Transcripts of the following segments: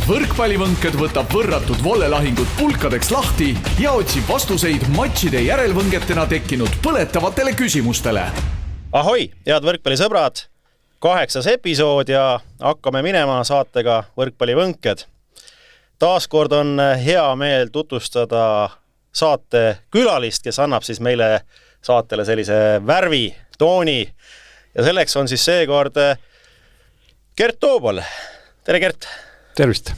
Võrkpallivõnked võtab võrratud vollelahingud pulkadeks lahti ja otsib vastuseid matšide järelvõngetena tekkinud põletavatele küsimustele. Ahoi, head võrkpallisõbrad! 8. episood ja hakkame minema saatega Võrkpallivõnked. Taaskord on hea meel tutvustada saate külalist, kes annab siis meile saatele sellise värvi, tooni. Ja selleks on siis seekord Gert Toobal. Tere, Gert! Tervist!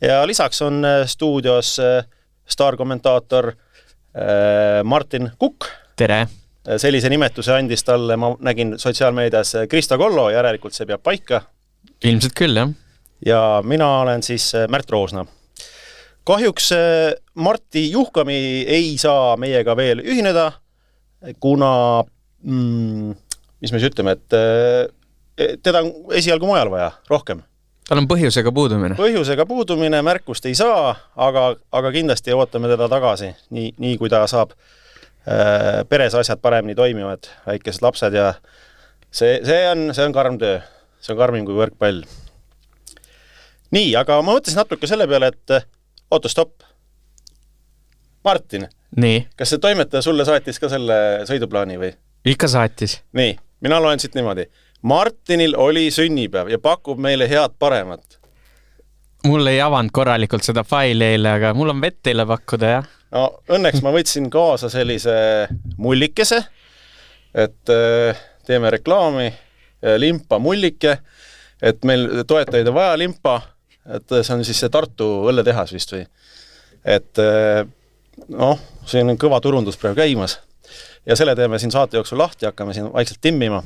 Ja lisaks on stuudios staarkommentaator Martin Kukk. Tere! Sellise nimetuse andis talle, ma nägin sotsiaalmeedias Krista Kollo, järelikult see peab paika. Ilmselt küll, jah. Ja mina olen siis Märt Roosna. Kahjuks Marti Juhkami ei saa meiega veel ühineda, kuna, mis me siis ütleme, et teda on esialgu mujal vaja rohkem. Tal on põhjusega puudumine. Põhjusega puudumine, märkust ei saa, aga kindlasti ootame teda tagasi, nii kui ta saab peres asjad paremini toimivad, väikesed lapsed ja see on karm töö. See on karmim kui võrkpall. Nii, aga ma mõtlesin natuke selle peale, et stopp. Martin, nii. Kas see toimetaja sulle saatis ka selle sõiduplaani või? Ikka saatis. Nii, mina loen siit niimoodi. Martinil oli sünnipäev ja pakub meile head paremat. Mul ei avanud korralikult seda faili eile, aga mul on vett teile pakkuda, jah. No, õnneks ma võtsin kaasa sellise mullikese, et teeme reklaami, limpa mullike, et meil toetajaid on vaja limpa, et see on siis see Tartu õlletehas vist või. Et see on kõva turundus praegu käimas ja selle teeme siin saate jooksul lahti, hakkame siin vaikselt timmima.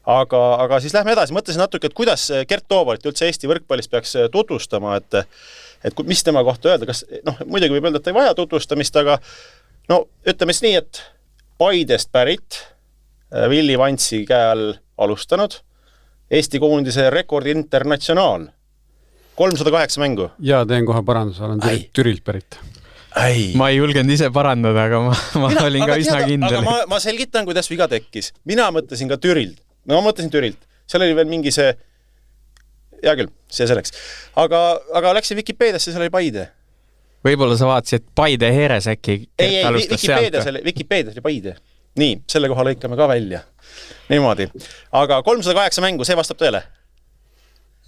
Aga siis lähme edasi, mõtlesin natuke, et kuidas Gert Toobalit üldse Eesti võrkpallist peaks tutvustama, et mis tema kohta öelda, kas, muidugi võib öelda, et ei vaja tutvustamist, aga ütleme siis nii, et Paidest pärit, Villi Vantsi käe all alustanud, Eesti koondise rekordi internatsionaal, 308 mängu. Ja teen kohe parandus, olen Türilt pärit. Ma ei julgenud ise parandada, aga ma olin ka üsna kindel. Aga ma selgitan, kuidas viga tekkis. Mina mõtlesin ka Türilt. Ma mõtlesin Türilt. Seal oli veel mingi see, hea küll, see selleks. Aga läksin Wikipeediasse, seal oli Paide. Võib-olla sa vaatasid Paide Heeres äkki. Ei, Wikipeedias oli Paide. Nii, selle koha lõikame ka välja. Niimoodi. Aga 308 mängu, see vastab tõele?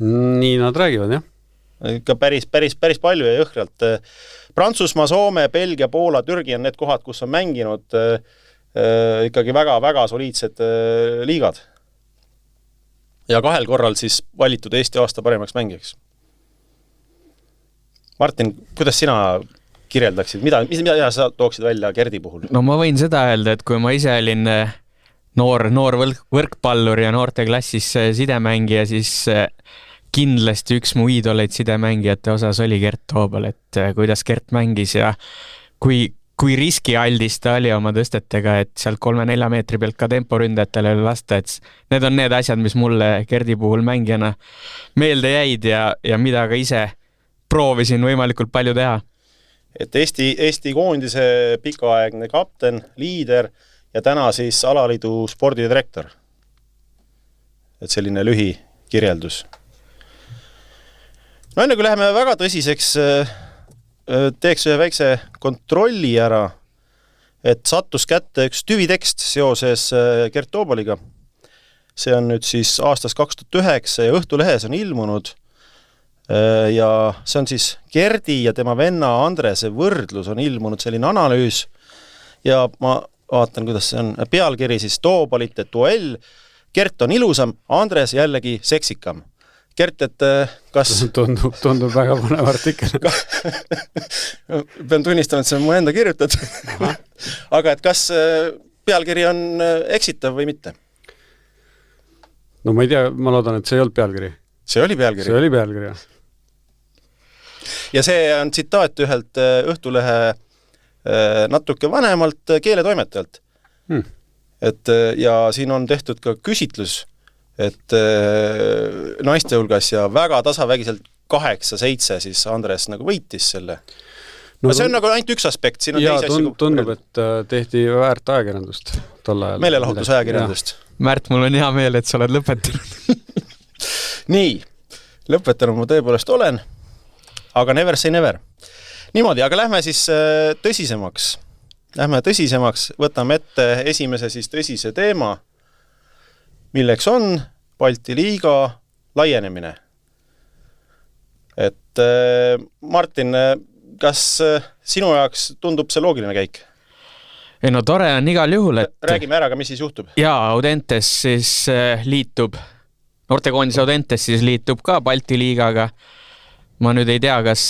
Nii nad räägivad, jah. Ikka päris palju ja jõhkralt. Prantsusmaa, Soome, Belgia, Poola, Türgi on need kohad, kus on mänginud ikkagi väga soliidsed liigad. Ja 2 korral siis valitud Eesti aasta paremaks mängijaks. Martin, kuidas sina kirjeldaksid? Mida sa tooksid välja Gerdi puhul? No ma võin seda öelda, et kui ma ise olin noor võrkpallur ja noorteklassis sidemängija, siis kindlasti üks mu iidoleid sidemängijate osas oli Gert Toobal, et kuidas Gert mängis ja kui riskialdis ta oli oma tõstetega, et sealt 3-4 meetri pealt ka temporündajatele lasta, et need on need asjad, mis mulle Gerdi puhul mängijana meelde jäid ja mida ka ise proovisin võimalikult palju teha. Et Eesti koondise pikaaegne kapten, liider ja täna siis alaliidu spordidirektor. Et selline lühi kirjeldus. No enne kui läheme väga tõsiseks, teeks ühe väikse kontrolli ära, et sattus kätte üks tüvitekst seoses Gert Toobaliga. See on nüüd siis aastast 2009 ja Õhtulehes on ilmunud ja see on siis Gerdi ja tema venna Andrese võrdlus on ilmunud selline analüüs ja ma vaatan, kuidas see on pealkiri siis Toobalite duell. Gert on ilusam, Andres jällegi seksikam. Gert, et kas... Tundub väga põnev artikkel. Pean tunnistama, et see on mu enda kirjutatud. Aga et kas pealkiri on eksitav või mitte? No ma ei tea, ma loodan, et see ei olnud pealkiri. See oli pealkiri? See oli pealkiri, jah. Ja see on tsitaat ühelt Õhtulehe natuke vanemalt keeletoimetajalt. Ja siin on tehtud ka küsitlus, et naiste hulgas ja väga tasavägiselt 8-7 siis Andres nagu võitis selle. No, see on nagu ainult üks aspekt. Siin on tundub, et tehti väärt ajakirjandust tol ajal. Meelelahutus ajakirjandust. Märt, mul on hea meel, et sa oled lõpetanud. Nii, lõpetanud ma tõepoolest olen, aga never say never. Niimoodi, aga lähme siis tõsisemaks. Võtame ette esimese siis tõsise teema, milleks on Balti liiga laienemine. Et Martin, kas sinu jaoks tundub see loogiline käik? Ei no tore on igal juhul, et... Räägime ära, aga mis siis juhtub? Jaa, Audentes siis liitub, noortekoondis Audentes siis liitub ka Balti liigaga. Ma nüüd ei tea, kas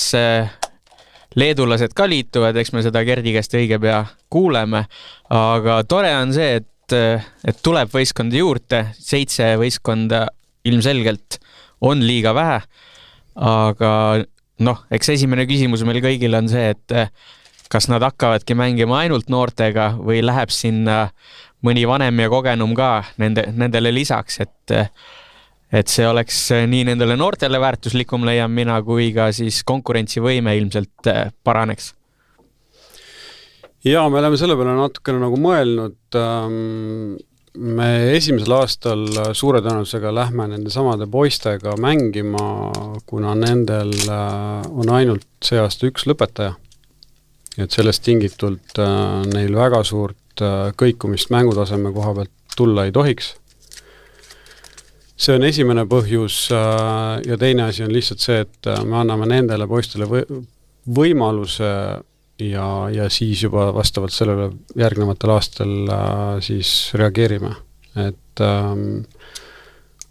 leedulased ka liituvad, eks me seda Gerdi käest õige pea kuuleme, aga tore on see, et tuleb võistkondi juurde, 7 võistkonda ilmselgelt on liiga vähe, aga eks esimene küsimus meil kõigil on see, et kas nad hakkavadki mängima ainult noortega või läheb sinna mõni vanem ja kogenum ka nendele lisaks, et see oleks nii nendele noortele väärtuslikum leian mina, kui ka siis konkurentsivõime ilmselt paraneks. Ja me oleme selle peale natukene nagu mõelnud. Me esimesel aastal suure tõenäosusega lähme nende samade poistega mängima, kuna nendel on ainult see aasta üks lõpetaja. Et sellest tingitult neil väga suurt kõikumist mängutaseme koha pealt tulla ei tohiks. See on esimene põhjus ja teine asi on lihtsalt see, et me anname nendele poistele võimaluse ja siis juba vastavalt sellele järgnevatel aastal siis reageerime. Et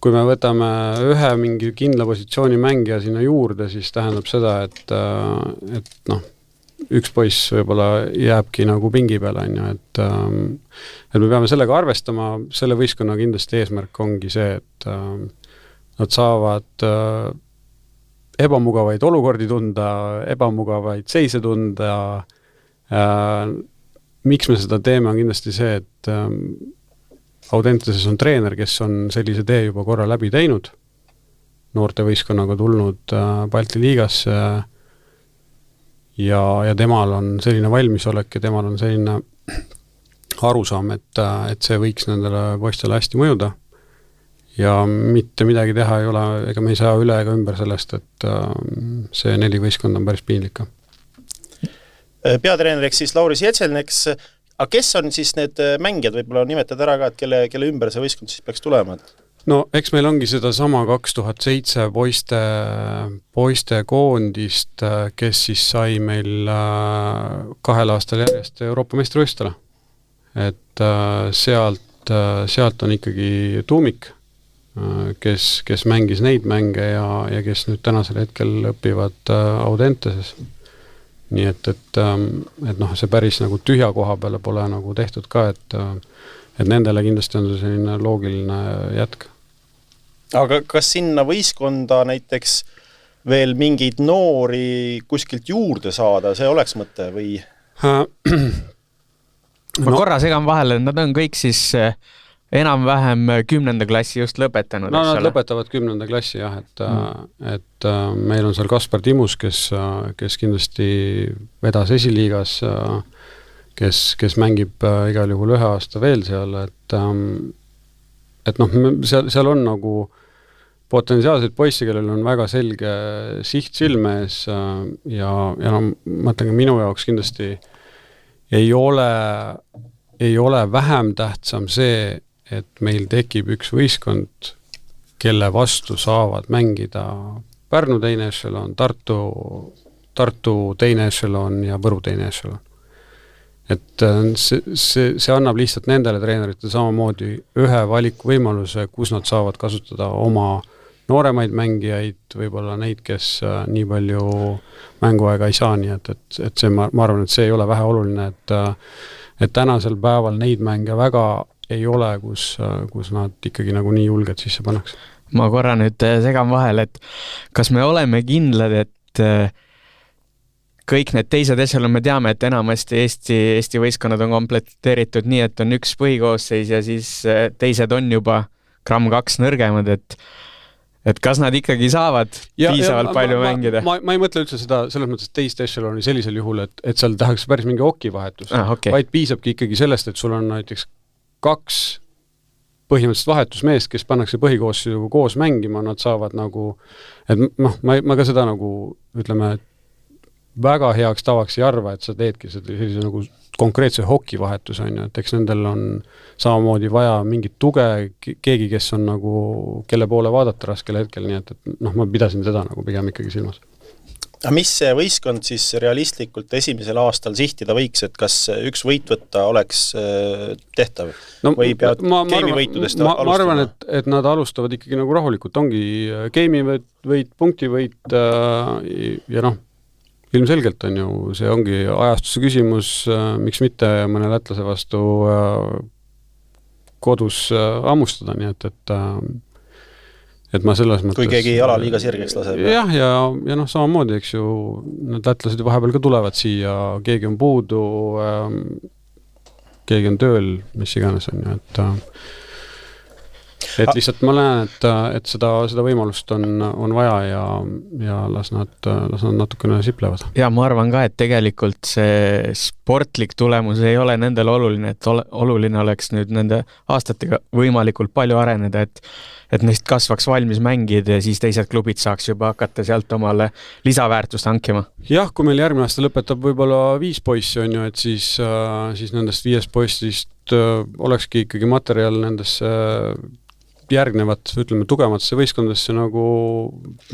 kui me võtame ühe mingi kindla positsiooni mängija sinna juurde, siis tähendab seda, et üks poiss võib-olla jääbki nagu pingi peale, et me peame sellega arvestama, selle võistkonna kindlasti eesmärk ongi see, et nad saavad ebamugavaid olukordi tunda, ebamugavaid seise tunda. Miks me seda teeme on kindlasti see, et Audenteses on treener, kes on sellise tee juba korra läbi teinud, noorte võistkonnaga tulnud Balti liigasse ja temal on selline valmisolek ja temal on selline arusaam, et see võiks nendele poistele hästi mõjuda. Ja mitte midagi teha ei ole, ega me ei saa üle ega ümber sellest, et see 4 võistkond on päris piinlik. Peatreeneriks siis Lauris Jetselneks, aga kes on siis need mängijad, võib-olla nimetad ära ka, et kelle ümber see võistkond siis peaks tulema? No eks meil ongi seda sama 2007 poiste koondist, kes siis sai meil 2 aastal järjest Euroopa meistrivõistlustele. Et sealt on ikkagi tuumik, kes mängis neid mänge ja kes nüüd tänasel hetkel õpivad Audenteses. Nii et see päris nagu tühja koha peale pole nagu tehtud ka, et nendele kindlasti on see selline loogiline jätk. Aga kas sinna võistkonda näiteks veel mingeid noori kuskilt juurde saada, see oleks mõte või? Ma korra segan vahele, nad on kõik siis enam-vähem 10. klassi just lõpetanud. No nad lõpetavad 10. klassi jah, et meil on seal Kaspar Timus, kes kindlasti vedas esiliigas, kes mängib igal juhul 1 aasta veel seal, et seal on nagu potentsiaalseid poisse, kellel on väga selge siht silme ees ja mõtlen ka minu jaoks kindlasti ei ole vähem tähtsam see, et meil tekib üks võistkond, kelle vastu saavad mängida Pärnu teine ešelon, Tartu teine ešelon ja Võru teine ešelon. Et see annab lihtsalt nendele treeneritele samamoodi ühe valikuvõimaluse, kus nad saavad kasutada oma nooremaid mängijaid, võib-olla neid, kes nii palju mänguaega ei saa, nii et see, ma arvan, et see ei ole vähe oluline, et tänasel päeval neid mänge väga ei ole, kus nad ikkagi nagu nii julged sisse pannaks. Ma korra nüüd segan vahel, et kas me oleme kindlad, et kõik need teised ešelon, me teame, et enamasti Eesti võistkonnad on kompleteeritud nii, et on üks põhikoosseis ja siis teised on juba gramm 2 nõrgemad, et kas nad ikkagi saavad piisavalt palju mängida? Ma ei mõtle üldse seda selles mõttes teist ešeloni sellisel juhul, et seal tahaks päris mingi okivahetus, okay. Vaid piisabki ikkagi sellest, et sul on näiteks 2 põhimõtteliselt vahetusmeest, kes pannakse põhikoosseisuga koos mängima, nad saavad nagu, et ma ka seda nagu, ütleme, väga heaks tavaks ei arva, et sa teedki sellise nagu konkreetse hokivahetus, on ju, et eks nendel on samamoodi vaja mingit tuge, keegi, kes on nagu, kelle poole vaadata raskel hetkel, nii et ma pidasin seda nagu pigem ikkagi silmas. Aga mis see võistkond siis realistlikult esimesel aastal sihtida võiks, et kas üks võit võtta oleks tehtav või peavad geimivõitudest alustama? Ma arvan, et nad alustavad ikkagi nagu rahulikult, ongi geimivõit, punktivõit ja ilmselgelt on ju, see ongi ajastuse küsimus, miks mitte mõne lätlase vastu kodus ammustada, nii et ma selles mõttes... Kui keegi jala liiga sirgeks laseb. Jah, ja samamoodi, eks ju, need lätlased vahepeal ka tulevad siia, keegi on puudu, keegi on tööl, mis iganes on ju, et lihtsalt ma näen, et seda võimalust on vaja ja las nad natukene siplevad. Ja ma arvan ka, et tegelikult see sportlik tulemus ei ole nendel oluline, et oluline oleks nüüd nende aastatega võimalikult palju areneda, et neist kasvaks valmis mängida ja siis teised klubid saaks juba hakata sealt omale lisaväärtust hankima. Jah, kui meil järgmine aasta lõpetab võib-olla 5 poissi on ju, et siis nendest 5 poistist olekski ikkagi materjal nendesse järgnevat, ütleme, tugevatesse võistkondadesse nagu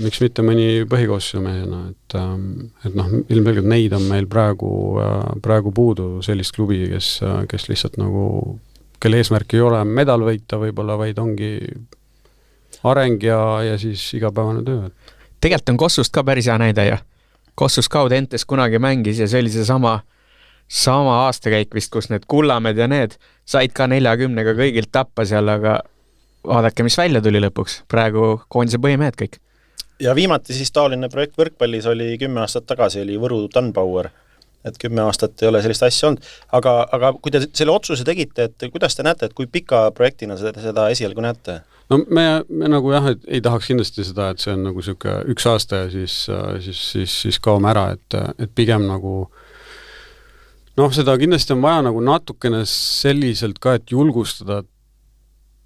miks mitte mõni põhikoosseisu mehena, et ilmselgelt neid on meil praegu puudu sellist klubi, kes lihtsalt nagu, kelle eesmärk ei ole medal võita võib-olla, vaid ongi areng ja siis igapäevane töö. Tegelikult on Kossust ka päris hea näide ja Kossus ka Audentes kunagi mängis ja see oli see sama aastakäik vist, kus need Kullamed ja need said ka 40-ga kõigilt tappa seal, aga vaadake, mis välja tuli lõpuks. Praegu koondise põhimehed kõik. Ja viimati siis taoline projekt võrkpallis oli 10 aastat tagasi, oli Võru Dunpower. Et 10 aastat ei ole sellist asja olnud. Aga kui te selle otsuse tegite, et kuidas te näete, et kui pika projektina seda esialgu näete? No me nagu jah, et ei tahaks kindlasti seda, et see on nagu siuke 1 aasta ja siis kaome ära, et pigem nagu seda kindlasti on vaja nagu natukene selliselt ka, et julgustada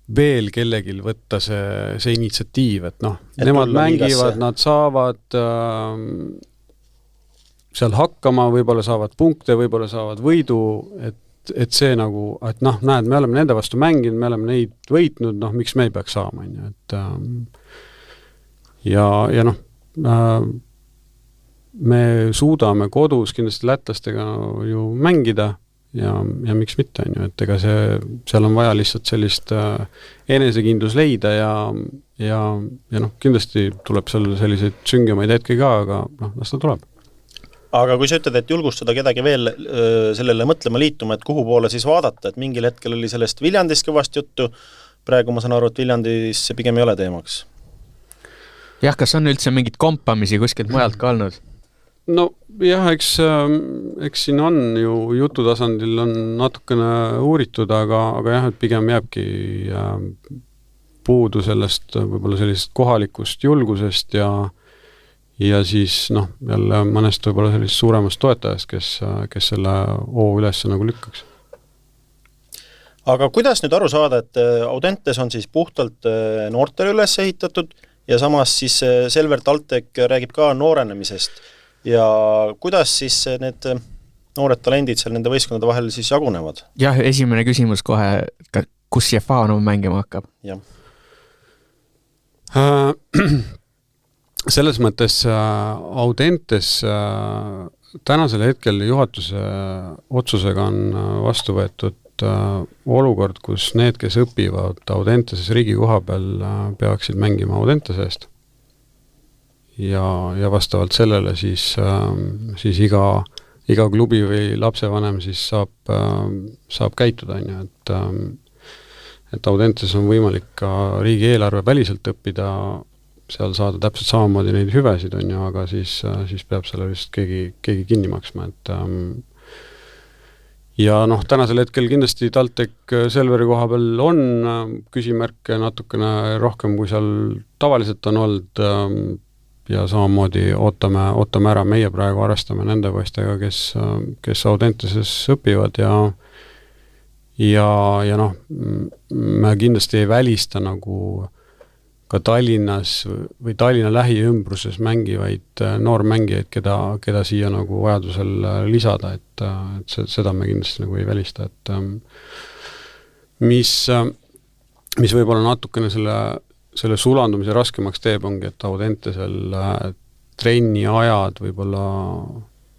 veel kellegil võtta see initsiatiiv, et nemad mängivad, nad saavad seal hakkama, võib-olla saavad punkte, võib-olla saavad võidu, et see nagu, et näed, me oleme nende vastu mänginud, me oleme neid võitnud, miks me ei peaks saama, ja me suudame kodus kindlasti lätlastega ju mängida ja miks mitte, on ju, et ega seal on vaja lihtsalt sellist enesekindlus leida ja kindlasti tuleb seal selliseid süngemaid hetki ka, aga las ta tuleb. Aga kui sa ütled, et julgustada kedagi veel sellele mõtlema liituma, et kuhu poole siis vaadata, et mingil hetkel oli sellest Viljandis kõvast juttu, praegu ma saan aru, et Viljandis see pigem ei ole teemaks. Jah, kas on üldse mingid kompamisi kuskilt mujalt ka olnud? No jah, eks siin on ju jututasandil on natukene uuritud, aga jah, et pigem jääbki puudu sellest võib-olla sellisest kohalikust julgusest ja siis jälle mõnest võib-olla sellist suuremast toetajast, kes selle oo üles nagu lükkaks. Aga kuidas nüüd aru saada, et Audentes on siis puhtalt noortele üles ehitatud ja samas siis Selver Taltek räägib ka noorenemisest ja kuidas siis need noored talendid seal nende võistkondade vahel siis jagunevad? Jah, esimene küsimus kohe, kus Jefano mängima hakkab? Jah. Selles mõttes Audentes tänasel hetkel juhatuse otsusega on vastu võetud olukord, kus need, kes õpivad Audenteses riigi koha peal, peaksid mängima Audentesest. Ja vastavalt sellele siis iga klubi või lapsevanem siis saab käituda, on ju, et Audentes on võimalik ka riigi eelarve väliselt õppida, seal saada täpselt samamoodi neid hüvesid, on ju, aga siis peab selle vist keegi kinni maksma, et ja tänasel hetkel kindlasti TalTech Selveri koha peal on küsimärke natukene rohkem, kui seal tavaliselt on olnud ja samamoodi ootame ära, meie praegu arvestame nende poistega, kes Audenteses õpivad ja noh, me kindlasti ei välista nagu ka Tallinnas või Tallinna lähiümbruses mängivaid noormängijaid, keda siia nagu vajadusel lisada, et seda me kindlasti nagu ei välista, et mis võib-olla natukene selle sulandumise raskemaks teeb, ongi, et Audentesel trenni ajad võib-olla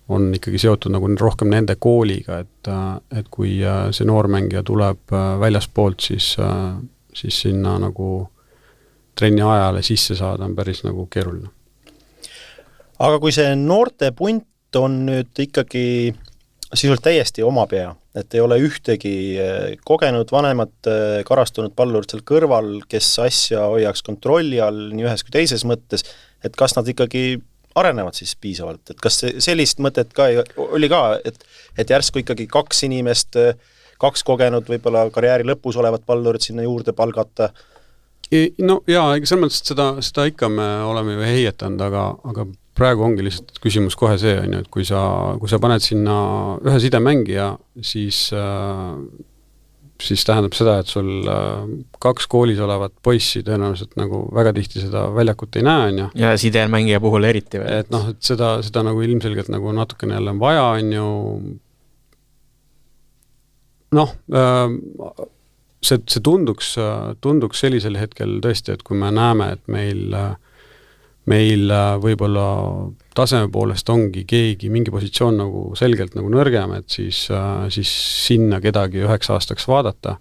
on ikkagi seotud nagu rohkem nende kooliga, et kui see noormängija tuleb väljaspoolt, siis sinna nagu trenni ajale sisse saada on päris nagu keeruline. Aga kui see noorte punt on nüüd ikkagi sisult täiesti oma pea, et ei ole ühtegi kogenud vanemat karastunud pallurit seal kõrval, kes asja hoiaks kontrolli all nii ühes kui teises mõttes, et kas nad ikkagi arenevad siis piisavalt, et kas sellist mõtet ka oli ka, et järsku ikkagi 2 inimest, 2 kogenud võib-olla karjääri lõpus olevat pallurit sinna juurde palgata? No jaa, selles mõttes, et seda ikka me oleme ju heietanud, aga praegu ongi lihtsalt küsimus kohe see, et kui sa paned sinna ühe sidemängija, siis tähendab seda, et sul 2 koolis olevat poissi tõenäoliselt nagu väga tihti seda väljakut ei näe, on ju. Ja sidemängija puhul eriti veel. Et noh, et seda nagu ilmselgelt nagu natukene jälle on vaja, on ju. Noh, see tunduks sellisel hetkel tõesti, et kui me näeme, et meil võib-olla taseme poolest ongi keegi mingi positsioon nagu selgelt nagu nõrgem, et siis sinna kedagi 9 aastaks vaadata.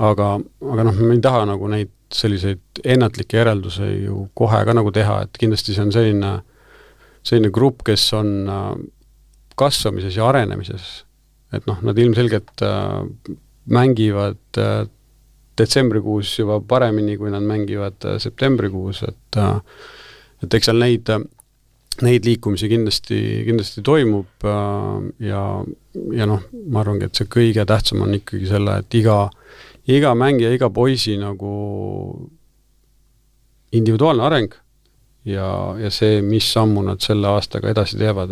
Aga noh, me ei taha nagu neid selliseid ennatlikke järelduse ju kohe ka nagu teha, et kindlasti see on selline grupp, kes on kasvamises ja arenemises. Et noh, nad ilmselgelt mängivad detsembrikuus juba paremini, kui nad mängivad septembrikuus, et eks seal neid liikumisi kindlasti toimub ja noh, ma arvangi, et see kõige tähtsam on ikkagi selle, et iga mängija, iga poisi nagu individuaalne areng ja see, mis sammu nad selle aastaga edasi teevad,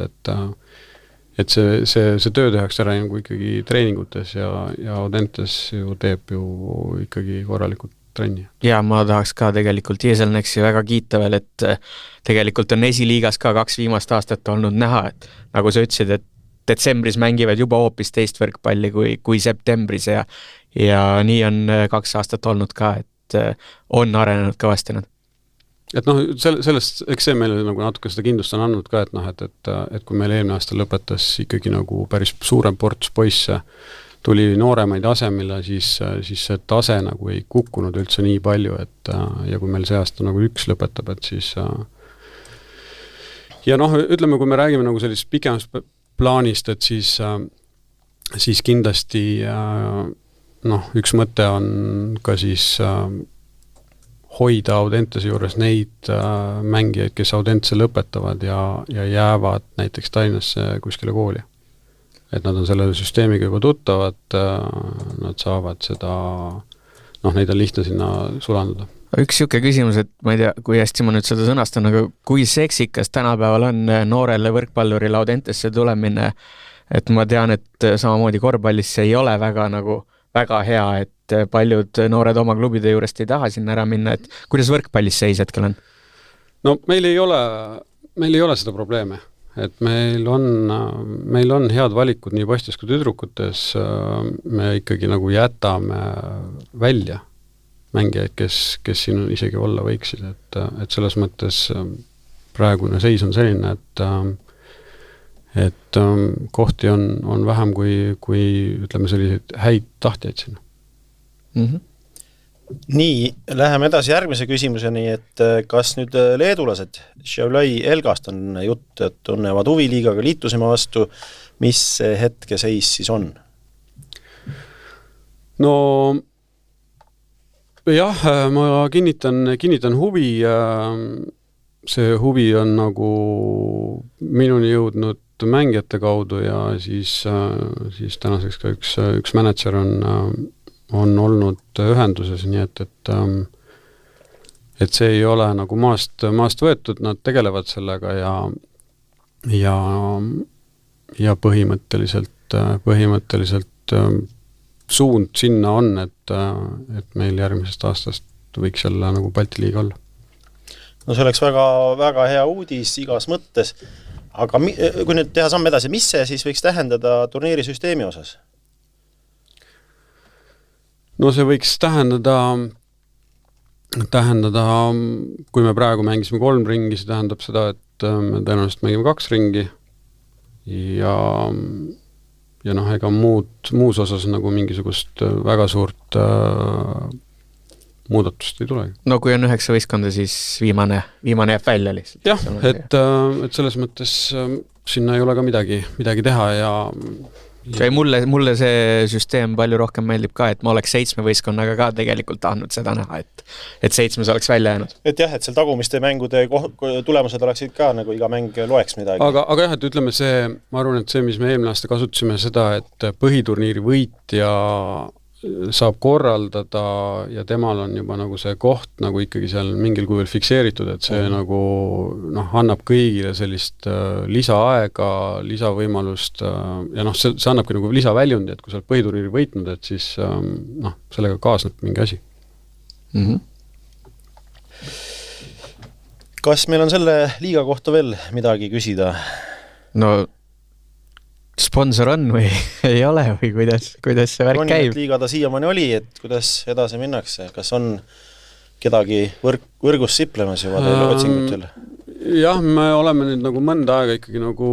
et see töö tehakse ära nagu ikkagi treeningutes ja Audentes ju teeb ju ikkagi korralikult trenni. Ja ma tahaks ka tegelikult Jeselneksi väga kiita veel, et tegelikult on esiliigas ka 2 viimast aastat olnud näha, et nagu sa ütlesid, et detsembris mängivad juba hoopis teist võrkpalli kui septembris ja nii on 2 aastat olnud ka, et on arenenud kõvasti nad. Et noh, sellest, eks see meile nagu natuke seda kindlust on andnud ka, et noh, et kui meil eelmine aasta lõpetas ikkagi nagu päris suurem ports poisse, tuli nooremaid asemile, siis see tase nagu ei kukkunud üldse nii palju, et ja kui meil see aasta nagu 1 lõpetab, et siis ja noh, ütleme, kui me räägime nagu sellist pikemast plaanist, et siis kindlasti noh, üks mõte on ka siis hoida Audentese juures neid mängijaid, kes Audentese lõpetavad ja jäävad näiteks Tallinnasse kuskile kooli. Et nad on selle süsteemiga juba tuttavad, nad saavad seda, noh, neid on lihtne sinna sulanduda. Üks siuke küsimus, et ma ei tea, kui hästi ma nüüd seda sõnastan, aga kui seksikas tänapäeval on noorele võrkpallurile Audentesse tulemine, et ma tean, et samamoodi korvpallis see ei ole väga hea, et paljud noored oma klubide juurest ei taha sinna ära minna, et kuidas võrkpallis seis hetkel on? No meil ei ole seda probleeme, et meil on head valikud nii poistes kui tüdrukutes, me ikkagi nagu jätame välja mängijaid, kes siin isegi olla võiksid, et selles mõttes praegune seis on selline, et kohti on vähem kui ütleme selliseid häid tahtjaid sinna. Nii, läheme edasi järgmise küsimuseni, et kas nüüd leedulased Šiauliai Elgast on jutt, et tunnevad huviliigaga liitusima vastu, mis hetke seis siis on? No jah, ma kinnitan huvi, see huvi on nagu minuni jõudnud mängijate kaudu ja siis tänaseks ka üks mänedžer on olnud ühenduses, nii et see ei ole nagu maast võetud, nad tegelevad sellega ja põhimõtteliselt suund sinna on, et meil järgmisest aastast võiks jälle nagu Balti liiga olla. No see oleks väga, väga hea uudis igas mõttes, aga kui nüüd teha samm edasi, mis see siis võiks tähendada turniirisüsteemi osas? No see võiks tähendada, kui me praegu mängisime 3 ringi, see tähendab seda, et me tõenäoliselt mängime 2 ringi ja ega muus osas nagu mingisugust väga suurt muudatust ei tulegi. No kui on 9 võistkonda, siis viimane jääb välja lihtsalt. Jah, et selles mõttes sinna ei ole ka midagi teha ja mulle see süsteem palju rohkem meeldib ka, et ma oleks 7 võistkonnaga ka tegelikult tahtnud seda näha, et 7 oleks välja jäänud. Et jah, et seal tagumiste mängude tulemused oleksid ka, nagu iga mäng loeks midagi. Aga jah, et ütleme see, ma arvan, et see, mis me eelmine aasta kasutasime seda, et põhiturniiri võitja saab korraldada ja temal on juba nagu see koht nagu ikkagi seal mingil kujul fikseeritud, et see nagu annab kõigile sellist lisaaega, lisavõimalust ja see annabki nagu lisaväljundi, et kui sa oled põhiturniiri võitnud, et siis sellega kaasneb mingi asi. Kas meil on selle liiga kohta veel midagi küsida? No sponsor on või ei ole või kuidas see värk käib? Liiga ta siiamaani oli, et kuidas edasi minnakse? Kas on kedagi võrgus siplemas juba teil otsingutel? Jah, me oleme nüüd nagu mõnda aega ikkagi nagu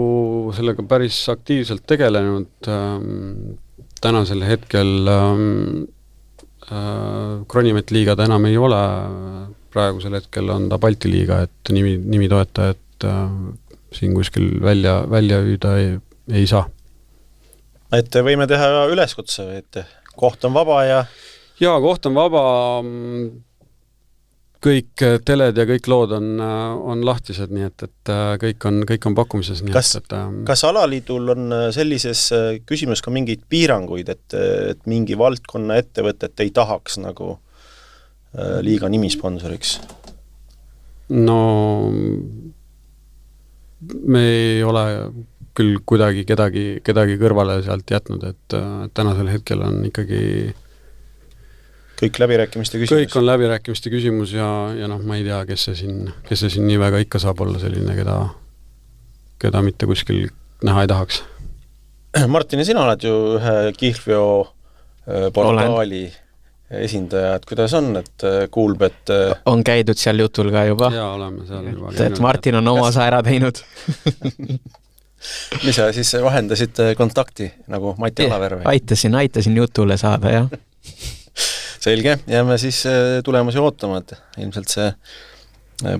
sellega päris aktiivselt tegelenud. Tänasel hetkel Kronimet liigada enam ei ole. Praegusel hetkel on ta Balti liiga, et nimi toetajat siin kuskil välja hüüda ei saa. Et võime teha üleskutse, et koht on vaba ja... Jaa, koht on vaba, kõik teled ja kõik lood on lahtised, nii et kõik on pakkumises. Nii kas alaliidul on sellises küsimus ka mingeid piiranguid, et mingi valdkonna ettevõtet ei tahaks nagu liiga nimisponsoriks? No me ei ole küll kuidagi kedagi kõrvale sealt jätnud, et tänasel hetkel on ikkagi kõik läbirääkimiste küsimus. Kõik on läbirääkimiste küsimus ja ma ei tea, kes see siin nii väga ikka saab olla selline, keda mitte kuskil näha ei tahaks. Martin, ja sina oled ju ühe Kihlveo portaali esindaja, et kuidas on, et kuulb, et... On käidud seal jutul ka juba? Jaa, oleme seal juba käinud. Et Martin on oma ära teinud. Mis sa siis vahendasid kontakti, nagu Mati Alaverve? Aitasin jutule saada, jah. Selge, jääme siis tulemusi ootama, et ilmselt see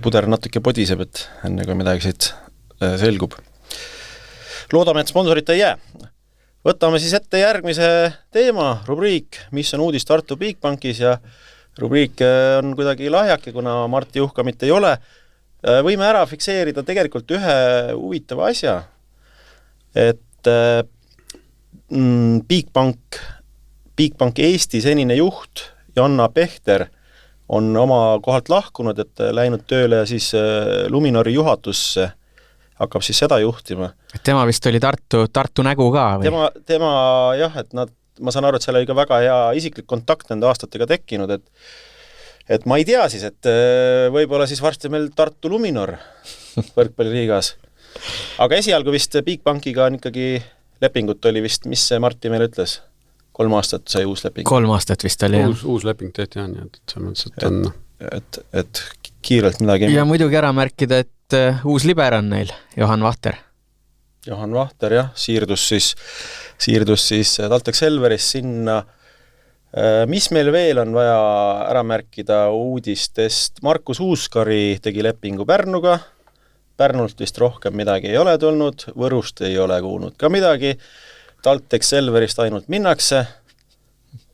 puder natuke podiseb, et enne kui midagi siit selgub. Loodame, et sponsorit ei jää. Võtame siis ette järgmise teema, rubriik, mis on uudis Tartu Bigbankis ja rubriik on kuidagi lahjake, kuna Marti Juhkamit ei ole. Võime ära fikseerida tegelikult ühe huvitava asja, et Bigbank Eesti senine juht Janna Pehter on oma kohalt lahkunud, et läinud tööle ja siis Luminori juhatusse hakkab siis seda juhtima. Tema vist oli Tartu nägu ka või? Tema jah, et ma saan aru, et seal oli ka väga hea isiklik kontakt nende aastatega tekkinud, et ma ei tea siis, et võib-olla siis varsti meil Tartu Luminor võrkpalliliigas. Aga esialgu vist Bigbankiga on ikkagi lepingut oli vist, mis see Marti meile ütles? 3 aastat sai uus leping. 3 aastat vist oli, jah. Uus leping tehti, jah, nii et see mõttes, et on... Et kiirelt midagi... Ja muidugi ära märkida, et uus liber on neil, Johan Vahter. Johan Vahter, jah, siirdus siis TalTech Selveris sinna. Mis meil veel on vaja ära märkida uudistest? Markus Uuskari tegi lepingu Pärnuga. Pärnult vist rohkem midagi ei ole tulnud, Võrust ei ole kuulnud ka midagi. TalTech Selverist ainult minnakse.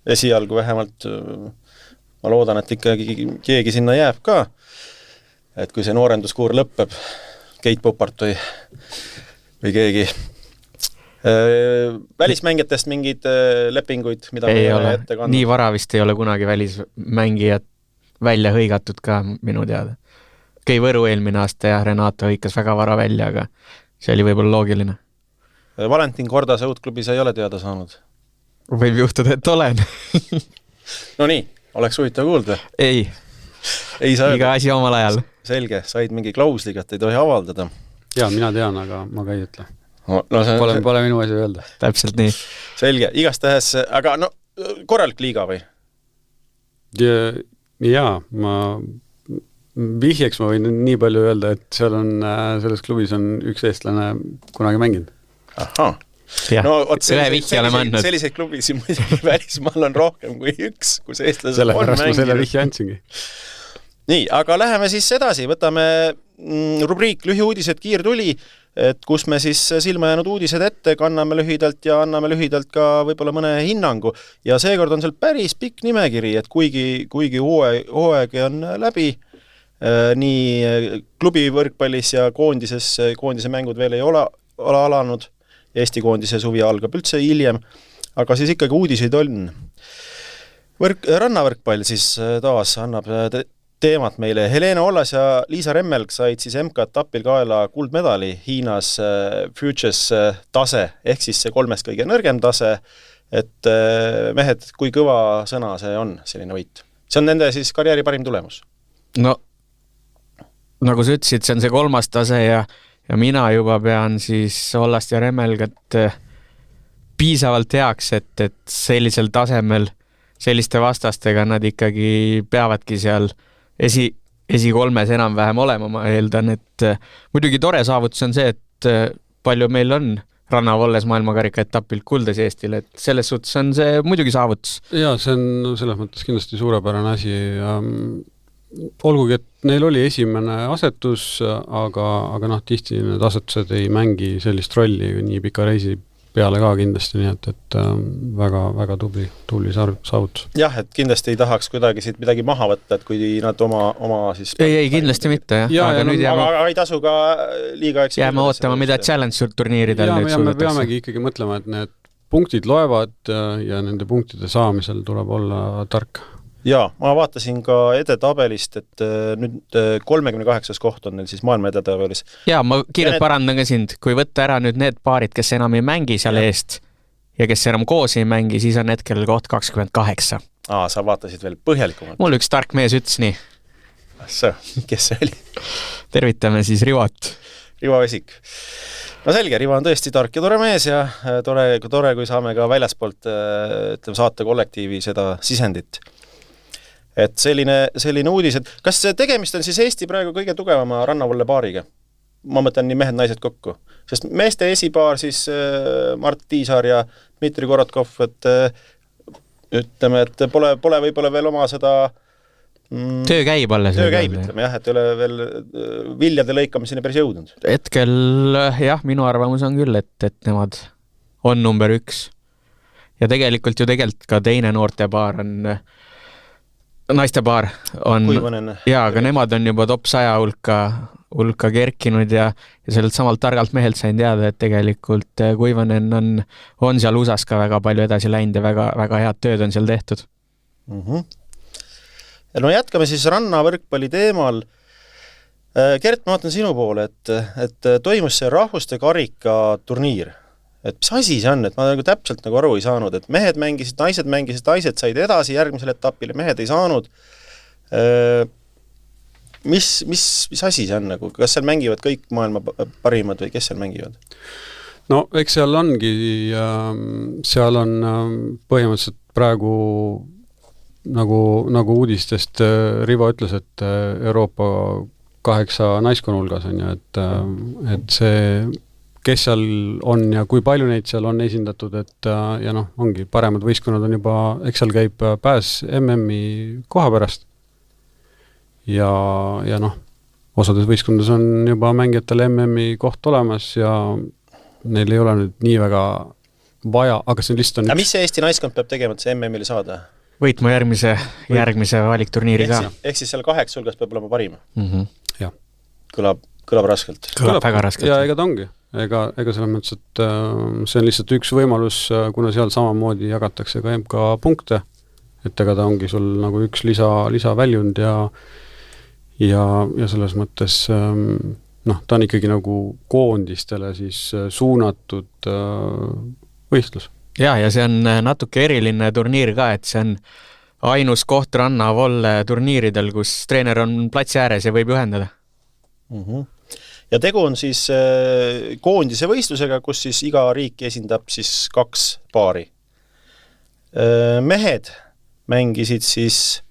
Esialgu vähemalt ma loodan, et ikkagi keegi sinna jääb ka. Et kui see noorenduskuur lõppeb, Keit Popart või keegi. Välismängijatest mingid lepinguid, mida ei ole ette kandnud? Nii vara vist ei ole kunagi välismängijat välja hõigatud ka minu teada. Kei Võru eelmine aasta ja Renato hõikas väga vara välja, aga see oli võib-olla loogiline. Valentin Kordase uut klubis ei ole teada saanud? võib juhtuda, et olen. No nii, oleks huvitav kuulda. Ei saa iga asi omal ajal. Selge, said mingi klausliga, et ei tohi avaldada. Jaa, mina tean, aga ma ka ei ütle. No, pole minu asi öelda. Täpselt nii. Selge, igastahes, aga no korralik liiga või? Jaa, vihjeks ma võin nii palju öelda, et seal on, selles klubis on üks eestlane kunagi mänginud. Ahhaa. Ja, no selliseid klubisi muidugi välismaal on rohkem kui üks, kus eestlased selle pärast ma selle vihje andsingi. Nii, aga läheme siis edasi, võtame rubriik Lühiuudised kiirtuli, et kus me siis silma jäänud uudised ette kanname lühidalt ja anname lühidalt ka võib-olla mõne hinnangu ja seekord on seal päris pikk nimekiri, et kuigi hooaeg on läbi, nii klubi võrkpallis ja koondise mängud veel ei ole alanud, Eesti koondise suvi algab üldse hiljem, aga siis ikkagi uudiseid on. Rannavõrkpall siis taas annab teemat meile. Helene Ollas ja Liisa Remmelg said siis MK-etapil kaela kuldmedali Hiinas Futures tase, ehk siis see 3 kõige nõrgem tase, et mehed, kui kõva sõna see on, selline võit. See on nende siis karjääri parim tulemus. No, nagu sa ütlesid, see on see 3 tase ja mina juba pean siis Ollast ja Remmelgat piisavalt heaks, et sellisel tasemel, selliste vastastega nad ikkagi peavadki seal esi-3 enam-vähem olema, ma eeldan, et muidugi tore saavutus on see, et palju meil on Rannavolles maailmakarika etapil kuldes Eestile, et selles suhtes on see muidugi saavutus. Jaa, see on selles mõttes kindlasti suurepärane asi ja olgugi, et neil oli esimene asetus, aga noh, tihti need asetused ei mängi sellist rolli nii pika reisi peale ka kindlasti, nii et väga, väga tubli saavutus. Jah, et kindlasti ei tahaks kuidagi siit midagi maha võtta, et kui nad oma siis... Ei, kindlasti mitte, jah. Aga ei tasu ka liiga jääme ootama, mida Challenge turniiridel nüüd suudetakse. Me peamegi ikkagi mõtlema, et need punktid loevad ja nende punktide saamisel tuleb olla tark. Jaa, ma vaatasin ka edetabelist, et nüüd 38. koht on neil siis maailma edetabelis. Jaa, ma kiirelt parandan ka sind. Kui võtta ära nüüd need paarid, kes enam ei mängi seal eest ja kes enam koos ei mängi, siis on hetkel koht 28. Sa vaatasid veel põhjalikumalt. Mul üks tark mees ütles nii. Kes see oli? Tervitame siis Rivot. Rivo Vesik. No selge, Rivo on tõesti tark ja tore mees ja tore kui saame ka väljaspoolt saata kollektiivi seda sisendit. Et selline uudis, et kas tegemist on siis Eesti praegu kõige tugevama Rannavolle paariga? Ma mõtlen nii mehed, naised kokku. Sest meeste esipaar siis Mart Tiisar ja Dmitri Korotkov, et ütleme, et pole võib-olla veel oma seda töö käib alles. Töö käib, ütleme jah, et ei ole veel viljade lõikamiseni päris jõudnud. Hetkel jah, minu arvamus on küll, et nemad on number 1. Ja tegelikult ka teine noortepaar on naistepaar on, jaa, aga nemad on juba top 100 hulka kerkinud ja sellelt samalt targalt mehelt sain teada, et tegelikult Kuivanen on seal USAs ka väga palju edasi läinud ja väga, väga head tööd on seal tehtud. Ja no jätkame siis rannavõrkpalli teemal. Gert, ma vaatan sinu poole, et toimus see rahvuste karika turniir. Et mis asi see on, et ma täpselt aru ei saanud, et mehed mängisid, naised said edasi järgmisel etapil ja mehed ei saanud. Mis asi see on? Kas seal mängivad kõik maailma parimad või kes seal mängivad? No, eks seal ongi, seal on põhimõtteliselt praegu nagu uudistest Rivo ütles, et Euroopa 8 naiskonna hulgas on ju, et see kes seal on ja kui palju neid seal on esindatud, et ja noh, ongi paremad võistkonnad on juba, eks seal käib pääs MM-i koha pärast. Ja noh, osades võistkondades on juba mängijatel MM-i koht olemas ja neil ei ole nüüd nii väga vaja, aga see lihtsalt on üks... Mis see Eesti naiskond peab tegema, et see MM-ile saada? Võitma järgmise valikturniiri ka. Ehk siis seal 8 hulgas peab olema parima? Jah. Kõlab raskelt. Kõlab väga raskelt. Ja ega ta ongi. Ega selles mõttes, et see on lihtsalt üks võimalus, kuna seal samamoodi jagatakse ka MK punkte, et ega ta ongi sul nagu üks lisa väljund ja selles mõttes noh, ta on ikkagi nagu koondistele siis suunatud võistlus. ja see on natuke eriline turniir ka, et see on ainus koht rannavolle turniiridel, kus treener on platsi ääres ja võib juhendada. Ja tegu on siis koondise võistlusega, kus siis iga riik esindab siis 2 paari. Mehed mängisid siis,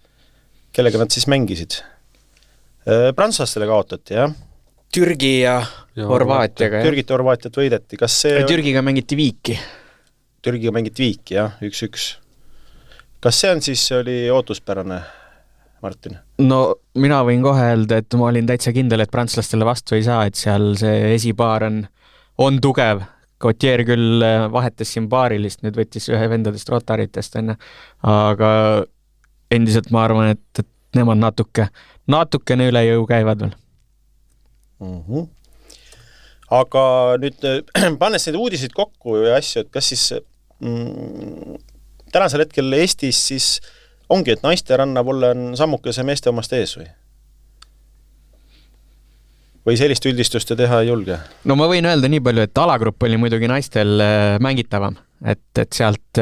kellega nad siis mängisid? Prantslastele kaotati, jah? Türgi ja Horvaatiaga. Türgit ja Horvaatiat võideti. Kas see... Türgiga mängiti viiki. Türgiga mängiti viiki, jah, 1-1. Kas see on siis, oli ootuspärane, Martin? No mina võin kohe öelda, et ma olin täitsa kindel, et prantslastele vastu ei saa, et seal see esipaar on tugev. Gautier küll vahetas siin paarilist, nüüd võttis ühe vendadest rotaritest, aga endiselt ma arvan, et nemad natukene üle jõu käivad veel. Aga nüüd pannes neid uudiseid kokku ja asju, et kas siis tänasel hetkel Eestis siis ongi, et naiste rannavolle on sammukese meeste omast ees või sellist üldistust teha ei julge? No ma võin öelda nii palju, et alagrupp oli muidugi naistel mängitavam, et sealt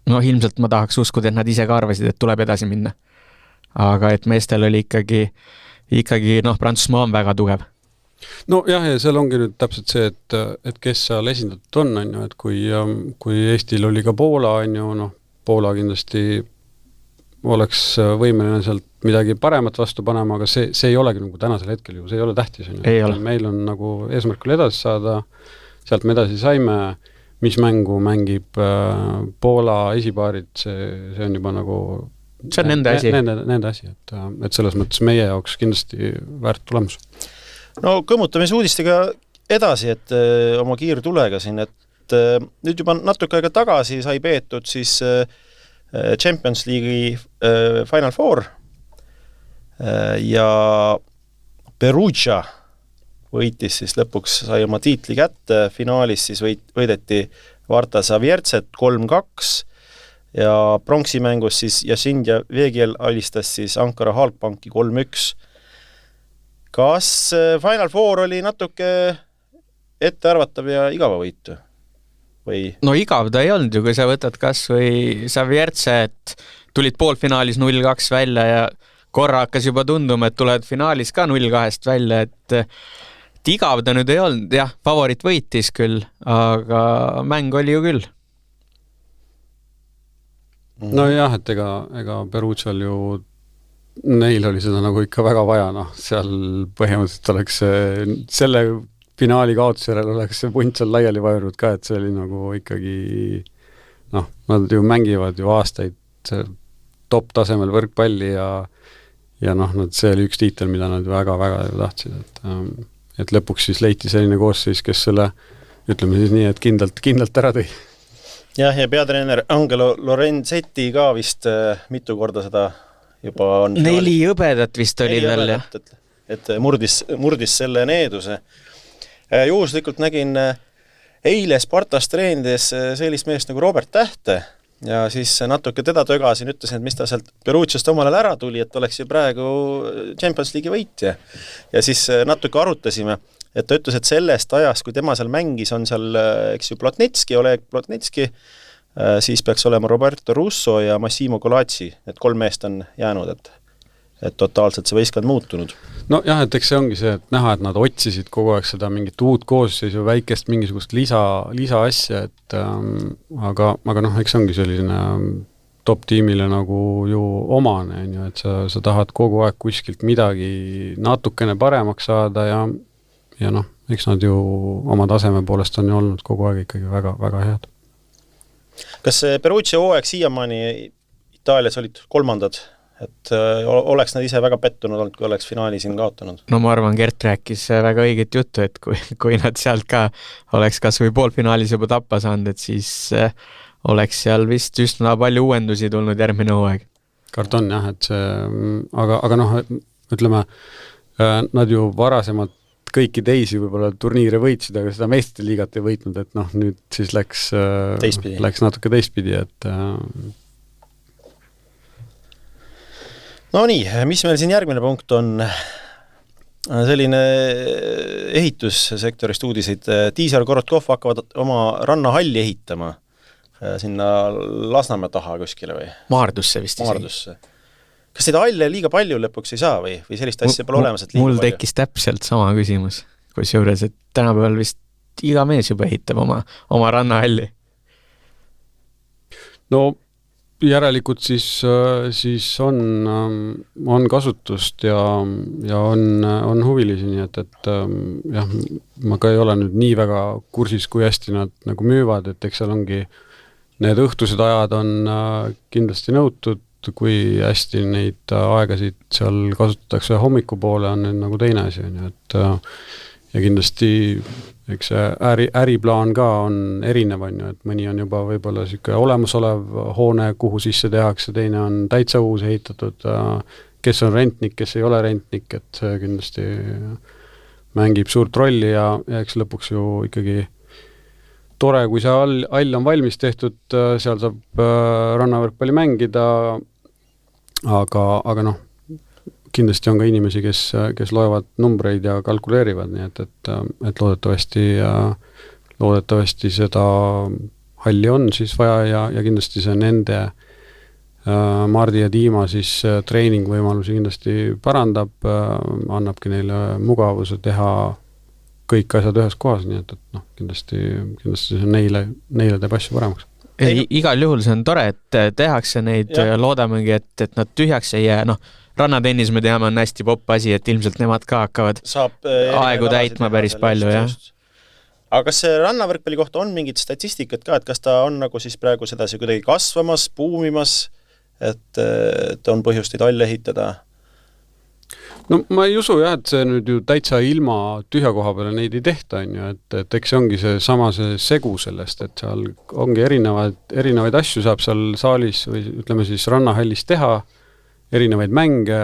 ilmselt ma tahaks uskuda, et nad ise ka arvasid, et tuleb edasi minna. Aga et meestel oli ikkagi Prantsusmaa on väga tugev. No jah, ja seal ongi nüüd täpselt see, et kes seal esindatud on ju, et kui Eestil oli ka Poola, Poola kindlasti oleks võimeline sealt midagi paremat vastu panema, aga see ei olegi nagu tänasel hetkel ju, see ei ole tähtis. Meil on nagu eesmärk oli edasi saada, sealt me edasi saime, mis mängu mängib Poola esipaarid, see on juba nagu see on nende asi. Nende asi, et selles mõttes meie jaoks kindlasti väärt tulemus. No kõmmutame uudistega edasi, et oma kiirtulega siin, et nüüd juba natuke aega tagasi sai peetud siis Champions League'i Final Four ja Perugia võitis siis lõpuks, sai oma tiitli kätte, finaalis siis võideti Varta Saviertset 3-2 ja pronksimängus siis Jasinja Veegiel alistas siis Ankara Halkbanki 3-1. Kas Final Four oli natuke ettearvatav ja igava võitu? Või? No igav ta ei olnud ju, kui sa võtad kas või Saviertse, et tulid poolfinaalis 0-2 välja ja korra hakkas juba tunduma, et tuled finaalis ka 0-2 välja, et igav ta nüüd ei olnud, jah, favorit võitis küll, aga mäng oli ju küll. No jah, et ega Perugial ju neil oli seda nagu ikka väga vaja, seal põhimõtteliselt oleks selle finaali kaotuse järel oleks see punt seal laiali vajunud ka, et see oli nagu ikkagi nad ju mängivad ju aastaid top-tasemel võrkpalli ja see oli üks tiitel, mida nad väga-väga tahtsid, et lõpuks siis leiti selline koosseis, kes selle, ütleme siis nii, et kindlalt ära tõi. Jah, ja peatreener Angelo Lorenzetti ka vist mitu korda seda juba on 4 hõbedat vist oli veel, jah. Et murdis selle needuse. Juhuslikult nägin eile Spartas treenides sellist meest nagu Robert Tähte ja siis natuke teda tögasin, ütlesin, et mis ta sealt Perugiast omal ajal ära tuli, et oleks ju praegu Champions League'i võitja. Ja siis natuke arutasime, et ta ütles, et sellest ajast, kui tema seal mängis, on seal, eks ju, Oleg Plotnetski, siis peaks olema Roberto Russo ja Massimo Colacci, et 3 meest on jäänud, et totaalselt see võistkond muutunud. No jah, et eks see ongi see, et näha, et nad otsisid kogu aeg seda mingit uut koosseisu, väikest mingisugust lisa asja, et aga eks ongi selline top-tiimile nagu ju omane, et sa tahad kogu aeg kuskilt midagi natukene paremaks saada ja eks nad ju oma taseme poolest on ju olnud kogu aeg ikkagi väga, väga head. Kas Perugia hooaeg siiamaani Itaalias olid 3, et oleks nad ise väga pettunud olnud, kui oleks finaali siin kaotanud? No ma arvan, Gert rääkis väga õiget juttu, et kui nad sealt ka oleks kas või poolfinaalis juba tappa saanud, et siis oleks seal vist üsna palju uuendusi tulnud järgmine hooaeg. Karton jah, et see, aga ütleme, nad ju varasemalt kõiki teisi võib-olla turniire võitsid, aga seda meeste liigat ei võitnud, et nüüd siis läks natuke teistpidi, et No nii, mis meil siin järgmine punkt on? Selline ehitussektorist uudiseid. Tiisar Korotkov hakkavad oma rannahalli ehitama. sinna Lasnamäe taha kuskile või? Maardusse vist isegi. Maardusse. Kas seda halle liiga palju lõpuks ei saa või sellist asja pole olemas, et liiga mul palju? tekkis täpselt sama küsimus, kusjuures, et tänapäeval vist iga mees juba ehitab oma rannahalli. No järelikult siis on kasutust ja on huvilisi, nii et jah, ma ka ei ole nüüd nii väga kursis, kui hästi nad nagu müüvad, et eks seal ongi need õhtused ajad on kindlasti nõutud, kui hästi neid aegasid seal kasutatakse hommikupoole, on need nagu teine asi, et ja kindlasti eks see äriplaan ka on erinev, et mõni on juba võib-olla siuke olemasolev hoone, kuhu sisse tehakse, teine on täitsa uus ehitatud, kes on rentnik, kes ei ole rentnik, et see kindlasti mängib suurt rolli ja eks lõpuks ju ikkagi tore, kui see all on valmis tehtud, seal saab rannavõrkpalli mängida, aga noh, kindlasti on ka inimesi, kes loevad numbreid ja kalkuleerivad, nii et loodetavasti seda halli on siis vaja ja kindlasti see nende Mardi ja Tiima siis treeningvõimalusi kindlasti parandab, annabki neile mugavuse teha kõik asjad ühes kohas, nii et kindlasti see neile teeb asju paremaks. Igal juhul see on tore, et tehakse neid, loodamegi, et nad tühjaks ei jää, rannatennis me teame on hästi popp asi, et ilmselt nemad ka hakkavad aegu täitma päris palju, jah. Aga kas see rannavõrkpalli kohta on mingit statistikat ka, et kas ta on nagu siis praegu sedasi kuidagi kasvamas, buumimas, et on põhjust neid halle ehitada? No ma ei usu jah, et see nüüd ju täitsa ilma tühja koha peale neid ei tehta, on ju, et eks see ongi see segu sellest, et seal ongi erinevaid asju saab seal saalis või ütleme siis rannahallis teha, erinevaid mänge,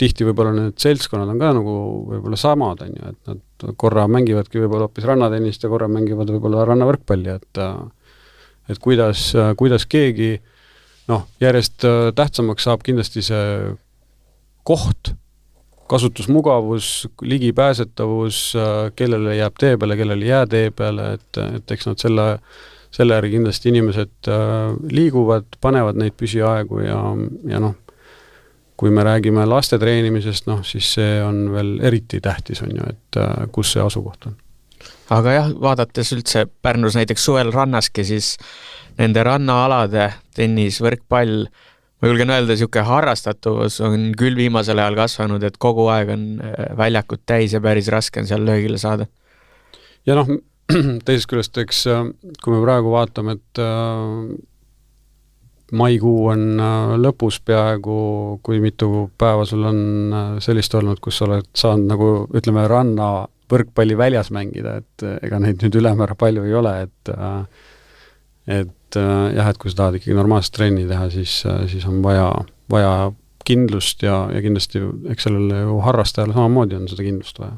tihti võib-olla need seltskonnad on ka nagu võib-olla samad, on ju, et nad korra mängivadki võib-olla hoopis rannatennist ja korra mängivad võib-olla rannavõrkpalli, et kuidas keegi järjest tähtsamaks saab kindlasti see koht, kasutusmugavus, ligipääsetavus, kellele jääb tee peale, kellele jää tee peale, et eks nad selle järgi kindlasti inimesed liiguvad, panevad neid püsiaegu ja kui me räägime laste treenimisest, siis see on veel eriti tähtis, on ju, et kus see asukoht on. Aga jah, vaadates üldse Pärnus näiteks suvel rannaski, siis nende rannaalade tennis, võrkpall, ma julgen öelda, siuke harrastatuvus on küll viimasel ajal kasvanud, et kogu aeg on väljakut täis ja päris raske on seal löögile saada. Ja teisest küljest, eks kui me praegu vaatame, et maikuu on lõpus peaaegu, kui mitu päeva sul on sellist olnud, kus sa oled saanud nagu, ütleme, ranna võrkpalli väljas mängida, et ega neid nüüd ülemäära palju ei ole, et kui sa tahad ikkagi normaalset trenni teha, siis on vaja kindlust ja kindlasti eks sellele ju harrastajale samamoodi on seda kindlust vaja.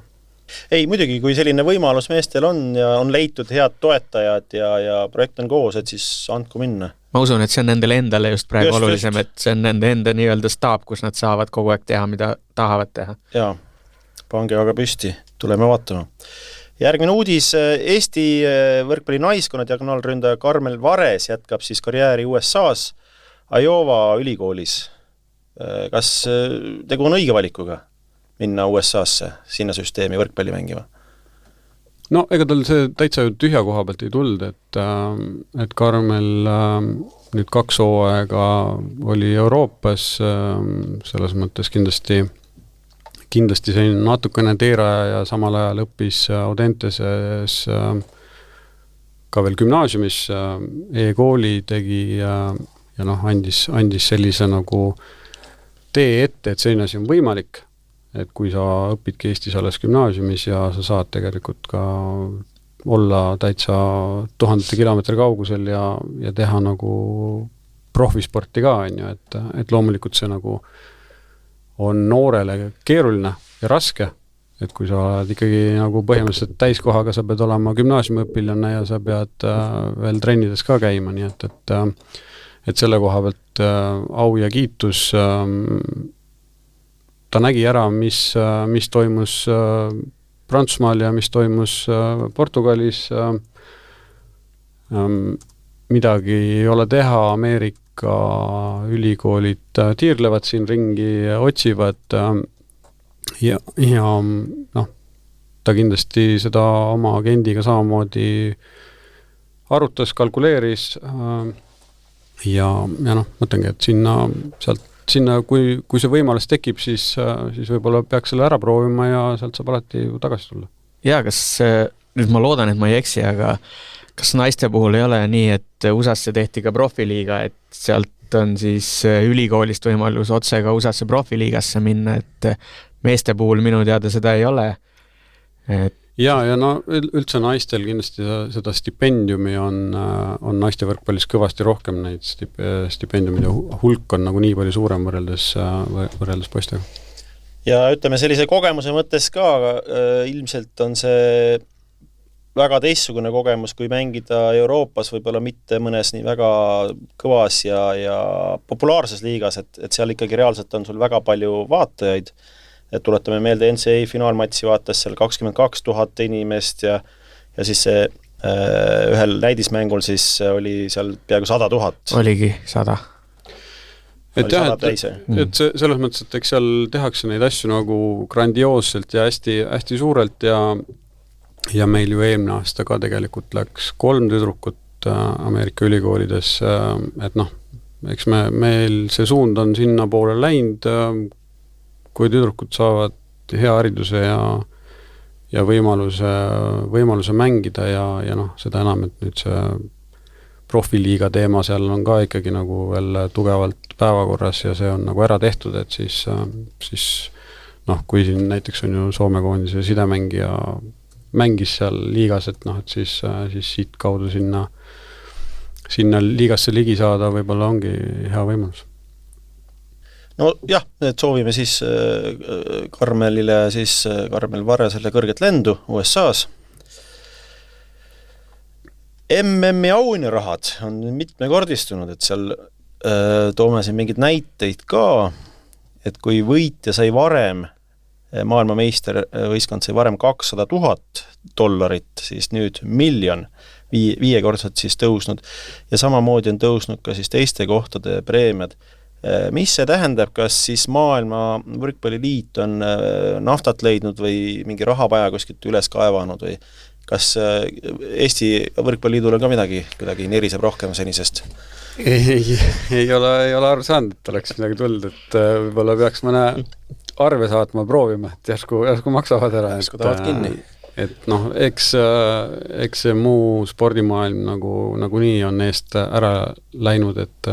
Ei, muidugi, kui selline võimalus meestel on ja on leitud head toetajad ja projekt on koos, et siis andku minna. Ma usun, et see on nendele endale just praegu olulisem, et see on nende enda nii-öelda staab, kus nad saavad kogu aeg teha, mida tahavad teha. Jaa, pange aga püsti, tuleme vaatama. Järgmine uudis, Eesti võrkpalli naiskonna diagonaalründaja Karmel Vares jätkab siis karjääri USA-s Iowa ülikoolis. Kas tegu on õige valikuga minna USA-sse, sinna süsteemi võrkpalli mängima? No ega tal see täitsa tühja koha pealt ei tulnud, et Karmel nüüd 2 hooaega oli Euroopas, selles mõttes kindlasti see natukene teeraja ja samal ajal õppis Audenteses ka veel gümnaasiumis, e-kooli tegi ja andis sellise nagu tee ette, et selline asi on võimalik, et kui sa õpidki Eestis alles gümnaasiumis ja sa saad tegelikult ka olla täitsa 1000 kilomeetri kaugusel ja teha nagu profisporti ka, on ju, et loomulikult see nagu on noorele keeruline ja raske, et kui sa oled ikkagi nagu põhimõtteliselt täiskohaga, sa pead olema gümnaasiumiõpilane ja sa pead veel trennides ka käima, nii et selle koha pealt au ja kiitus, ta nägi ära, mis toimus Prantsusmaal ja mis toimus Portugalis, midagi ei ole teha, Ameerika ülikoolid tiirlevad siin ringi, otsivad ja noh, ta kindlasti seda oma agendiga samamoodi arutas, kalkuleeris ja noh, mõtlengi, et sinna, kui see võimalus tekib, siis võib-olla peaks selle ära proovima ja sealt saab alati tagasi tulla. Ja kas, nüüd ma loodan, et ma ei eksi, aga kas naiste puhul ei ole nii, et USA-sse tehti ka profiliiga, et sealt on siis ülikoolist võimalus otse ka USA-sse profiliigasse minna, et meeste puhul minu teada seda ei ole. Ja no üldse naistel kindlasti seda stipendiumi on naiste võrkpallis kõvasti rohkem, neid stipendiumide hulk on nagu nii palju suurem võrreldes poistega. Ja ütleme sellise kogemuse mõttes ka, ilmselt on see väga teistsugune kogemus, kui mängida Euroopas, võib-olla mitte mõnes nii väga kõvas ja populaarses liigas, et seal ikkagi reaalselt on sul väga palju vaatajaid, et tuletame meelde NCAA finaalmatsi vaatas seal 22 000 inimest ja siis see ühel näidismängul siis oli seal peaaegu 100 000. Oligi 100. Et jah, et selles mõttes, et eks seal tehakse neid asju nagu grandioosselt ja hästi suurelt ja meil ju eelmine aasta ka tegelikult läks 3 tüdrukut Ameerika ülikoolides, et noh, eks meil see suund on sinna poole läinud, kui tüdrukud saavad hea hariduse ja võimaluse mängida ja noh, seda enam, et nüüd see profiliiga teema seal on ka ikkagi nagu veel tugevalt päevakorras ja see on nagu ära tehtud, et siis noh, kui siin näiteks on ju Soome koondise sidemängija mängis seal liigas, et noh, et siis siit kaudu sinna liigasse ligi saada võib-olla ongi hea võimalus. No jah, et soovime siis Karmel Varjasele kõrget lendu USA-s. MM-i auhinnarahad on mitmekordistunud, et seal toome siin mingid näiteid ka, et kui võitja sai varem, maailmameister võistkond sai varem $200,000, siis nüüd $1 miljon, 5-kordselt siis tõusnud ja samamoodi on tõusnud ka siis teiste kohtade preemiad. Mis see tähendab, kas siis maailma võrkpalliliit on naftat leidnud või mingi rahapaja kuskilt üles kaevanud või kas Eesti võrkpalliliidul on ka midagi kuidagi neriseb rohkem senisest? Ei ole aru saanud, et oleks midagi tulnud, et võib-olla peaks mõne arve saatma proovima, et järsku maksavad ära. Järsku tahavad kinni. Et noh, eks see muu spordimaailm nagu nii on eest ära läinud, et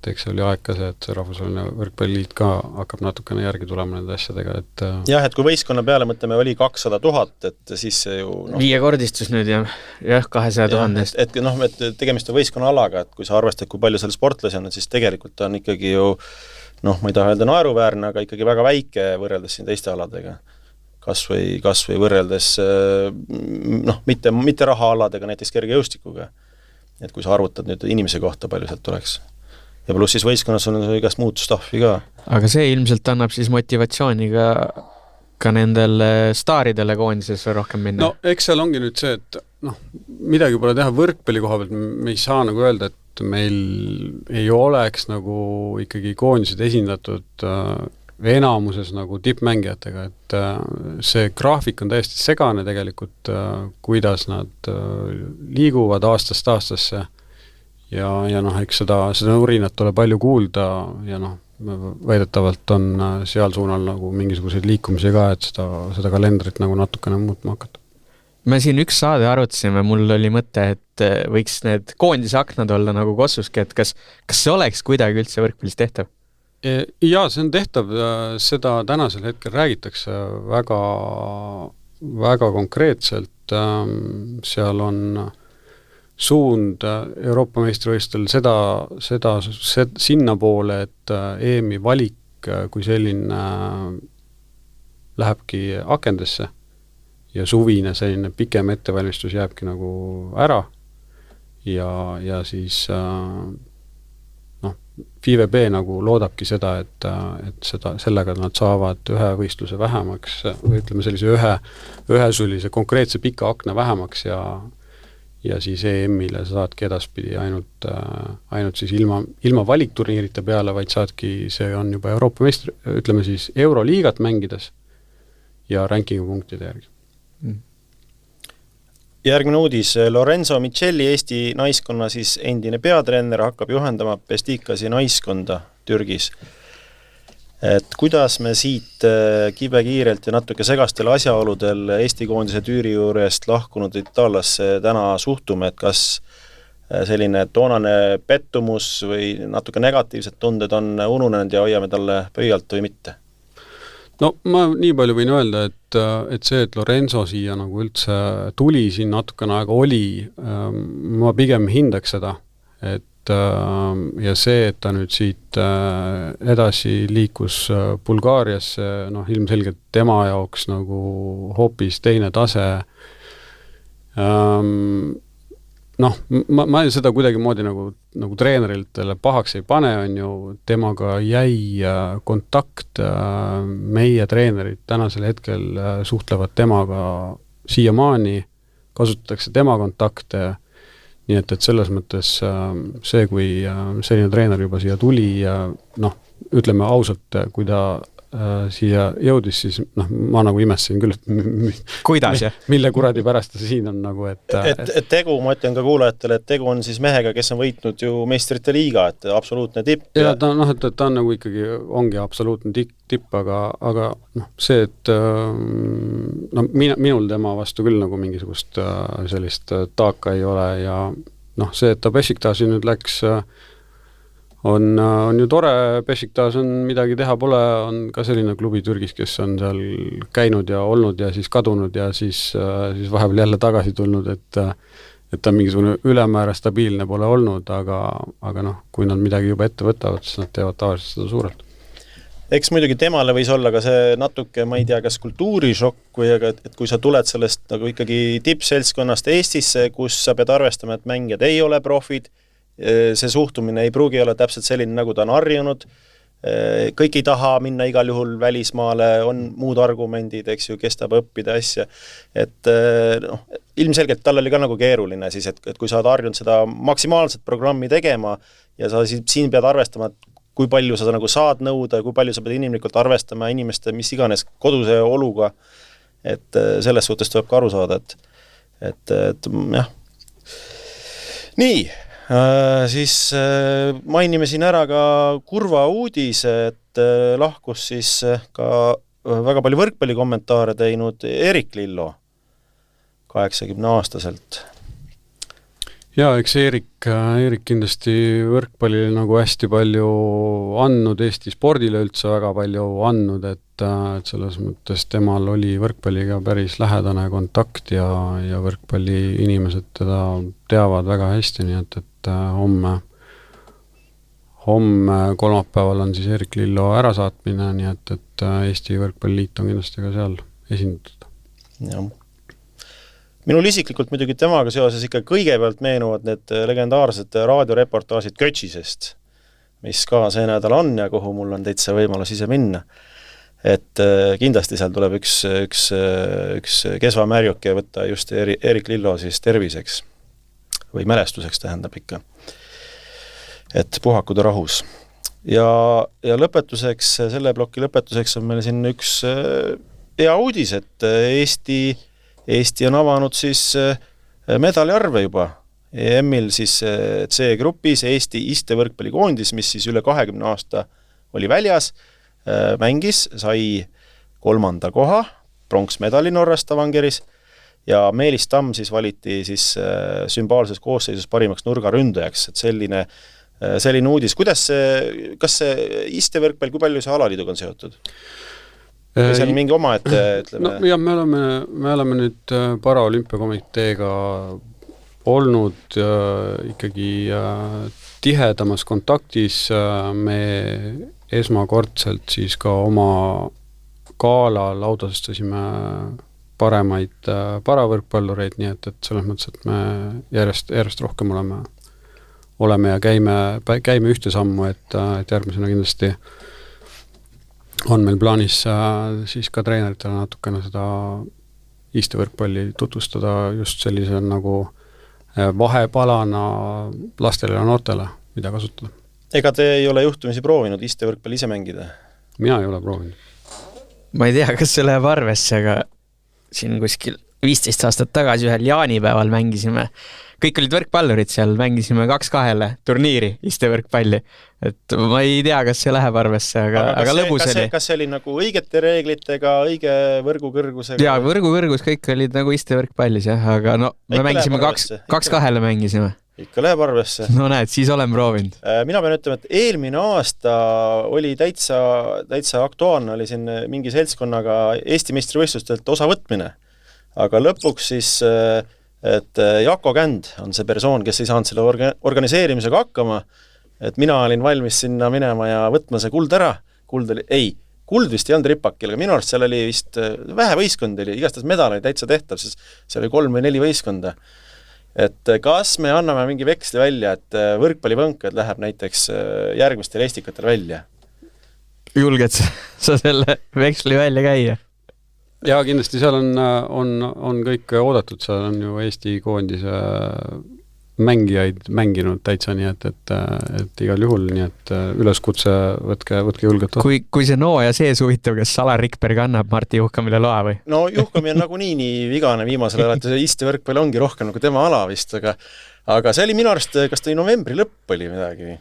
eks see oli aeg ka see, et see rahvusvaheline võrkpalliliit ka hakkab natukene järgi tulema nende asjadega, et jah, et kui võistkonna peale mõtleme, oli 200,000, et siis see ju viiekordistus nüüd jah, 200,000. Et noh, et tegemist on võistkonna alaga, et kui sa arvestad, kui palju seal sportlasi on, siis tegelikult on ikkagi ju noh, ma ei taha öelda naeruväärne, aga ikkagi väga väike võrreldes siin teiste aladega. Kas või võrreldes noh, mitte rahaaladega, näiteks kergejõustikuga. Et kui sa arvutad nüüd inimese kohta, palju sealt tuleks. Ja pluss siis võistkonnas on igast muud staffi ka. Aga see ilmselt annab siis motivatsiooni ka nendele staaridele koondises rohkem minna. No eks seal ongi nüüd see, et noh, midagi pole teha võrkpalli koha pealt, me ei saa nagu öelda, et meil ei oleks nagu ikkagi koondised esindatud enamuses nagu tippmängijatega, et see graafik on täiesti segane tegelikult, kuidas nad liiguvad aastast aastasse ja noh, eks seda nurinat tuleb palju kuulda ja noh, väidetavalt on seal suunal nagu mingisuguseid liikumisi ka, et seda kalendrit nagu natukene muutma hakata. Me siin üks saade arutasime, mul oli mõte, et võiks need koondisaknad olla nagu Kossuski, et kas see oleks kuidagi üldse võrkpallis tehtav? Ja see on tehtav, seda tänasel hetkel räägitakse väga, väga konkreetselt, seal on suund Euroopa meistrivõistlustel sinna poole, et EM-i valik kui selline lähebki akendesse ja suvine selline pikem ettevalmistus jääbki nagu ära ja siis FIVB nagu loodabki seda, et sellega nad saavad ühe võistluse vähemaks või ütleme sellise ühe sellise konkreetse pika akna vähemaks ja siis EM-ile sa saadki edaspidi ainult siis ilma valikturniirite peale, vaid saadki, see on juba Euroopa meistri, ütleme siis Euroliigat mängides ja rankingu punktide järgi. Järgmine uudis, Lorenzo Michelli Eesti naiskonna siis endine peatreener hakkab juhendama Bestikasi naiskonda Türgis. Et kuidas me siit kibekiirelt ja natuke segastel asjaoludel Eesti koondise tüüri juurest lahkunud itaallasse täna suhtume, et kas selline toonane pettumus või natuke negatiivsed tunded on ununenud ja hoiame talle pöialt või mitte? No ma nii palju võin öelda, et see, et Lorenzo siia nagu üldse tuli, siin natukene aega oli, ma pigem hindaks seda, et ja see, et ta nüüd siit edasi liikus Bulgaariasse, noh ilmselgelt tema jaoks nagu hoopis teine tase. Noh, ma seda kuidagi moodi nagu treeneritele pahaks ei pane, on ju, temaga jäi kontakt, meie treenerid tänasel hetkel suhtlevad temaga siiamaani, kasutatakse tema kontakte, nii et selles mõttes see, kui selline treener juba siia tuli ja noh, ütleme ausalt, kui ta siia jõudis, siis noh, ma nagu imestasin küll, kuidas, mille kuradi pärast ta siin on nagu, et tegu, ma ütlen ka kuulajatele, et tegu on siis mehega, kes on võitnud ju meistrite liiga, et absoluutne tipp. Ja ta noh, et ta on nagu ikkagi, ongi absoluutne tipp, aga noh, see, et no, minul tema vastu küll nagu mingisugust sellist taaka ei ole ja noh, see, et ta Beşiktaši nüüd läks on ju tore, Beşiktaş on midagi teha pole, on ka selline klubi Türgis, kes on seal käinud ja olnud ja siis kadunud ja siis vahepeal jälle tagasi tulnud, et ta mingisugune ülemäära stabiilne pole olnud, aga noh, kui nad midagi juba ette võtavad, siis nad teevad tavaliselt seda suurelt. Eks muidugi temale võis olla ka see natuke, ma ei tea, kas kultuurishokk või aga, et kui sa tuled sellest nagu ikkagi tippseltskonnast Eestisse, kus sa pead arvestama, et mängijad ei ole profid, see suhtumine ei pruugi olla täpselt selline, nagu ta on harjunud, kõik ei taha minna igal juhul välismaale, on muud argumendid, eks ju, kes tahab õppida asja, et noh, ilmselgelt tal oli ka nagu keeruline siis, et kui sa oled harjunud seda maksimaalset programmi tegema ja sa siin pead arvestama, et kui palju sa nagu saad nõuda, kui palju sa pead inimlikult arvestama inimeste mis iganes koduse oluga, et selles suhtes tuleb ka aru saada, et jah. Nii, siis mainime siin ära ka kurva uudis, et lahkus siis ka väga palju võrkpallikommentaare teinud Erik Lillo 80-aastaselt. Jaa, eks Erik kindlasti võrkpallile nagu hästi palju andnud, Eesti spordile üldse väga palju andnud, et selles mõttes temal oli võrkpalliga päris lähedane kontakt ja võrkpalli inimesed teda teavad väga hästi, nii et homme kolmapäeval on siis Erik Lillo ärasaatmine, nii et Eesti Võrkpalliliit on kindlasti ka seal esindatud. Jah. Minul isiklikult muidugi temaga seoses ikka kõigepealt meenuvad need legendaarsed raadioreportaažid Kötšisest, mis ka see nädal on ja kuhu mul on täitsa võimalus ise minna. Et kindlasti seal tuleb üks kesvamärjuke võtta just Erik Lillo siis terviseks või mälestuseks tähendab ikka, et puhakuda rahus. Ja lõpetuseks, selle ploki lõpetuseks on meil siin üks hea uudis, et Eesti on avanud siis medaliarve juba EM-il siis C-grupis Eesti istevõrkpallikoondis, mis siis üle 20 aasta oli väljas, mängis, sai 3. koha, pronksmedali Norras Stavangeris ja Meelis Tamm siis valiti siis sümbaalses koosseisus parimaks nurgaründajaks, et selline uudis. Kas see istevõrkpall, kui palju see alaliiduga on seotud? Või see on mingi oma, ütleme? No jah, me oleme nüüd paraolümpiakomiteega olnud ikkagi tihedamas kontaktis, me esmakordselt siis ka oma galal audastasime paremaid paravõrkpallureid, nii et selles mõttes, et me järjest rohkem oleme ja käime ühte sammu, et järgmisena kindlasti on meil plaanis siis ka treeneritele natukene seda istevõrkpalli tutvustada just sellise nagu vahepalana lastele ja noortele, mida kasutada. Ega te ei ole juhtumisi proovinud istevõrkpalli ise mängida? Mina ei ole proovinud. Ma ei tea, kas see läheb arvesse, aga siin kuskil 15 aastat tagasi ühel jaanipäeval mängisime. Kõik olid võrkpallurid seal, mängisime 2-2 turniiri istevõrkpalli. Et ma ei tea, kas see läheb arvesse, aga lõbus oli. Kas see oli nagu õigete reeglitega, õige võrgukõrgusega? Jaa, võrgukõrgus kõik olid nagu istevõrkpallis, jah, aga no me mängisime 2-2 mängisime. Ikka läheb arvesse. No näed, siis olen proovinud. Mina pean ütlema, et eelmine aasta oli täitsa aktuaalne, oli siin mingi seltskonnaga Eesti meistrivõistlustelt osa võtmine. Aga lõpuks siis, et Jako Känd on see persoon, kes ei saanud selle organiseerimisega hakkama, et mina olin valmis sinna minema ja võtma see kuld ära. Kuld vist ei olnud Ripakil, aga minu arust seal oli vist vähe võistkond, igastas medal oli täitsa tehtav, siis seal oli 3 või 4 võistkonda. Et kas me anname mingi veksli välja, et võrkpallivõnkad läheb näiteks järgmistel estikatel välja? Julged sa selle veksli välja käia? Ja kindlasti seal on kõik oodatud, seal on ju Eesti koondise mängijaid mänginud täitsa, nii et igal juhul, nii et üleskutse võtke julgelt. Kui see ja sees huvitav, kas Salar Rikberg annab Marti Juhkamile loa või? No Juhkami on nagu nii vigane viimasel ajal, et see istevõrkpall ongi rohkem nagu tema ala vist, aga see oli minu arust, kas ta novembri lõpp oli midagi?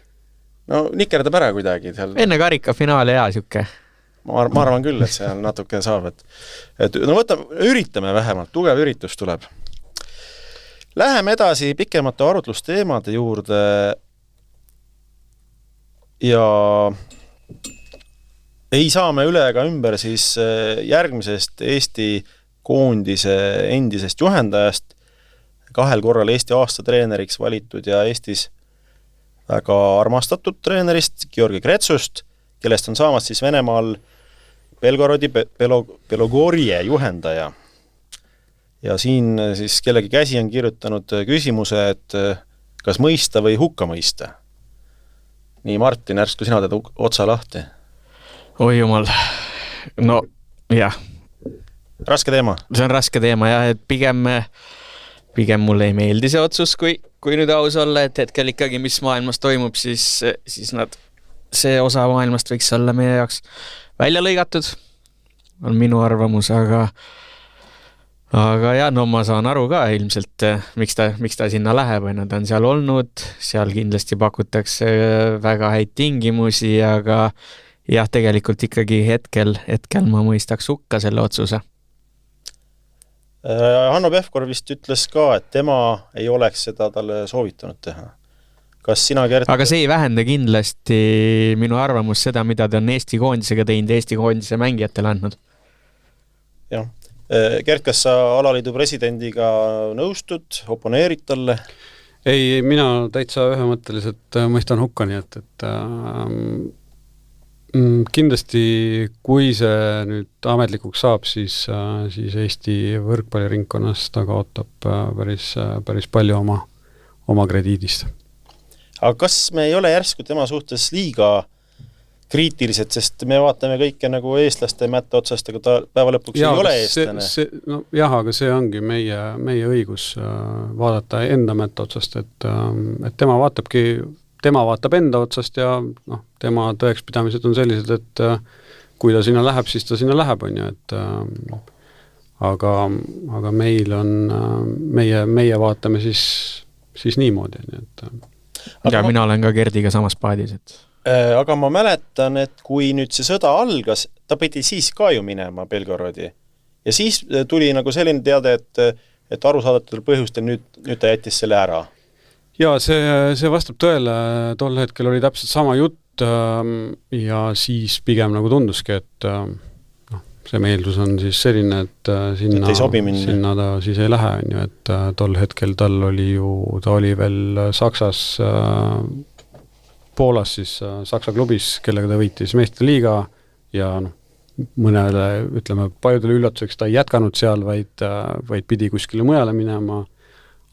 No nikerdab ära kuidagi. Enne karika finaali hea siuke. Ma arvan küll, et see natuke saab, et no üritame vähemalt, tugev üritus tuleb. Läheme edasi pikemate arutlusteemade juurde ja ei saa me üle ega ümber siis järgmisest Eesti koondise endisest juhendajast, 2 korral Eesti aastatreeneriks valitud ja Eestis väga armastatud treenerist Georgi Kretsust, kellest on saamas siis Venemaal Belgorodi Belogorje juhendaja. Ja siin siis kellegi käsi on kirjutanud küsimuse, et kas mõista või hukka mõista. Nii, Martin, ärsku sina teed otsa lahti. Oi jumal, no jah. Raske teema. See on raske teema, jah, et pigem mulle ei meeldi see otsus, kui nüüd aus olla, et hetkel ikkagi, mis maailmas toimub, siis see osa maailmast võiks olla meie jaoks välja lõigatud, on minu arvamus, aga jah, no ma saan aru ka ilmselt, miks ta sinna läheb, või nad on seal olnud, seal kindlasti pakutakse väga häid tingimusi, aga jah, tegelikult ikkagi hetkel ma mõistaks hukka selle otsuse. Hanno Pevkur vist ütles ka, et tema ei oleks seda talle soovitanud teha. Kas sina, Gert? Aga see ei vähenda kindlasti minu arvamus seda, mida ta on Eesti koondisega teinud, Eesti koondise mängijatele andnud. Jah. Gert, kas sa alaliidu presidendiga nõustud, oponeerid talle? Ei, mina täitsa ühemõtteliselt mõistan hukka, nii et kindlasti, kui see nüüd ametlikuks saab, siis Eesti võrkpalliringkonnas ta kaotab päris palju oma krediidist. Aga kas me ei ole järsku tema suhtes liiga kriitilised, sest me vaatame kõike nagu eestlaste mätta otsast, aga ta päeva lõpuks ei ole eestlane? No jah, aga see ongi meie õigus vaadata enda mätta otsast, et tema vaatab enda otsast ja tema tõekspidamised on sellised, et kui ta sinna läheb, siis ta sinna läheb, on ju, aga meil on, meie vaatame siis niimoodi, nii et ja mina olen ka Gerdiga samas paadis, et aga ma mäletan, et kui nüüd see sõda algas, ta pidi siis ka ju minema Belgorodi. Ja siis tuli nagu selline teade, et arusaadatud põhjustel nüüd ta jättis selle ära. Ja see vastab tõele, tol hetkel oli täpselt sama jutt ja siis pigem nagu tunduski, et see meeldus on siis selline, et sinna ta siis ei lähe, on ju, et tol hetkel ta oli veel Saksas Poolas siis Saksa klubis, kellega ta võitis meistrite liiga ja mõnele, ütleme, paljudele üllatuseks ta ei jätkanud seal, vaid pidi kuskile mujale minema.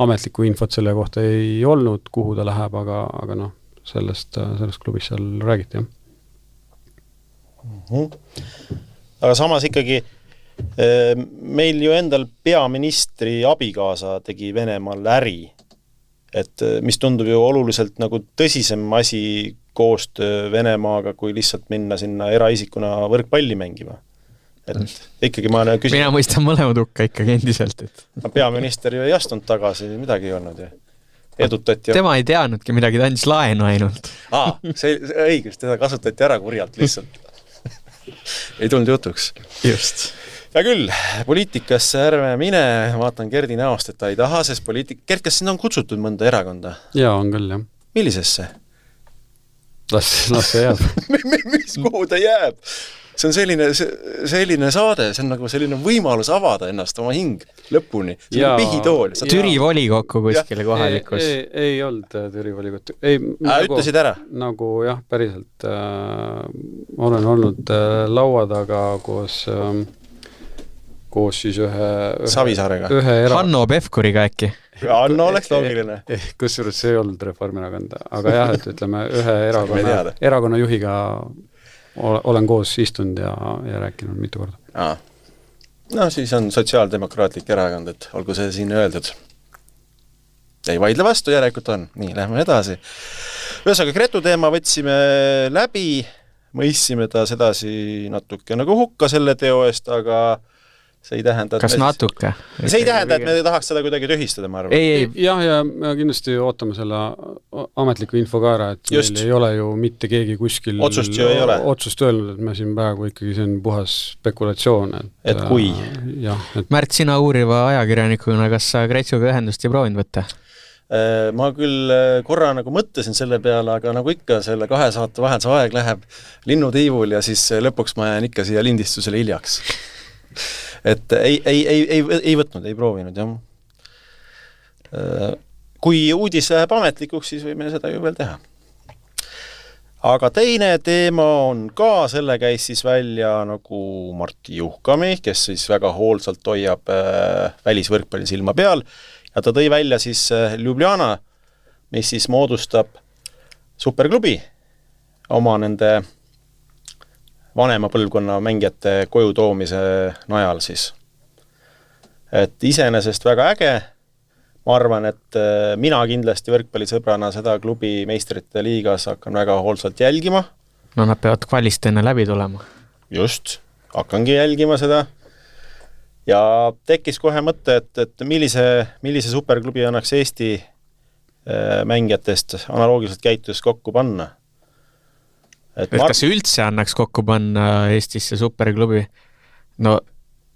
Ametlikku infot selle kohta ei olnud, kuhu ta läheb, aga sellest klubis seal räägiti, jah. Aga samas ikkagi meil ju endal peaministri abikaasa tegi Venemaal äri et mis tundub ju oluliselt nagu tõsisem asi koostöö Venemaaga, kui lihtsalt minna sinna eraisikuna võrkpalli mängima. Et ikkagi ma küsin... Mina mõistan mõlemad hukka ikkagi endiselt. Et... Peaminister ju ei astunud tagasi, midagi ei olnud ju. Edutati... Tema ei teadnudki midagi, ta andis laenu ainult. See õigus, teda kasutati ära kurjalt lihtsalt. Ei tulnud jutuks. Just. Ja küll, poliitikasse ärme mine, vaatan Gerdi näost, et ta ei taha, sest Gert, kas sinna on kutsutud mõnda erakonda? Jaa, on küll, jah. Millisesse? Las see jääb. Mis kuhu ta jääb? See on selline saade, see on nagu selline võimalus avada ennast oma hing lõpuni. See on pihitool. Türi volikokku kuskile kohalikus. Ei olnud Türi volikokku. Ütlesid ära? Nagu jah, päriselt olen olnud laua taga koos siis ühe Savisaarega. Hanno Pevkuriga äkki. Hanno oleks loogiline. Kusjuures see ei olnud Reformierakonda, aga jah, et ütleme ühe erakonna juhiga olen koos istunud ja rääkinud mitu korda. No siis on sotsiaaldemokraatlik erakond, et olgu see siin öeldud. Ei vaidle vastu, järelikult on. Nii, lähme edasi. Ühesõnaga, Gretu teema võtsime läbi, mõissime ta sedasi natuke nagu hukka selle teo eest, aga see ei tähenda, kas natuke? See ei tähenda, et me tahaks seda kuidagi tühistada, ma arvan. Jah, ja me kindlasti ootame selle ametliku info ka ära, et meil ei ole ju mitte keegi kuskil otsust öelnud, et me siin praegu ikkagi see on puhas spekulatsioon. Et kui? Märt, sina uuriva ajakirjanikuna, kas sa Gretsuga ühendust ei proovinud võtta? Ma küll korra nagu mõtlesin selle peale, aga nagu ikka selle 2 saate vahel see aeg läheb linnutiivul ja siis lõpuks ma jään ikka siia lindistusele hiljaks. Et ei võtnud, ei proovinud, jah. Kui uudis läheb ametlikuks, siis võime seda ju veel teha. Aga teine teema on ka, selle käis siis välja nagu Martti Juhkami, kes siis väga hoolsalt hoiab välisvõrkpalli silma peal ja ta tõi välja siis Ljubljana, mis siis moodustab superklubi oma nende vanema põlvkonna mängijate koju toomise najal siis. Et iseenesest väga äge. Ma arvan, et mina kindlasti võrkpallisõbrana seda klubi meistrite liigas hakkan väga hoolsalt jälgima. No nad peavad kvalist enne läbi tulema. Just, hakkangi jälgima seda. Ja tekkis kohe mõte, et millise superklubi annaks Eesti mängijatest analoogiliselt käitus kokku panna. Kas see üldse annaks kokku panna Eestisse superklubi? No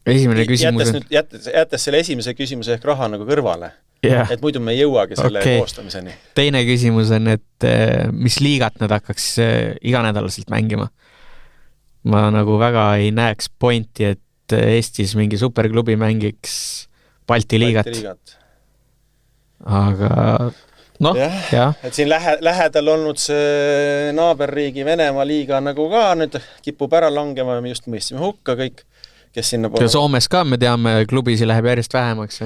esimene küsimus on... Jättes selle esimese küsimuse ehk raha nagu kõrvale, et muidu me ei jõuagi selle koostamiseni. Teine küsimus on, et mis liigat nad hakkaks iganädalaselt mängima? Ma nagu väga ei näeks pointi, et Eestis mingi superklubi mängiks Balti liigat. Aga... No, jah. Et siin lähedal olnud see naaberriigi Venemaa liiga nagu ka nüüd kipub ära langema ja me just mõistsime hukka kõik, kes sinna poole. Ja Soomes ka me teame, klubisi läheb järjest vähemaks.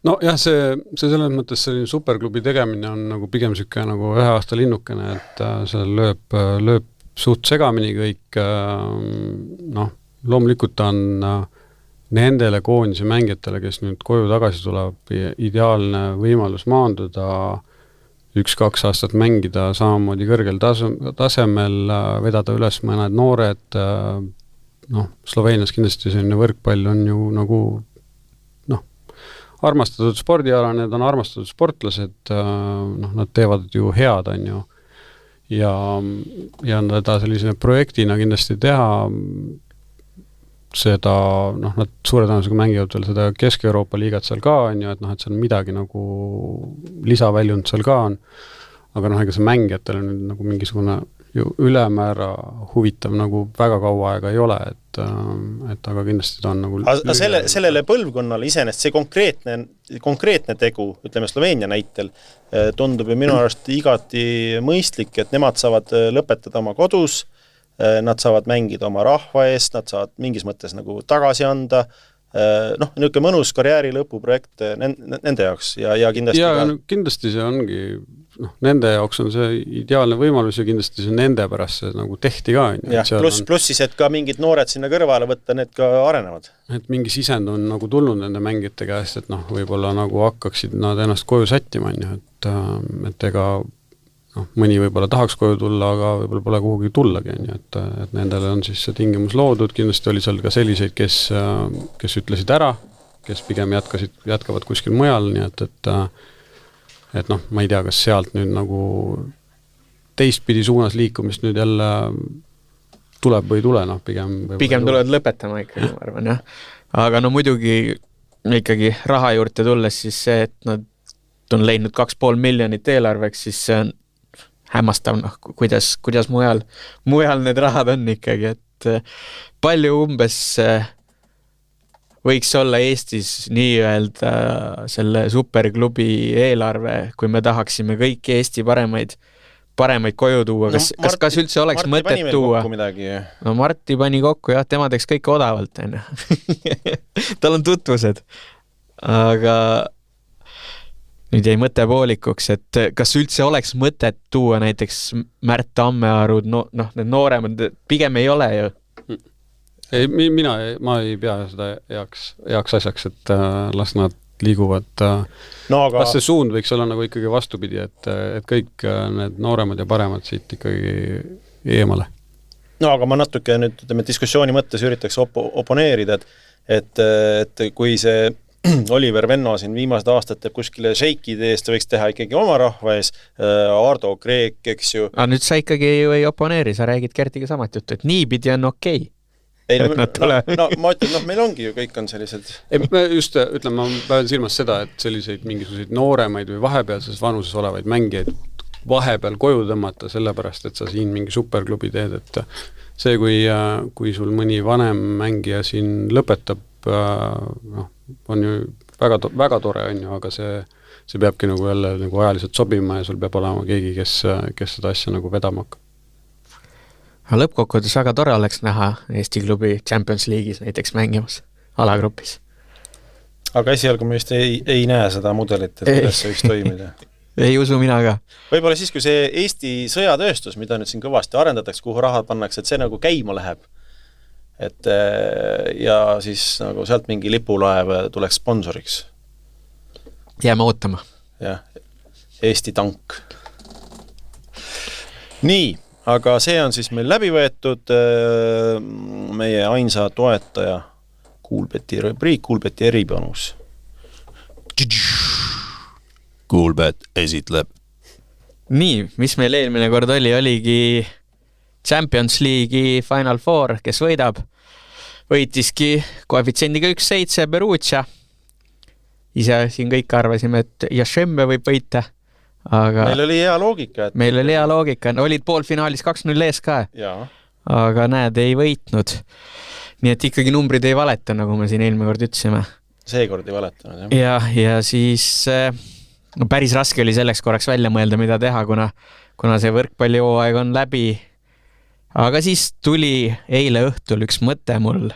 No jah, see selles mõttes selline superklubi tegemine on nagu pigem siuke nagu 1 aasta linnukene, et see lööb suht segamini kõik. Loomulikult on nendele koondise mängijatele, kes nüüd koju tagasi tuleb, ideaalne võimalus maanduda 1-2 aastat mängida samamoodi kõrgel tasemel, vedada üles mõned noored, Sloveenias kindlasti selline võrkpall on ju nagu armastatud spordiala, need on armastatud sportlased, nad teevad ju head, on ju, ja nad sellise projektina kindlasti teha seda, nad suure tõenäosusega mängivad veel seda Kesk-Euroopa liigat seal ka, on ju, et et seal midagi nagu lisaväljund seal ka on, aga ega see mängijatele nüüd nagu mingisugune ju ülemäära huvitav nagu väga kaua aega ei ole, et aga kindlasti ta on nagu... Aga sellele põlvkonnale iseenest see konkreetne tegu, ütleme Sloveenia näitel, tundub ju minu arust igati mõistlik, et nemad saavad lõpetada oma kodus, nad saavad mängida oma rahva eest, nad saavad mingis mõttes nagu tagasi anda, niisugune mõnus karjääri lõpuprojekt nende jaoks ja kindlasti kindlasti see ongi nende jaoks on see ideaalne võimalus ja kindlasti see nende pärast see nagu tehti ka. Jah, pluss siis, et ka mingid noored sinna kõrvale võtta, need ka arenevad. Et mingi sisend on nagu tulnud nende mängijate käest, et võib-olla nagu hakkaksid nad ennast koju sättima, et ega mõni võib-olla tahaks koju tulla, aga võib-olla pole kuhugi tullagi, et nendele on siis see tingimus loodud, kindlasti oli seal ka selliseid, kes ütlesid ära, kes pigem jätkavad kuskil mujal, nii et ma ei tea, kas sealt nüüd nagu teistpidi suunas liikumist nüüd jälle tuleb või ei tule, pigem tulevad lõpetama ikkagi, ma arvan, jah. Aga muidugi ikkagi raha juurde tulles siis see, et nad on leidnud 2,5 miljonit eelarveks, siis see on hämmastav, kuidas mujal need rahad on ikkagi, et palju umbes võiks olla Eestis nii-öelda selle superklubi eelarve, kui me tahaksime kõiki Eesti paremaid koju tuua. Kas üldse oleks mõtet tuua? No Marti pani kokku, jah, tema teeks kõike odavalt. Tal on tutvused. Aga nüüd jäi mõte poolikuks, et kas üldse oleks mõtet tuua näiteks Märt Tammearud, need nooremad, pigem ei ole ju. Ei, ma ei pea seda heaks asjaks, et las nad liiguvad. Kas see suund võiks olla nagu ikkagi vastupidi, et kõik need nooremad ja paremad siit ikkagi eemale? No aga ma natuke nüüd diskussiooni mõttes üritaks oponeerida, et kui see Oliver Venno siin viimased aastad teeb kuskile šeikide eest, võiks teha ikkagi oma rahva ees, Ardo Kreek, eks ju. Aga nüüd sa ikkagi ju ei oponeeri, sa räägid Kertiga samat juttu, et niipidi on okei. Ma ütlen, meil ongi ju, kõik on sellised. Just ütlen, ma päevan silmas seda, et selliseid mingisuguseid nooremaid või vahepealses vanuses olevaid mängijaid vahepeal koju tõmmata, sellepärast, et sa siin mingi superklubi teed, et see, kui sul mõni vanem mängija siin lõpetab, on ju väga tore, on ju, aga see peabki nagu jälle nagu ajaliselt sobima ja sul peab olema keegi, kes seda asja nagu vedama hakkab. Lõppkokkuvõttes väga tore oleks näha Eesti klubi Champions League'is näiteks mängimas alagrupis. Aga esialgu me just ei näe seda mudelit, et kuidas see võiks toimida. Ei usu mina ka. Võib-olla siis, kui see Eesti sõjatööstus, mida nüüd siin kõvasti arendatakse, kuhu rahad pannakse, et see nagu käima läheb. Ja siis nagu sealt mingi lipulaev tuleks sponsoriks. Jääme ootama. Jah, Eesti tank. Nii, aga see on siis meil läbi võetud meie ainsa toetaja Kuulbeti rubriik, Kuulbeti eripanus. Kuulbet esitleb. Nii, mis meil eelmine kord oligi Champions League'i Final Four, kes võitiski koefitsiendiga 1-7 Perugia. Ise siin kõik arvasime, et Jašemme võib võita. Aga meil oli hea loogika. Olid poolfinaalis 2-0 ees ka. Jaa. Aga näed, ei võitnud. Nii et ikkagi numbrid ei valeta, nagu me siin eelmine kord ütlesime. Seekord ei valetanud, jah. Ja siis päris raske oli selleks korraks välja mõelda, mida teha, kuna see võrkpallihooaeg on läbi. Aga siis tuli eile õhtul üks mõte mul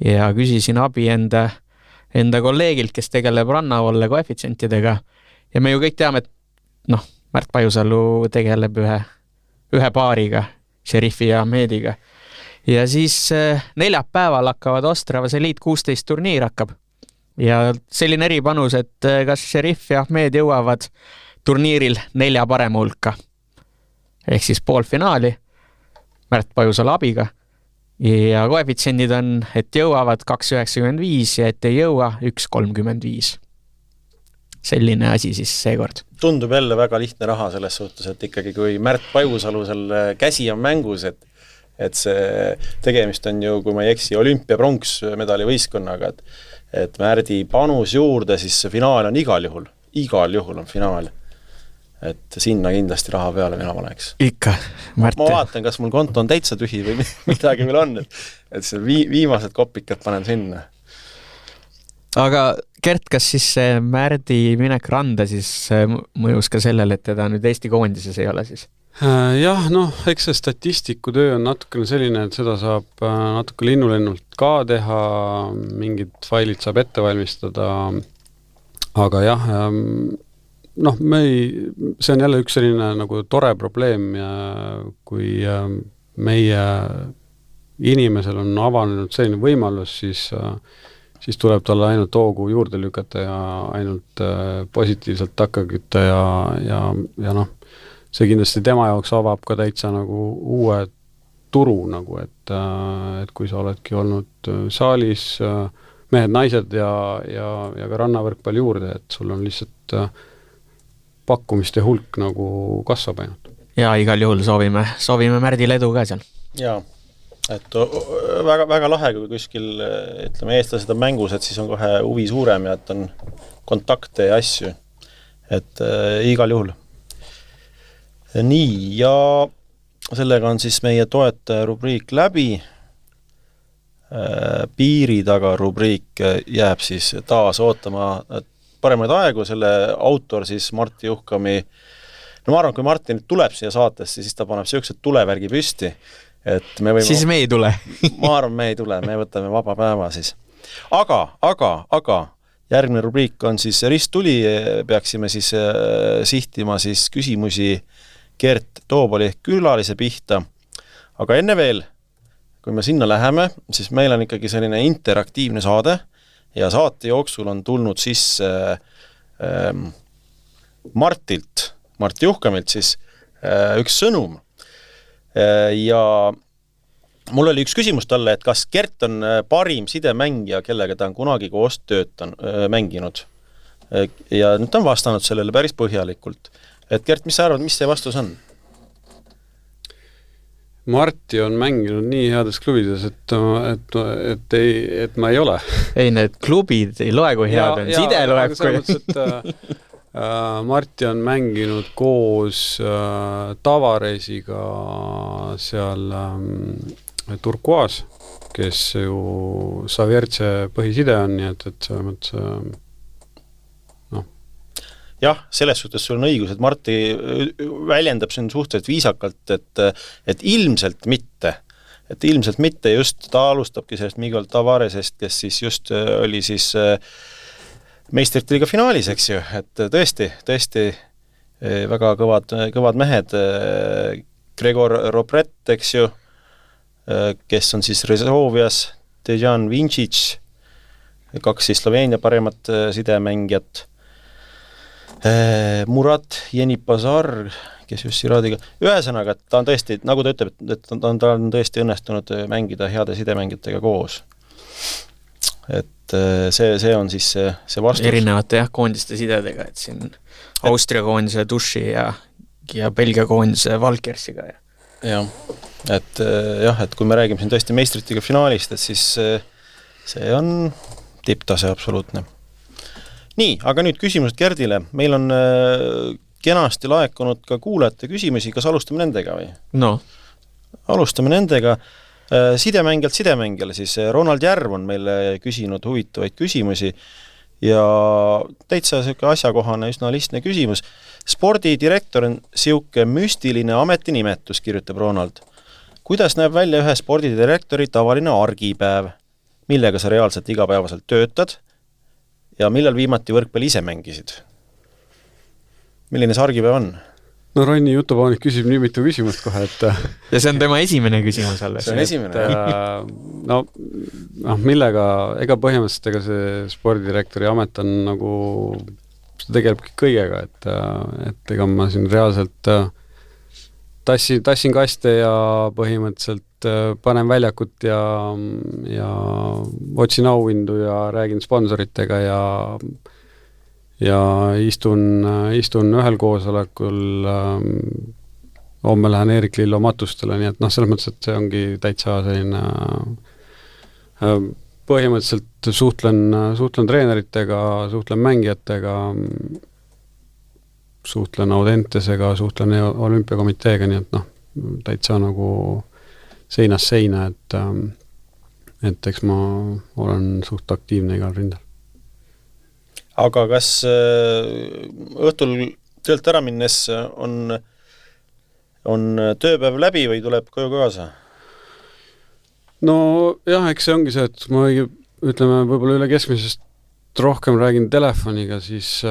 ja küsisin abi enda kolleegilt, kes tegeleb rannavolle koefitsientidega. Ja me ju kõik teame, et Märt Pajusalu tegeleb ühe paariga, Šerifi ja Ahmediga. Ja siis neljapäeval hakkavad Ostravas Elite 16 turniir hakkab. Ja selline eripanus, et kas Šerif ja Ahmed jõuavad turniiril 4 parema hulka. Ehk siis poolfinaali Märt Pajusalu abiga. Ja koefitsiendid on, et jõuavad 2,95 ja et ei jõua 1,35. Selline asi siis seekord. Tundub jälle väga lihtne raha selles suhtes, et ikkagi kui Märt Pajusalu seal käsi on mängus, et see tegemist on ju, kui ma ei eksi, olümpiapronks medali võistkonnaga, et Märdi panus juurde, siis see finaal on igal juhul on finaal. Et sinna kindlasti raha peale mina paneks. Ikka, Märt. Ma vaatan, kas mul konto on täitsa tühi või midagi veel on, et see viimased kopikad panen sinna. Aga Kert, kas siis see Märdi minek randa siis mõjus ka sellele, et teda nüüd Eesti koondises ei ole siis? Jah, eks see statistiku töö on natukene selline, et seda saab natuke linnulennult ka teha, mingid failid saab ette valmistada, aga jah, noh, see on jälle üks selline nagu tore probleem ja kui meie inimesel on avanenud selline võimalus, siis tuleb talle ainult hoogu juurde lükata ja ainult positiivselt takka kütta ja noh, see kindlasti tema jaoks avab ka täitsa nagu uue turu nagu, et kui sa oledki olnud saalis mehed, naised ja ka rannavõrkpalli juurde, et sul on lihtsalt pakkumiste hulk nagu kasvab ainult. Ja igal juhul soovime Märdile edu ka seal. Jaa, et väga, väga lahe, kui kuskil, ütleme, eestlased on mängus, et siis on kohe huvi suurem ja et on kontakte ja asju. Et igal juhul. Nii, ja sellega on siis meie toetaja rubriik läbi. Piiri taga rubriik jääb siis taas ootama paremaid aegu, selle autor siis Martti Juhkami, no ma arvan, kui Martti nüüd tuleb siia saatesse, siis ta paneb siuksed tulevärgi püsti, et me võime... Siis me ei tule. Ma arvan, me ei tule, me võtame vaba päeva siis. Aga järgmine rubriik on siis Risttuli, peaksime siis sihtima siis küsimusi Gert Toobali külalise pihta. Aga enne veel, kui me sinna läheme, siis meil on ikkagi selline interaktiivne saade ja saate jooksul on tulnud siis Martti Juhkamilt siis üks sõnum. Ja mul oli üks küsimus talle, et kas Gert on parim sidemängija, kellega ta on kunagi koos mänginud. Ja nüüd ta on vastanud sellele päris põhjalikult. Et Gert, mis sa arvad, mis see vastus on? Martti on mänginud nii heades klubides, et ma ei ole. Ei, need klubid ei loe, kui head on. Side loeb, kui... Martti on mänginud koos Tavaresiga seal Turkuaas, kes ju Savjertse põhiside on, nii et see mõttes jah, selles suhtes sul on õigus, et Martti väljendab siin suhteliselt viisakalt, et ilmselt mitte. Et ilmselt mitte just, ta alustabki sellest Miguel Tavaresest, kes siis just oli siis meistriliiga finaalis, eks ju, et tõesti väga kõvad mehed. Gregor Robret, eks ju, kes on siis Rezovias, Dejan Vincic, 2 siis Sloveenia paremat sidemängijat, Murat Jenipazar, kes just Siradiga. Ühesõnaga, et ta on tõesti, nagu ta ütleb, et ta on tõesti õnnestunud mängida heade sidemängijatega koos. Et see on siis see vastus. Erinevate koondiste sidedega, et siin Austria koondise Duši ja Belgia koondise Valkersiga. Ja, et kui me räägime siin tõesti meistritiga finaalist, et siis see on tipptase absoluutne. Nii, aga nüüd küsimused Gerdile. Meil on kenasti laekunud ka kuulajate küsimusi, kas alustame nendega või? No. Alustame nendega. Sidemängijale, siis Ronald Järv on meile küsinud huvitavaid küsimusi ja täitsa asjakohane, üsna lihtne küsimus. Spordidirektor on siuke müstiline ametinimetus, kirjutab Ronald. Kuidas näeb välja ühe spordidirektori tavaline argipäev? Millega sa reaalselt igapäevaselt töötad? Ja millal viimati võrkpalli ise mängisid? Milline see argipäev on? No Ronni Jutupaanik küsib nii mitu küsimust kohe, et... Ja see on tema esimene küsimus alles. See on esimene. Millega, ega põhimõtteliselt ega see spordidirektori amet on nagu, see tegelebki kõigega, et ega ma siin reaalselt tassin kaste ja põhimõtteliselt panen väljakut ja otsin auhindu ja räägin sponsoritega ja istun ühel koosolekul, homme lähen Erik Lillo matustele, nii et selles mõttes, et see ongi täitsa selline põhimõtteliselt suhtlen treeneritega, suhtlen mängijatega, suhtlen Audentesega, suhtlen olümpiakomiteega, nii et täitsa nagu seinast seina, et eks ma olen suht aktiivne igal rindel. Aga kas õhtul töölt ära minnes on tööpäev läbi või tuleb koju kaasa? No jah, eks see ongi see, et ma ütleme võib-olla üle keskmisest rohkem räägin telefoniga, siis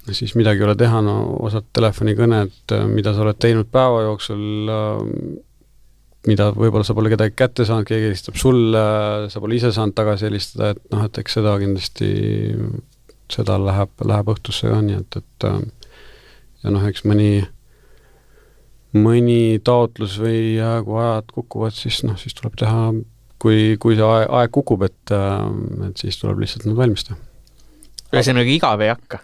siis midagi ei ole teha, no osad telefonikõned, mida sa oled teinud päeva jooksul, mida võib-olla sa pole kedagi kätte saanud, keegi helistab sulle, sa pole ise saanud tagasi helistada, et noh, et eks seda kindlasti, seda läheb õhtusse ka, nii et ja noh, eks mõni taotlus või kui ajad kukuvad, siis siis tuleb teha, kui see aeg kukub, et siis tuleb lihtsalt nüüd valmistada. Ühesõnaga igav ei hakka?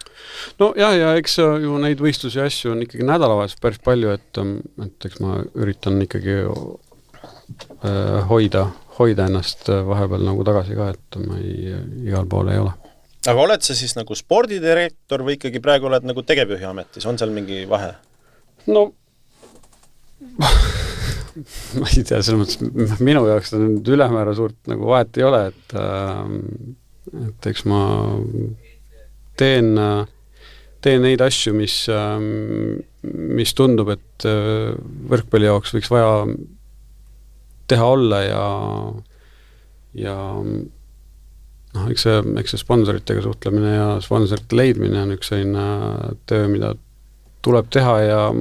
No jah, ja eks ju neid võistlusi ja asju on ikkagi nädalavahes päris palju, et eks ma üritan ikkagi hoida ennast vahepeal nagu tagasi ka, et ma igal pool ei ole. Aga oled sa siis nagu spordidirektor või ikkagi praegu oled nagu tegevjuhi ametis? On seal mingi vahe? No ma ei tea, selles mõttes minu jaoks nüüd ülemäära suurt nagu vahet ei ole, et eks ma teen neid asju, mis tundub, et võrkpalli jaoks võiks vaja teha olla ja eks see sponsoritega suhtlemine ja sponsorite leidmine on üks selline töö, mida tuleb teha ja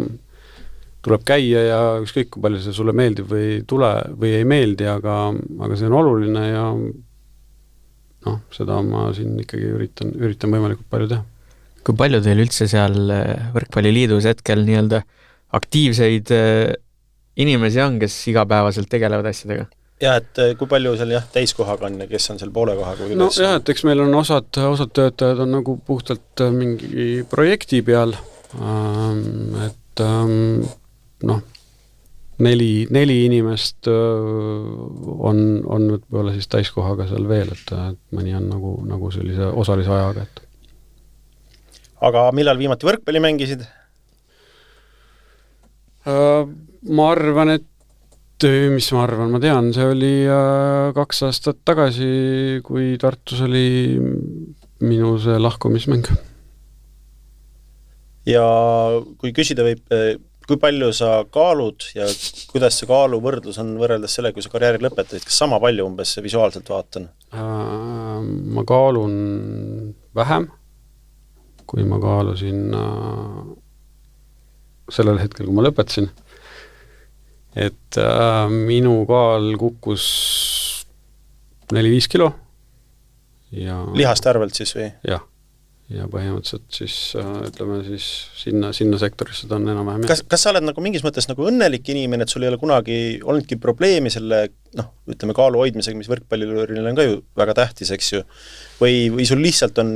tuleb käia ja ükskõik, kui palju see sulle meeldib või ei meeldi, aga see on oluline ja seda ma siin ikkagi üritan võimalikult palju teha. Kui palju teil üldse seal Võrkpalliliidus hetkel nii-öelda aktiivseid inimesi on, kes igapäevaselt tegelevad asjadega? Ja, et kui palju seal täiskohaga on ja kes on seal poole kohaga? No jah, et eks meil on osad töötajad on nagu puhtalt mingi projekti peal, et neli inimest on võib-olla siis täiskohaga seal veel, et mõni on nagu sellise osalise ajaga. Aga millal viimati võrkpalli mängisid? Ma arvan, mis ma arvan, ma tean, see oli 2 aastat tagasi, kui Tartus oli minu see lahkumismäng. Ja kui küsida võib, kui palju sa kaalud ja kuidas see kaalu võrdlus on võrreldes selle, kui sa karjääri lõpetasid, kas sama palju umbes visuaalselt vaatan? Ma kaalun vähem, kui ma kaalusin sellel hetkel, kui ma lõpetasin. Et minu kaal kukkus 4-5 kilo. Ja lihast arvelt siis või? Jah. Ja põhimõtteliselt siis, ütleme siis sinna sektorisse ta on enam-vähem. Kas sa oled nagu mingis mõttes nagu õnnelik inimene, et sul ei ole kunagi olnudki probleemi selle, ütleme kaalu hoidmisega, mis võrkpallilöörile on ka ju väga tähtis, eks ju? Või sul lihtsalt on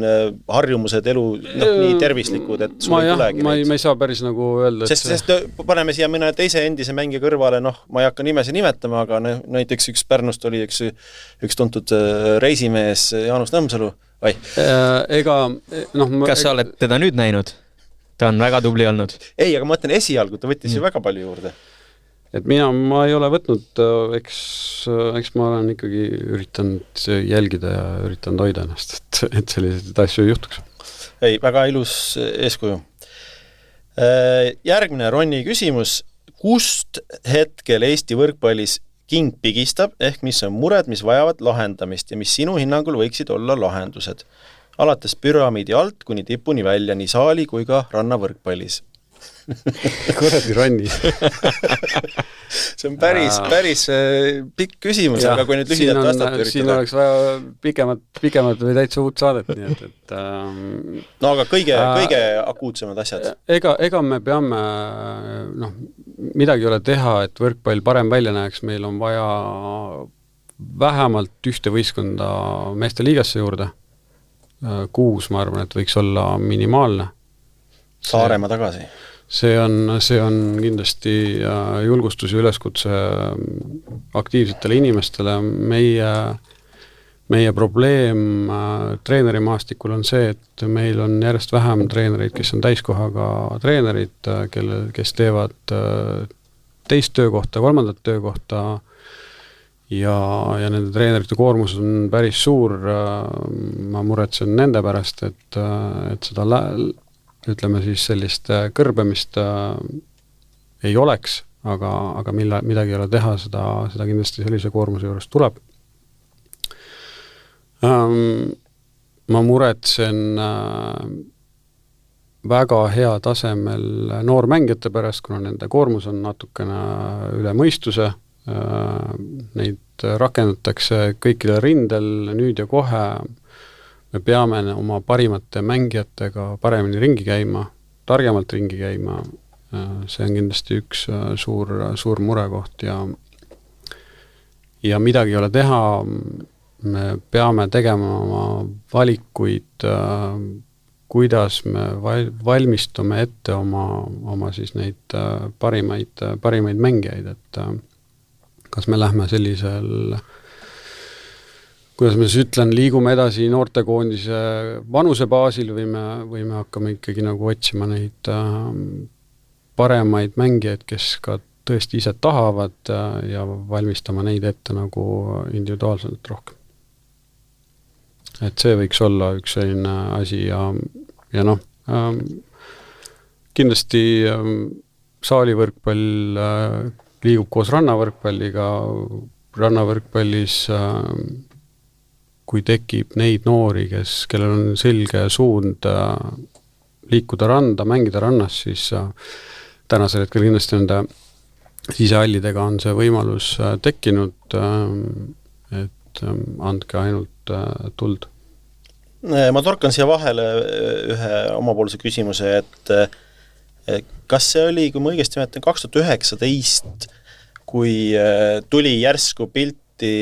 harjumused elu nii tervislikud, et sul ei tulegi neid? Ma ei saa päris nagu öelda, sest paneme siia mõne teise endise mängija kõrvale, ma ei hakka nimesi nimetama, aga näiteks üks Pärnust oli üks tuntud reisimees Jaanus Nõmsalu. Kas sa oled teda nüüd näinud? Ta on väga tubli olnud. Ei, aga ma mõtlen esialgu, ta võttis ju väga palju juurde. Et ma ei ole võtnud, eks ma olen ikkagi üritanud jälgida ja üritanud hoida ennast, et selliseid asju ei juhtuks. Ei, väga ilus eeskuju. Järgmine Ronni küsimus. Kust hetkel Eesti võrkpallis king pigistab, ehk mis on mured, mis vajavad lahendamist ja mis sinu hinnangul võiksid olla lahendused? Alates püramiidi alt kuni tipuni välja nii saali kui ka rannavõrkpallis. Kuradi Ronni. See on päris pikk küsimus, aga kui nüüd lühidalt vastata üritada. Siin oleks vaja pikemat või täitsa uut saadet, nii et no aga kõige akuutsemad asjad. Ega me peame, midagi ei ole teha, et võrkpall parem välja näeks, meil on vaja vähemalt ühte võistkonda meeste liigasse juurde. 6, ma arvan, et võiks olla minimaalne. Saaremaa tagasi. See on kindlasti julgustus ja üleskutse aktiivsetele inimestele. Meie probleem treenerimaastikul on see, et meil on järjest vähem treenereid, kes on täiskohaga treenerid, kes teevad teist töökohta, 3. töökohta ja nende treenerite koormus on päris suur. Ma muretsen nende pärast, et seda ütleme siis sellist kõrbemist ei oleks, aga midagi ei ole teha, seda kindlasti sellise koormuse juures tuleb. Ma muretsen väga hea tasemel noormängijate pärast, kuna nende koormus on natukene üle mõistuse, neid rakendatakse kõikidel rindel nüüd ja kohe, me peame oma parimate mängijatega paremini ringi käima, targemalt ringi käima, see on kindlasti üks suur murekoht ja midagi ei ole teha, me peame tegema oma valikuid, kuidas me valmistume ette oma siis neid parimaid mängijaid, et kas me lähme sellisel, kuidas ma siis ütlen, liigume edasi noortekoondise vanuse baasil või me hakkame ikkagi nagu otsima neid paremaid mängijaid, kes ka tõesti ise tahavad ja valmistama neid ette nagu individuaalselt rohkem. Et see võiks olla üks selline asi ja noh, kindlasti saalivõrkpall liigub koos rannavõrkpalliga, rannavõrkpallis kui tekib neid noori, kellel on selge suund liikuda randa, mängida rannas, siis tänasel hetkel kindlasti nende sisehallidega on see võimalus tekkinud, et andke ainult tuld. Ma torkan siia vahele ühe omapoolse küsimuse, et kas see oli, kui ma õigesti mäletan, 2019, kui tuli järsku pilti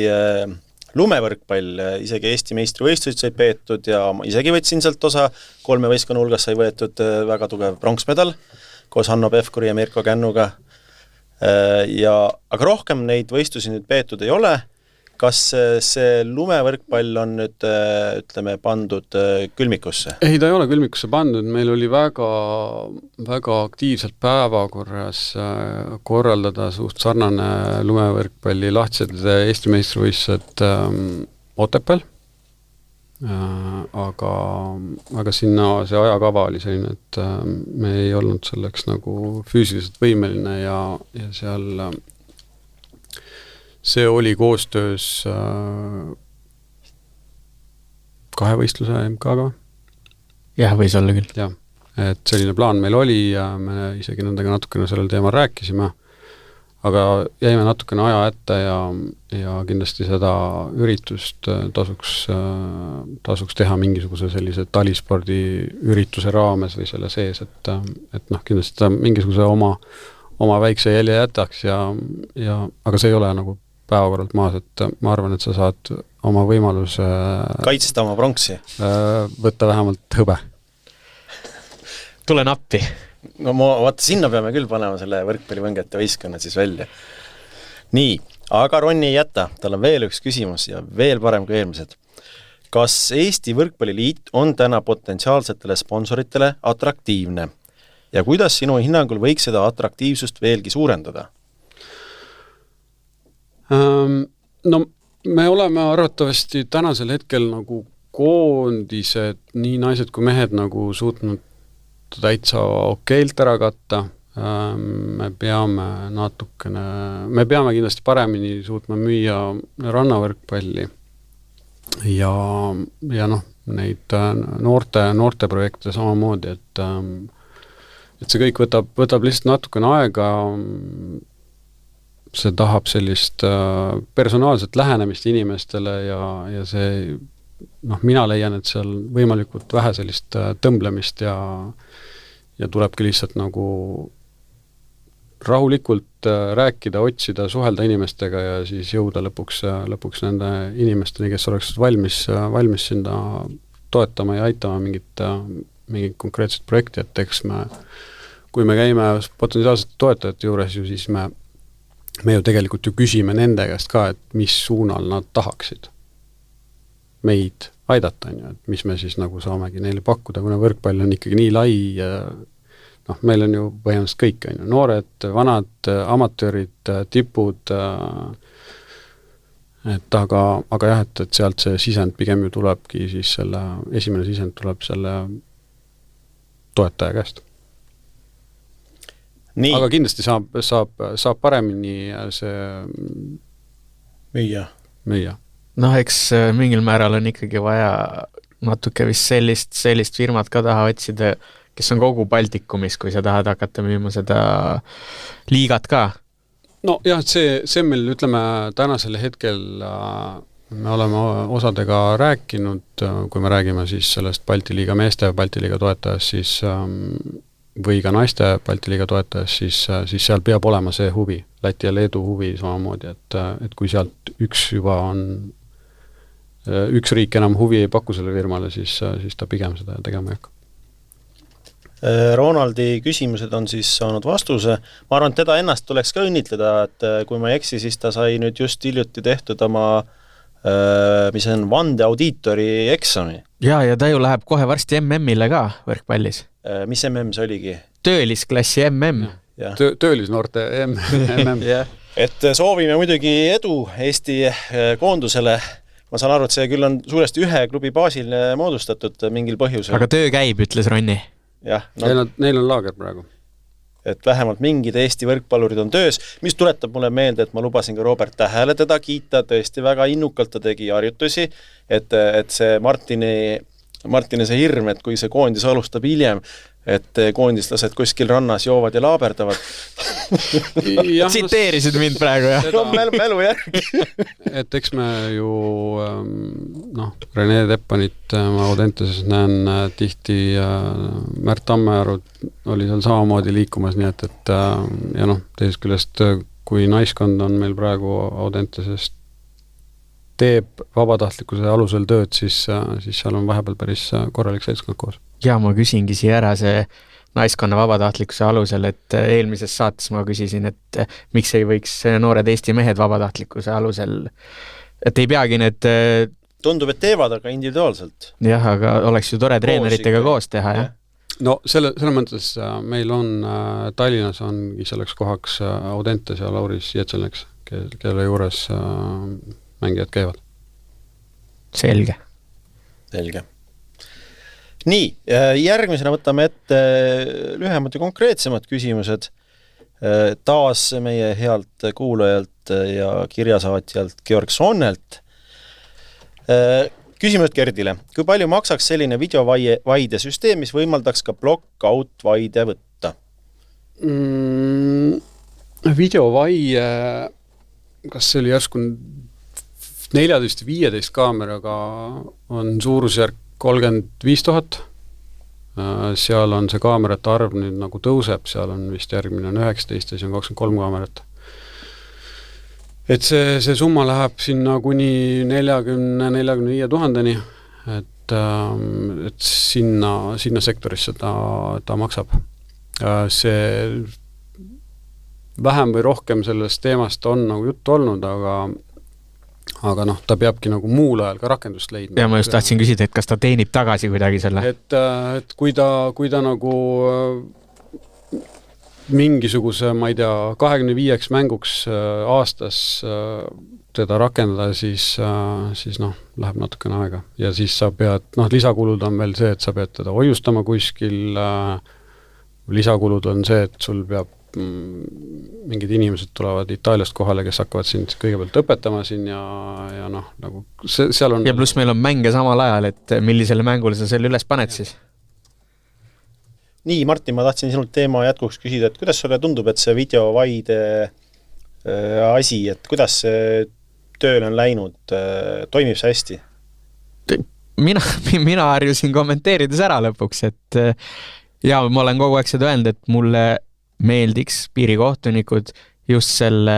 lumevõrkpall, isegi Eesti meistrivõistlused sai peetud ja ma isegi võtsin sealt osa, 3 võistkonna hulgas sai võetud väga tugev pronksmedal koos Hanno Pevkuri ja Mirko Kännuga. Aga rohkem neid võistlusi nüüd peetud ei ole. Kas see lumevõrkpall on nüüd, ütleme, pandud külmikusse? Ei, ta ei ole külmikusse pandud. Meil oli väga aktiivselt päevakorras korraldada suht sarnane lumevõrkpalli lahtised Eesti meistrivõistlused Otepääl. Aga sinna see ajakava oli selline, et me ei olnud selleks nagu füüsiliselt võimeline ja seal see oli koostöös kahevõistluse MK-ga. Jah, võis olla küll. Jah, et selline plaan meil oli ja me isegi nendega natukene sellel teemal rääkisime, aga jäime natukene aja ette ja kindlasti seda üritust tasuks teha mingisuguse sellise talispordi ürituse raames või selle sees, et noh, kindlasti ta mingisuguse oma väikse jälje jätaks aga see ei ole nagu päevakorralt maas, et ma arvan, et sa saad oma võimaluse kaitsta oma pronksi. Võtta vähemalt hõbe. Tulen appi. No vaata, sinna peame küll panema selle võrkpallivõngete võistkonna siis välja. Nii, aga Ronni ei jäta, tal on veel üks küsimus ja veel parem kui eelmised. Kas Eesti Võrkpalliliit on täna potentsiaalsetele sponsoritele atraktiivne? Ja kuidas sinu hinnangul võiks seda atraktiivsust veelgi suurendada? No me oleme arvatavasti tänasel hetkel nagu koondised, nii naised kui mehed nagu suutnud täitsa okeilt ära katta. Me peame kindlasti paremini suutma müüa rannavõrkpalli ja noh, neid noorte projekte samamoodi, et see kõik võtab lihtsalt natukene aega, see tahab sellist personaalset lähenemist inimestele ja see, noh, mina leian, et seal võimalikult vähe sellist tõmblemist ja tulebki lihtsalt nagu rahulikult rääkida, otsida, suhelda inimestega ja siis jõuda lõpuks nende inimesteni, kes oleks valmis sinna toetama ja aitama mingit konkreetset projekti, et eks kui me käime potentsiaalsete toetajate juures ju, siis me ju tegelikult ju küsime nende käest ka, et mis suunal nad tahaksid meid aidata, et mis me siis nagu saamegi neile pakkuda, kuna võrkpall on ikkagi nii lai ja noh, meil on ju põhimõtteliselt kõik, noored, vanad, amatöörid, tipud, aga jah, et sealt see sisend pigem ju tulebki siis esimene sisend tuleb selle toetaja käest. Nii. Aga kindlasti saab paremini see müüa. Noh, eks mingil määral on ikkagi vaja natuke vist sellist firmat ka taha otsida, kes on kogu Baltikumis, kui sa tahad hakata müüma seda liigat ka? No jah, see meil, ütleme, tänasel hetkel me oleme osadega rääkinud, kui me räägime siis sellest Balti liiga meeste Balti liiga toetajast, siis või ka naiste Balti liiga toetajast, siis seal peab olema see huvi, Läti ja Leedu huvi samamoodi, et kui sealt üks riik enam huvi ei paku selle firmale, siis ta pigem seda tegema ei hakka. Ronaldi küsimused on siis saanud vastuse. Ma arvan, et teda ennast tuleks ka õnnitleda, et kui ma ei eksi, siis ta sai nüüd just hiljuti tehtud oma mis on vandeaudiitori eksami. Ja ta ju läheb kohe varsti MM-ile ka võrkpallis. Mis MM see oligi? Töölisklassi MM. Töölisnoorte MM. Et soovime muidugi edu Eesti koondusele. Ma saan aru, et see küll on suuresti ühe klubi baasil moodustatud mingil põhjusel. Aga töö käib, ütles Ronni. Jah, neil on laager praegu. Et vähemalt mingid Eesti võrkpallurid on töös, mis tuletab mulle meelde, et ma lubasin ka Robert Tähele teda kiita, tõesti väga innukalt ta tegi harjutusi, et see Martini see hirm, et kui see koondis alustab hiljem, et koondislased kuskil rannas joovad ja laaberdavad. Tsiteerisid mind praegu, jah? No mälu järgi. Et eks me ju Rene Teppanit ma Audenteses näen tihti Märt Tammearud oli seal samamoodi liikumas, nii et ja teisest küljest, kui naiskond on meil praegu Audentesest teeb vabatahtlikkuse alusel tööd, siis seal on vahepeal päris korralik seltskond koos. Ja ma küsingi siia ära see naiskonna vabatahtlikkuse alusel, et eelmises saates ma küsisin, et miks ei võiks noored Eesti mehed vabatahtlikkuse alusel, et ei peagi need tundub, et teevad, aga individuaalselt. Jah, aga oleks ju tore treeneritega koos teha, jah? No selle mõttes meil on Tallinnas ongi selleks kohaks Audentes ja Lauris Jetselneks, kelle juures mängijad käivad. Selge. Nii, järgmisena võtame ette lühemad ja konkreetsemad küsimused taas meie healt kuulajalt ja kirjasaatjalt Georg Sonnelt. Küsimused Gerdile. Kui palju maksaks selline videovaide süsteem, mis võimaldaks ka block-out vaide võtta? Videovaie, kas see oli järsku 14-15 kaameraga on suurusjärk 35 000. Seal on see kaamerate arv nüüd nagu tõuseb, seal on vist järgmine 19 ja see on 23 kaamerat. Et see summa läheb sinna kuni 40-45 000-ni, et sinna sektorisse ta maksab. See vähem või rohkem sellest teemast on nagu juttu olnud, aga ta peabki nagu muul ajal ka rakendust leidma. Ja ma just tahtsin küsida, et kas ta teenib tagasi kuidagi selle? Et kui ta nagu mingisuguse, ma ei tea, 25 mänguks aastas teda rakendada, siis läheb natukene aega. Ja siis sa pead, lisakulud on veel see, et sa pead teda hoiustama kuskil, lisakulud on see, et sul peab mingid inimesed tulevad Itaaliast kohale, kes hakkavad sind kõigepealt õpetama siin ja nagu seal on... Ja pluss meil on mänge samal ajal, et millisele mängule sa selle üles paned siis? Nii, Martin, ma tahtsin sinult teema jätkuks küsida, et kuidas sulle tundub, et see videovaide asi, et kuidas see tööl on läinud, toimib see hästi? Mina harjusin kommenteerides ära lõpuks, et ja ma olen kogu aeg seda öelnud, et mulle meeldiks piirikohtunikud just selle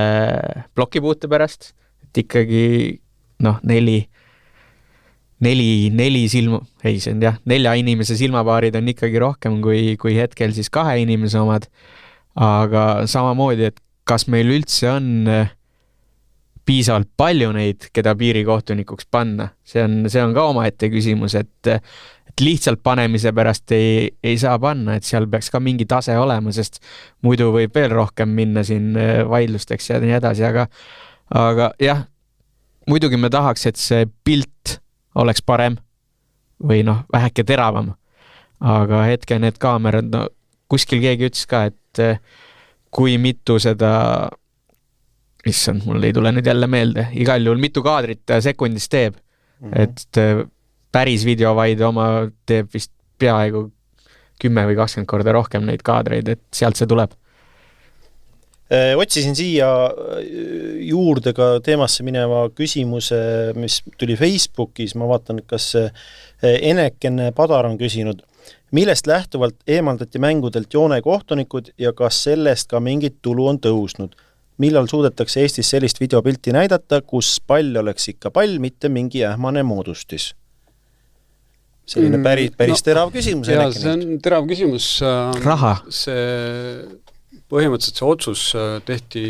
plokipuute pärast, et ikkagi 4 inimese silmapaarid on ikkagi rohkem kui hetkel siis 2 inimese omad, aga samamoodi, et kas meil üldse on piisavalt palju neid, keda piirikohtunikuks panna, see on ka omaette küsimus, et lihtsalt panemise pärast ei saa panna, et seal peaks ka mingi tase olema, sest muidu võib veel rohkem minna siin vaidlusteks ja nii edasi, aga jah, muidugi me tahaks, et see pilt oleks parem või väheke teravam, aga hetke need kaamerad, kuskil keegi ütles ka, et kui mitu seda, issand, mul ei tule nüüd jälle meelde, igal juhul mitu kaadrit sekundis teeb, et päris videovaide oma teeb vist peaaegu 10 või 20 korda rohkem neid kaadreid, et sealt see tuleb. Otsisin siia juurde ka teemasse mineva küsimuse, mis tuli Facebookis, ma vaatan, kas Enekene Padar on küsinud, millest lähtuvalt eemaldati mängudelt joonekohtunikud ja kas sellest ka mingit tulu on tõusnud? Millal suudetakse Eestis sellist videopilti näidata, kus pall oleks ikka pall, mitte mingi ähmane moodustis? Selline päris terav küsimus. Jaa, see on terav küsimus. Raha. Põhimõtteliselt see otsus tehti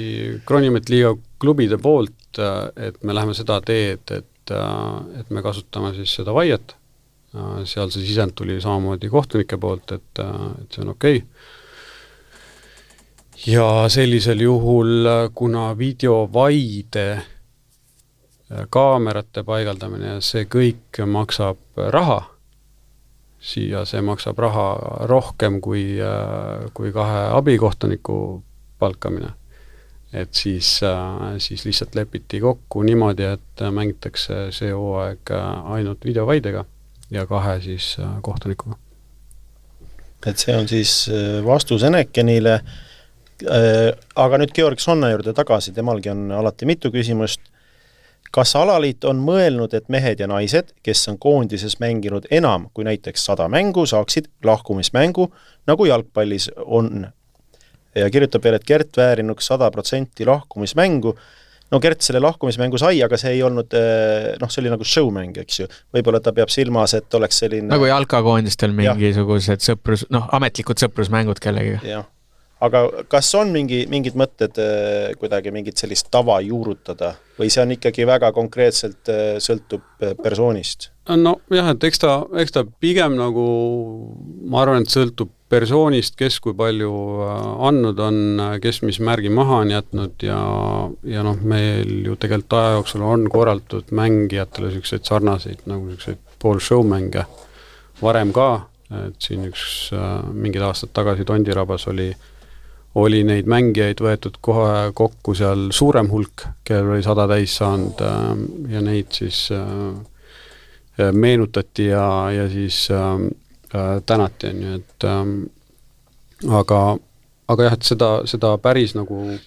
Kronimet liiga klubide poolt, et me läheme seda teed, et me kasutame siis seda vaiet. Seal see sisend tuli samamoodi kohtunike poolt, et see on okei. Ja sellisel juhul, kuna videovaide kaamerate paigaldamine ja see kõik maksab raha, ja see maksab raha rohkem kui 2 abikohtuniku palkamine. Et siis lihtsalt lepiti kokku niimoodi, et mängitakse see hooaeg ainult videovaidega ja 2 siis kohtunikuga. Et see on siis vastus Enekenile. Aga nüüd Georg Sonna juurde tagasi, temalgi on alati mitu küsimust. Kas alaliit on mõelnud, et mehed ja naised, kes on koondises mänginud enam kui näiteks 100 mängu, saaksid lahkumismängu, nagu jalgpallis on? Ja kirjutab veel, et Gert väärinuks 100% lahkumismängu. No Gert selle lahkumismängu sai, aga see ei olnud, see oli nagu showmäng, eks ju. Võib-olla ta peab silmas, et oleks selline... Nagu jalkakoondistel mingisugused sõprus, ametlikud sõprusmängud kellegiga. Jah. Aga kas on mingid mõtted kuidagi mingit sellist tava juurutada või see on ikkagi väga konkreetselt sõltub persoonist? No jah, et eks ta pigem nagu, ma arvan, et sõltub persoonist, kes kui palju andnud on, kes mis märgi maha on jätnud ja meil ju tegelikult aja jooksul on korraldatud mängijatele selliseid sarnaseid nagu selliseid pool showmänge varem ka, et siin mingid aastad tagasi Tondirabas oli neid mängijaid võetud kohe kokku seal suurem hulk, kellel oli 100 täis saanud ja neid siis meenutati ja siis tänati, et aga jah, et seda päris nagu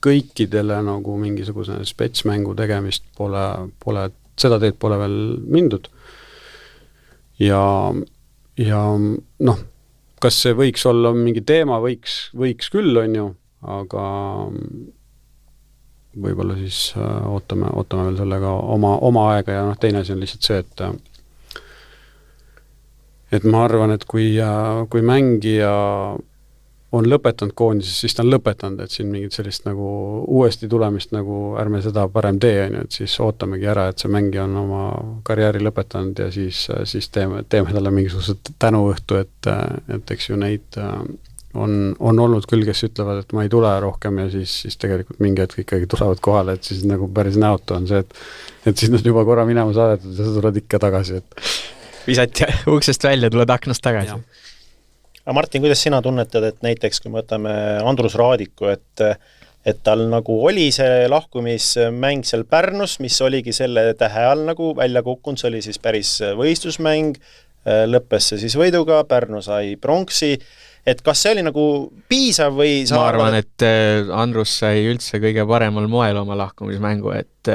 kõikidele nagu mingisuguse spetsmängu tegemist pole, seda teed pole veel mindud ja kas see võiks olla mingi teema, võiks küll, on ju, aga võib-olla siis ootame veel sellega oma aega ja teine asi on lihtsalt see, et ma arvan, et kui mängija on lõpetanud koondises, siis ta on lõpetanud, et siin mingit sellist nagu uuesti tulemist nagu ärme seda parem tee, et siis ootamegi ära, et see mängija on oma karjääri lõpetanud ja siis teeme talle mingisugused tänuõhtu, et eks ju neid on olnud küll, kes ütlevad, et ma ei tule rohkem ja siis tegelikult mingi hetk ikkagi tulevad kohale, et siis nagu päris näotu on see, et siis nad juba korra minema saadetud ja sa tuled ikka tagasi. Visati uksest välja, tuled aknast tagasi. Ja. Aga Martin, kuidas sina tunnetad, et näiteks kui me võtame Andrus Raadiku, et tal nagu oli see lahkumismäng seal Pärnus, mis oligi selle tähe all nagu välja kukkunud, see oli siis päris võistlusmäng, lõppes see siis võiduga, Pärnu sai pronksi, et kas see oli nagu piisav või... Ma arvan, et Andrus sai üldse kõige paremal moel oma lahkumismängu, et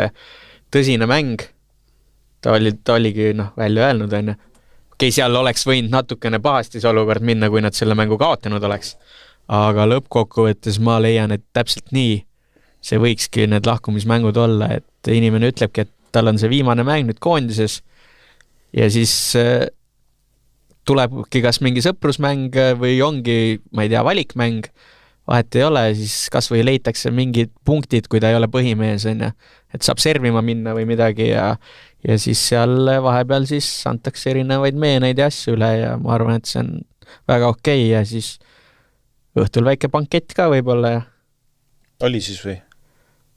tõsine mäng, ta oligi välja öelnud, on ju. Okei, seal oleks võinud natukene pahasti see olukord minna, kui nad selle mängu kaotanud oleks. Aga lõppkokkuvõttes ma leian, et täpselt nii see võikski need lahkumismängud olla, et inimene ütlebki, et tal on see viimane mäng nüüd koondises ja siis tulebki kas mingi sõprusmäng või ongi, ma ei tea, valikmäng, vahet ei ole, siis kas või leitakse mingid punktid, kui ta ei ole põhimees, on ju, et saab servima minna või midagi ja siis seal vahepeal siis antakse erinevaid meeneid ja asju üle ja ma arvan, et see on väga okei ja siis õhtul väike bankett ka võib-olla. Oli siis või?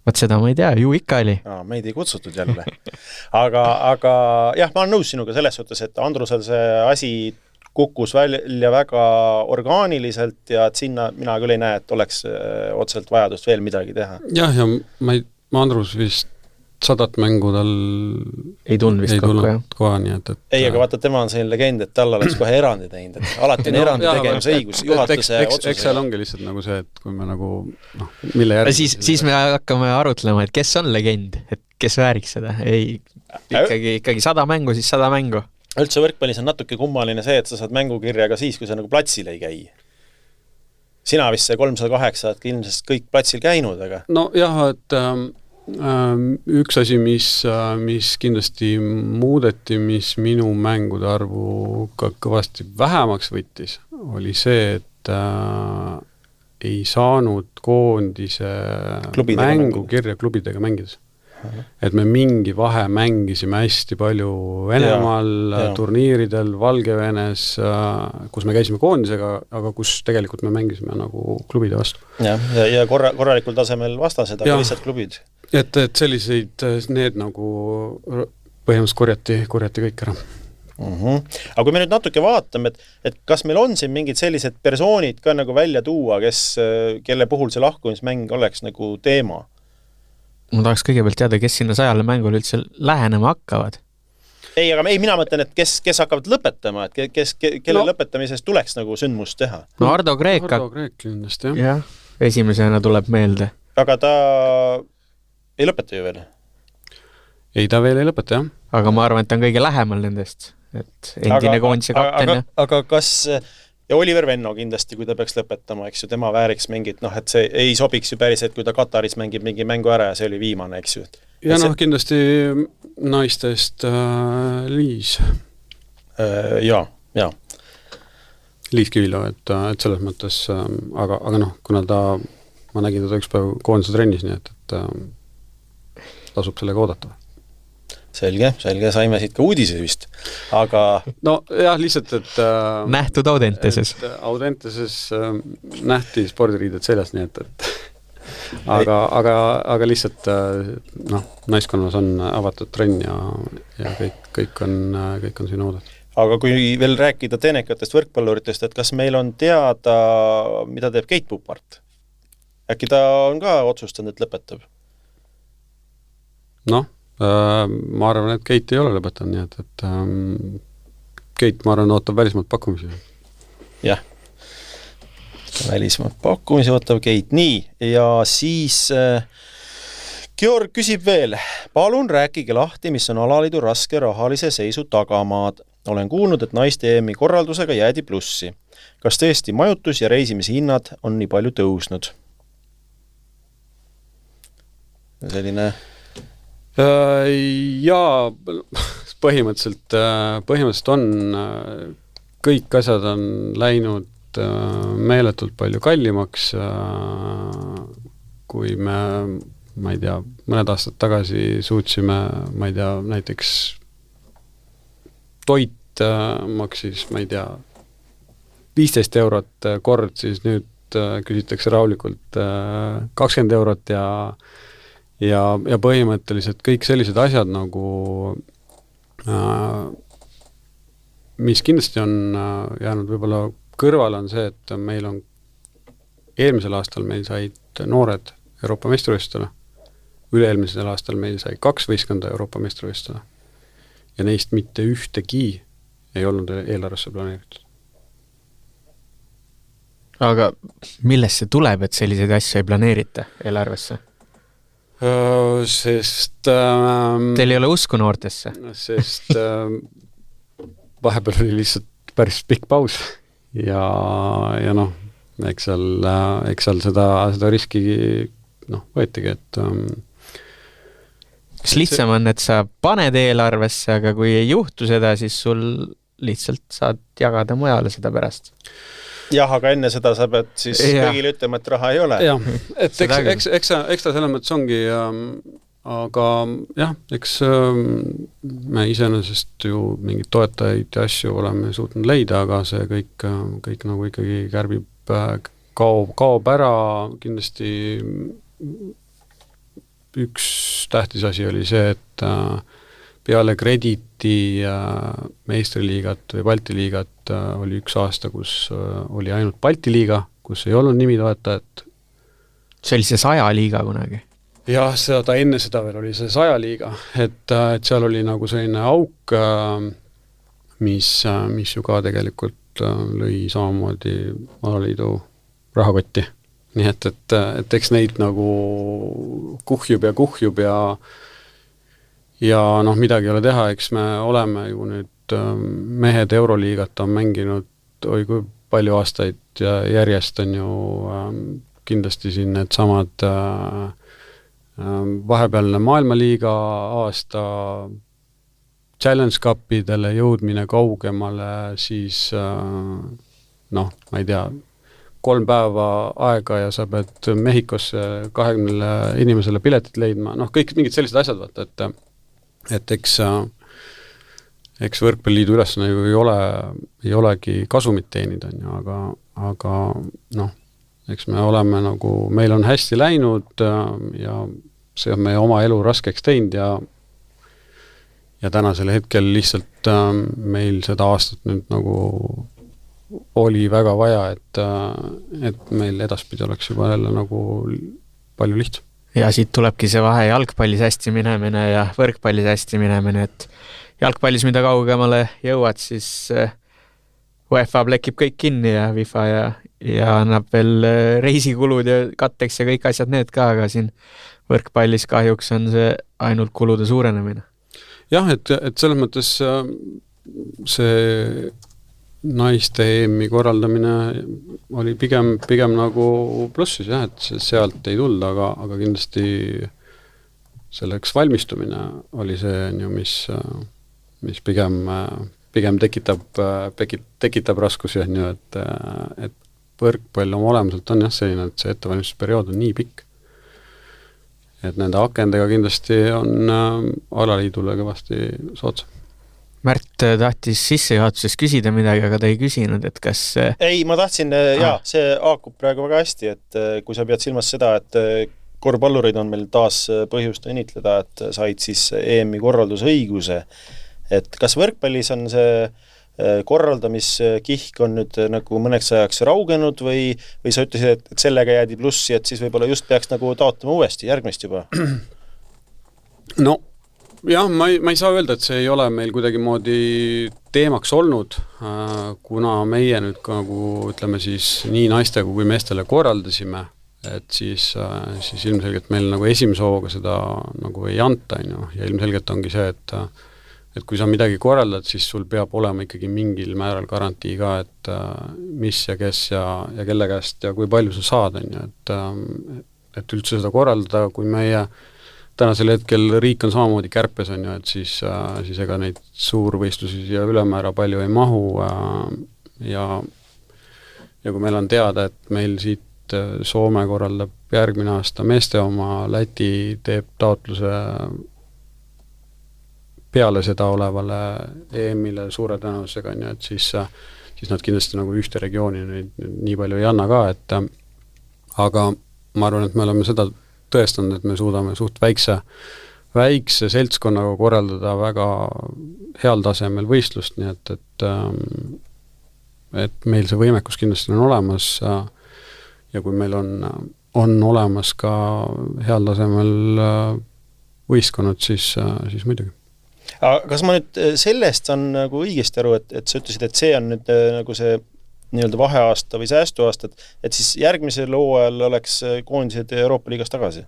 Vaat seda ma ei tea, ju ikka oli. Meid ei kutsutud jälle. aga jah, ma olen nõus sinuga selles suhtes, et Andrusel see asi kukkus välja väga orgaaniliselt ja et sinna mina küll ei näe, et oleks otseselt vajadust veel midagi teha. Jah, ja ma Andrus vist 100 mängu tal ei tulnud vist kokku, jah. koha, nii et ei, aga vaata, tema on selline legend, et tal oleks kohe erandi teinud, et alati on erandi tegemise õigus, juhatuse otsuse. Eks seal ongi lihtsalt nagu see, et kui me nagu, mille järgi... Siis me hakkame arutlema, et kes on legend, et kes vääriks seda. Ei, ikkagi 100 mängu, siis 100 mängu. Üldse võrkpallis on natuke kummaline see, et sa saad mängukirja ka siis, kui sa nagu platsil ei käi. Sina vist see 308, et ilmselt kõik platsil käinud, aga... No jah, et üks asi, mis kindlasti muudeti, mis minu mängude arvu ka kõvasti vähemaks võttis, oli see, et ei saanud koondise mängukirja klubidega mängides. Et me mingi vahe mängisime hästi palju Venemaal, turniiridel, Valgevenes, kus me käisime koondisega, aga kus tegelikult me mängisime nagu klubide vastu. Ja korralikul tasemel vastased, aga lihtsalt klubid. Et selliseid, need nagu põhimõtteliselt korjati kõik ära. Aga kui me nüüd natuke vaatame, et kas meil on siin mingid sellised persoonid ka nagu välja tuua, kelle puhul see lahkumismäng oleks nagu teema? Ma tahaks kõigepealt teada, kes sinna 100 mängule üldse lähenema hakkavad. Ei, aga mina mõtlen, et kes hakkavad lõpetama, et kelle lõpetamisest tuleks nagu sündmust teha? No Ardo Kreek kindlasti, jah. Jah, esimesena tuleb meelde. Aga ta ei lõpeta ju veel? Ei, ta veel ei lõpeta, jah. Aga ma arvan, et ta on kõige lähemal nendest, et endine koondise kapten. Aga kas... Ja Oliver Venno kindlasti, kui ta peaks lõpetama, eks ju, tema vääriks mingit, et see ei sobiks ju päris, et kui ta Kataris mängib mingi mängu ära ja see oli viimane, eks ju. Ja kindlasti naistest Liis. Ja. Liis Kivilo, et selles mõttes, aga kuna ma nägin teda üks päev koondise trennis, nii et tasub sellega oodata. Selge, saime siit ka uudise vist, aga... No jah, lihtsalt, et... Nähtud Audenteses. Audenteses nähti spordiriided seljas, nii et aga lihtsalt, naiskonnas on avatud trenn ja kõik on siin oodatud. Aga kui veel rääkida teenekatest võrkpalluritest, et kas meil on teada, mida teeb Keit Pupart? Äkki ta on ka otsustanud, et lõpetab? Ma arvan, et Keit ei ole lõpetanud, nii et Keit, ma arvan, ootab välismaalt pakkumisi. Jah, välismaalt pakkumisi ootab Keit. Nii, ja siis Georg küsib veel. Palun rääkige lahti, mis on alaliidu raske rahalise seisu tagamaad. Olen kuulnud, et naiste EM-i korraldusega jäädi plussi. Kas tõesti majutus ja reisimishinnad on nii palju tõusnud? Selline... Jaa, põhimõtteliselt on, kõik asjad on läinud meeletult palju kallimaks, kui me, ma ei tea, mõned aastad tagasi suutsime, ma ei tea, näiteks toit maksis, ma ei tea, 15 eurot kord, siis nüüd küsitakse rahulikult 20 eurot ja põhimõtteliselt kõik sellised asjad nagu, mis kindlasti on jäänud võib-olla kõrvale, on see, et meil on eelmisel aastal meil said noored Euroopa meistrivõistlustele, üle-eelmisel aastal meil sai 2 võistkonda Euroopa meistrivõistlustele ja neist mitte ühtegi ei olnud eelarvesse planeeritud. Aga millest see tuleb, et selliseid asju ei planeerita eelarvesse? Sest teil ei ole usku noortesse? Sest vahepeal oli lihtsalt päris pikk paus ja eks seal seda riski võetigi, et kas lihtsam on, et sa paned eelarvesse, aga kui ei juhtu seda, siis sul lihtsalt saad jagada mujale seda pärast? Jah, aga enne seda sa pead siis kõigile ütlema, et raha ei ole. Jah, et eks ta selles mõttes ongi, aga jah, eks me iseenesest ju mingid toetajaid ja asju oleme suutnud leida, aga see kõik nagu ikkagi kärbib, kaob ära. Kindlasti üks tähtis asi oli see, et peale Krediti meistriliigat või Balti liigat oli üks aasta, kus oli ainult Balti liiga, kus ei olnud nimi toetajat. See oli see 100 liiga kunagi? jah, enne seda veel oli see 100 liiga, et seal oli nagu selline auk, mis ju ka tegelikult lõi samamoodi alaliidu rahakotti. Nii et eks neid nagu kuhjub ja noh, midagi ei ole teha, eks me oleme ju nüüd mehed Euroliigat on mänginud kui palju aastaid ja järjest on ju kindlasti siin need samad vahepealne maailmaliiga aasta, Challenge Cupidele jõudmine kaugemale, siis noh, ma ei tea, 3 päeva aega ja sa pead Mehhikosse 20 inimesele piletit leidma, noh, kõik mingid sellised asjad, vaata, et eks Võrkpalliliidu ülesanne ju ei olegi kasumit teenida, on ju, aga noh, eks me oleme nagu, meil on hästi läinud ja see on meie oma elu raskeks teinud ja tänasel hetkel lihtsalt meil seda aastat nüüd nagu oli väga vaja, et meil edaspidi oleks juba jälle nagu palju lihtsam. Ja siit tulebki see vahe jalgpallis hästi minemine ja võrkpallis hästi minemine, et jalgpallis, mida kaugemale jõuad, siis UEFA plekib kõik kinni ja FIFA ja annab veel reisikulud ja katteks ja kõik asjad need ka, aga siin võrkpallis kahjuks on see ainult kulude suurenemine. Jah, et selles mõttes see naiste EM-i korraldamine oli pigem nagu plussis, jah, et sealt ei tulda, aga kindlasti selleks valmistumine oli see, mis pigem tekitab raskusi, et võrkpall oma olemuselt on jah selline, et see ettevalmistusperiood on nii pikk. Et nende akendega kindlasti on alaliidule kõvasti soodsam. Märt tahtis sissejuhatuses küsida midagi, aga ta ei küsinud, et kas... Ei, ma tahtsin, see haakub praegu väga hästi, et kui sa pead silmas seda, et korvpallurid on meil taas põhjust õnnitleda, et said siis EM-i korraldusõiguse, et kas võrkpallis on see korraldamiskihk on nüüd nagu mõneks ajaks raugenud või sa ütlesid, et sellega jäädi plussi, et siis võib-olla just peaks nagu taotama uuesti järgmist juba? No jah, ma ei saa öelda, et see ei ole meil kuidagimoodi teemaks olnud, kuna meie nüüd nagu ütleme siis nii naistega kui meestele korraldasime, et siis ilmselgelt meil nagu esimese hooga seda nagu ei anta, ja ilmselgelt ongi see, et kui sa midagi korraldad, siis sul peab olema ikkagi mingil määral garantii ka, et mis ja kes ja kelle käest ja kui palju sa saad, et üldse seda korraldada, kui meie tänasel hetkel riik on samamoodi kärpes, et siis ega neid suurvõistlusi ja ülemäära palju ei mahu ja kui meil on teada, et meil siit Soome korraldab järgmine aasta meeste oma, Läti teeb taotluse peale seda olevale EM-ile suure tõenäosusega, et siis nad kindlasti nagu ühte regiooni nii palju ei anna ka, aga ma arvan, et me oleme seda tõestanud, et me suudame suht väikse seltskonnaga korraldada väga heal tasemel võistlust, nii et meil see võimekus kindlasti on olemas ja kui meil on olemas ka heal tasemel võistkonnad, siis muidugi. Aga kas ma nüüd sellest on nagu õigesti aru, et sa ütlesid, et see on nüüd nagu see nii-öelda vaheaasta või säästuaasta, et siis järgmisel hooajal oleks koondised Euroopa liigast tagasi?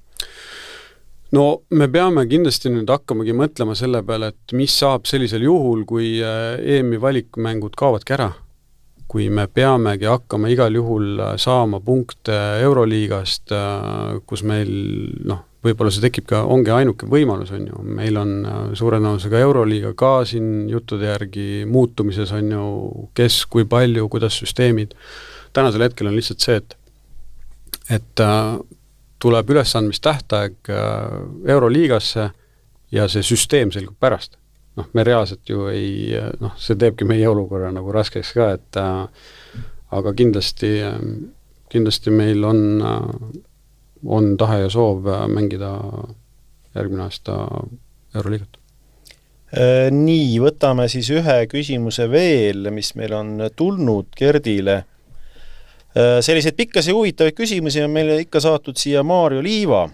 No me peame kindlasti nüüd hakkamagi mõtlema selle peale, et mis saab sellisel juhul, kui EM-i valikmängud kaovadki ära. Kui me peamegi hakkama igal juhul saama punkte Euroliigast, kus meil, võib-olla see tekib ka, ongi ainuke võimalus, on ju. Meil on suure tõenäosusega Euroliiga ka siin juttude järgi muutumises, on ju, kes, kui palju, kuidas süsteemid. Tänasel hetkel on lihtsalt see, et tuleb ülesandmistähtaeg Euroliigasse ja see süsteem selgub pärast. Me reaalselt ju ei, see teebki meie olukorra nagu raskeks ka, aga kindlasti meil on tahe ja soov mängida järgmine aasta Euroliigat. Nii, võtame siis ühe küsimuse veel, mis meil on tulnud Gerdile. Selliseid pikkas ja huvitavaid küsimusi on meile ikka saatud siia Maarjo Liiva.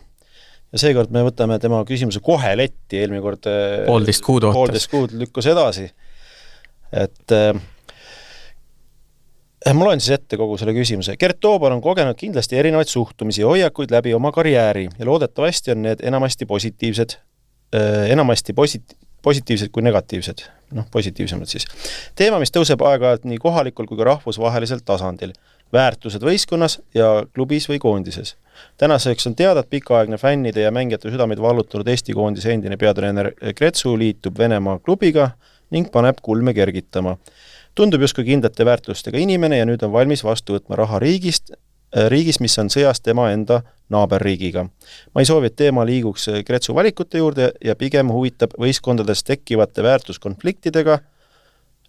ja seekord me võtame tema küsimuse kohe letti, eelmine kord poolteist kuud lükkus edasi. Et ma loen siis ette kogu selle küsimuse. Gert Toobal on kogenud kindlasti erinevaid suhtumisi ja hoiakuid läbi oma karjääri ja loodetavasti on need enamasti positiivsed kui negatiivsed, positiivsemad siis. Teema, mis tõuseb aeg-ajalt nii kohalikul kui ka rahvusvahelisel tasandil. Väärtused võistkonnas ja klubis või koondises. Tänaseks on teada, et pikaaegne fännide ja mängijate südameid vallutanud Eesti koondise endine peatreener Kretsu liitub Venemaa klubiga ning paneb kulme kergitama. Tundub justkui kindlate väärtustega inimene ja nüüd on valmis vastu võtma raha riigis, mis on sõjas tema enda naaberriigiga. Ma ei soovi, et teema liiguks Kretsu valikute juurde ja pigem huvitab võistkondades tekkivate väärtuskonfliktidega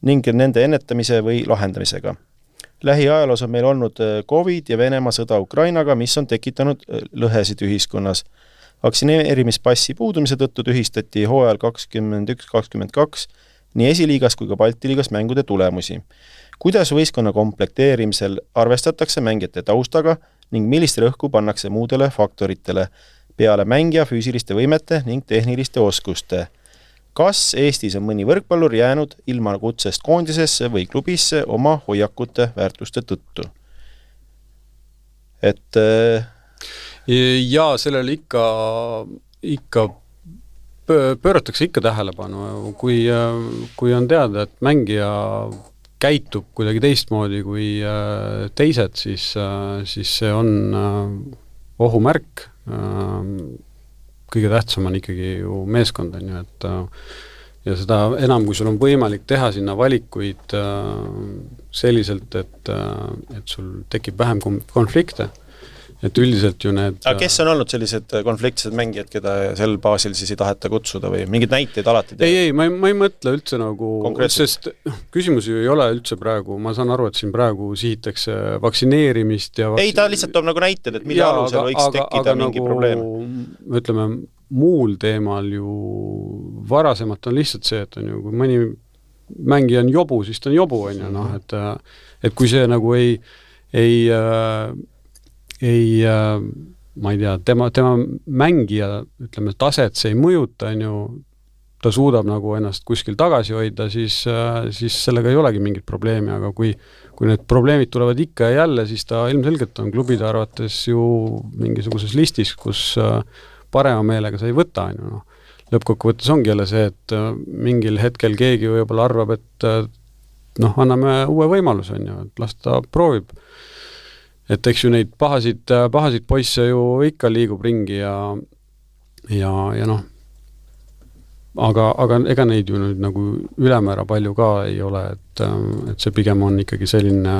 ning nende ennetamise või lahendamisega. Lähiajaloos on meil olnud COVID ja Venemaa sõda Ukrainaga, mis on tekitanud lõhesid ühiskonnas. Vaktsineerimispassi puudumise tõttu tühistati hooajal 21-22 nii esiliigas kui ka Baltiliigas mängude tulemusi. Kuidas võistkonna komplekteerimisel arvestatakse mängijate taustaga ning millist rõhku pannakse muudele faktoritele peale mängija füüsiliste võimete ning tehniliste oskuste? Kas Eestis on mõni võrkpallur jäänud ilma kutsest koondisesse või klubisse oma hoiakute väärtuste tõttu? Et ja sellele ikka pööratakse ikka tähelepanu, kui on teada, et mängija käitub kuidagi teistmoodi kui teised, siis see on ohumärk. Kõige tähtsam on ikkagi ju meeskond, on ju, et ja seda enam, kui sul on võimalik teha sinna valikuid selliselt, et sul tekib vähem konflikte. Et üldiselt ju need... Aga kes on olnud sellised konfliktsed mängijad, keda sel baasil siis ei taheta kutsuda või mingid näiteid alati teha? Ei, ma ei mõtle üldse nagu... Sest küsimus ju ei ole üldse praegu, ma saan aru, et siin praegu sihitakse vaktsineerimist ja... Ei, ta lihtsalt toob nagu näited, et mille alusel võiks tekkida mingi probleem. Ütleme, muul teemal ju varasemalt on lihtsalt see, et on ju, kui mõni mängija on jobu, siis ta on jobu, on ju, noh, et kui see nagu ma ei tea, tema mängija, ütleme, taset see ei mõjuta, on ju, ta suudab nagu ennast kuskil tagasi hoida, siis sellega ei olegi mingit probleemi, aga kui need probleemid tulevad ikka ja jälle, siis ta ilmselgelt on klubide arvates ju mingisuguses listis, kus parema meelega sa ei võta, on ju, noh. Lõppkokkuvõttes ongi jälle see, et mingil hetkel keegi võib-olla arvab, et anname uue võimaluse, on ju, et las ta proovib. Et eks ju neid pahasid poisse ju ikka liigub ringi ja noh, aga ega neid ju nüüd nagu ülemäära palju ka ei ole, et see pigem on ikkagi selline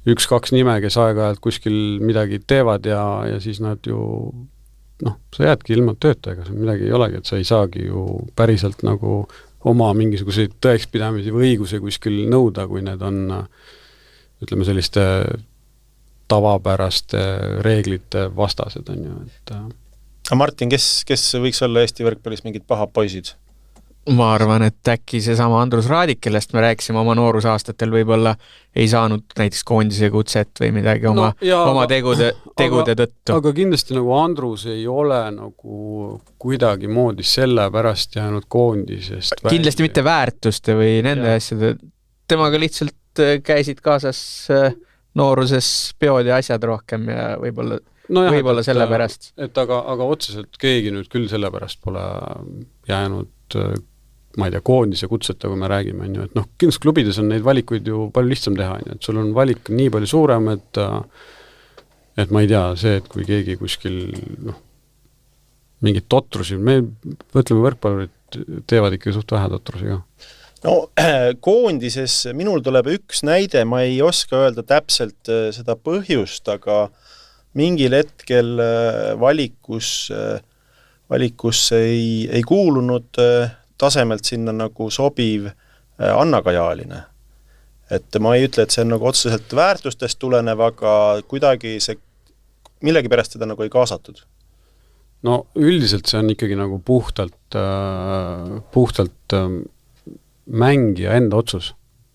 1-2 nime, kes aeg-ajalt kuskil midagi teevad ja siis nad ju, noh, sa jäädki ilma töötajaga, see midagi ei olegi, et sa ei saagi ju päriselt nagu oma mingisuguseid tõekspidamisi või õiguse kuskil nõuda, kui need on, ütleme, selliste tavapäraste reeglite vastased, on ju, et... Martin, kes võiks olla Eesti võrkpallis mingid pahad poisid? Ma arvan, et äkki see sama Andrus Raadik, kellest me rääksime oma noorusaastatel, võib-olla ei saanud näiteks koondise kutset või midagi oma tegude tõttu. Aga kindlasti nagu Andrus ei ole nagu kuidagi moodi selle pärast jäänud koondisest kindlasti mitte väärtuste või nende asjade. Temaga lihtsalt käisid kaasas nooruses peod ja asjad rohkem ja võib-olla selle pärast. Aga otseselt keegi nüüd küll selle pärast pole jäänud, ma ei tea, koondise kutseta, kui me räägime, on ju, et noh, kindlasti klubides on neid valikuid ju palju lihtsam teha, on ju, et sul on valik nii palju suurem, et ma ei tea, see, et kui keegi kuskil mingid totrusi, me võtleme võrkpallurid teevad ikka suht vähe totrusi ka. No koondises minul tuleb üks näide, ma ei oska öelda täpselt seda põhjust, aga mingil hetkel valikus ei kuulunud tasemelt sinna nagu sobiv Anna Kajaline. Et ma ei ütle, et see on nagu otseselt väärtustest tulenev, aga kuidagi see millegi pärast seda nagu ei kaasatud. No üldiselt see on ikkagi nagu puhtalt mängija enda otsus.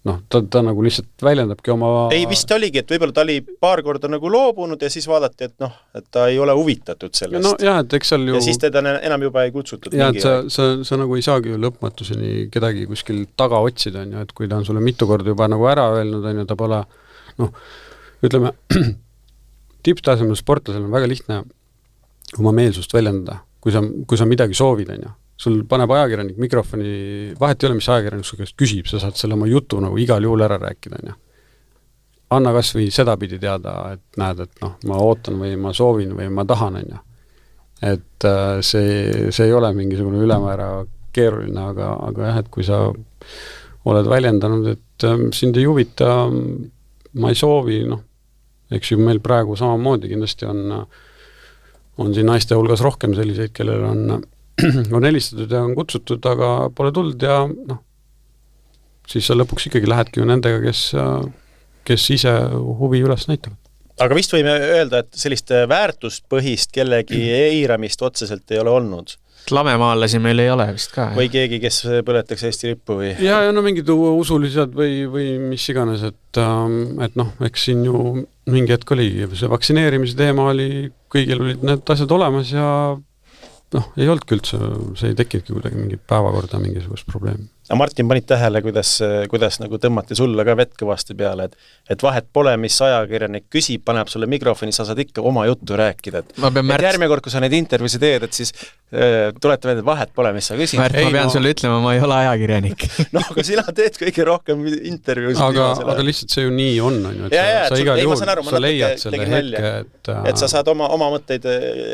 noh, ta nagu lihtsalt väljendabki oma... Ei, vist oligi, et võib-olla ta oli paar korda nagu loobunud ja siis vaadati, et noh, et ta ei ole huvitatud sellest. No jah, et eks seal ju... Ja siis teda enam juba ei kutsutud. Ja, et sa nagu ei saagi ju lõpmatuseni kedagi kuskil taga otsida, on ju, et kui ta on sulle mitu korda juba nagu ära öelnud, on ju, ta pole, noh, ütleme, tipptasemel sportlasel on väga lihtne oma meelsust väljendada, kui sa midagi soovid, on ju. Sul paneb ajakirjanik mikrofoni, vahet ei ole, mis ajakirjanik su käest küsib, sa saad selle oma jutu nagu igal juhul ära rääkida, on ju. Anna kas või seda pidi teada, et näed, et noh, ma ootan või ma soovin või ma tahan, on ju. Et see ei ole mingisugune ülemäära keeruline, aga jah, et kui sa oled väljendanud, et sind ei huvita, ma ei soovi, noh, eks ju meil praegu samamoodi kindlasti on siin naiste hulgas rohkem selliseid, kellel on helistatud ja on kutsutud, aga pole tulnud ja noh, siis sa lõpuks ikkagi lähedki ju nendega, kes ise huvi üles näitavad. Aga vist võime öelda, et sellist väärtuspõhist kellegi eiramist otseselt ei ole olnud. Lamemaalasi meil ei ole vist ka. Või keegi, kes põletaks Eesti lippu või? Ja no mingid usulised või mis iganes, et noh, eks siin ju mingi hetk oli, see vaktsineerimise teema oli, kõigil olid need asjad olemas ja noh, ei olnud küll üldse, see ei tekidki kuidagi mingi päevakorda mingisugust probleemi. Aga Martin, panid tähele, kuidas nagu tõmmati sulle ka vett kõvasti peale, et vahet pole, mis ajakirjanik küsib, paneb sulle mikrofoni, sa saad ikka oma juttu rääkida. Et järgmine kord, kui sa neid intervjuusid teed, et siis tuleta välja, et vahet pole, mis sa küsid. Märt, ma pean sulle ütlema, ma ei ole ajakirjanik. No, aga sina teed kõige rohkem intervjuusid. Aga lihtsalt see ju nii on ju, et sa igal juhul, sa leiad selle hetke, et sa saad oma mõtteid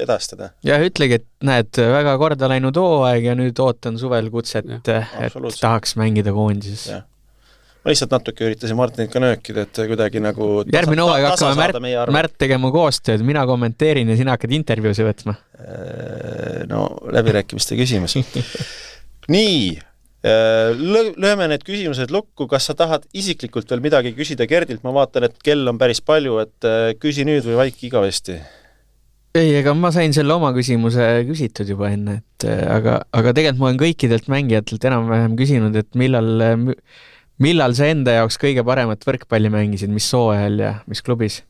edastada. Ja ütlegi, et näed, väga korda läinud hooaeg ja nüüd ootan suvel kutset, et tahaks mängida koondises. Ja. Ma lihtsalt natuke üritasin Martinit ka nöökida, et kuidagi nagu järgmine hooaeg hakkame Märt tegema koostööd, mina kommenteerin ja sina hakkad intervjuusi võtma. No, läbirääkimiste küsimus. Nii, lööme need küsimused lukku. Kas sa tahad isiklikult veel midagi küsida Gerdilt? Ma vaatan, et kell on päris palju, et küsi nüüd või vaiki igavesti. Ei, ega ma sain selle oma küsimuse küsitud juba enne, aga tegelikult ma olen kõikidelt mängijatelt enam-vähem küsinud, et millal sa enda jaoks kõige paremat võrkpalli mängisid, mis sooajal ja mis klubis?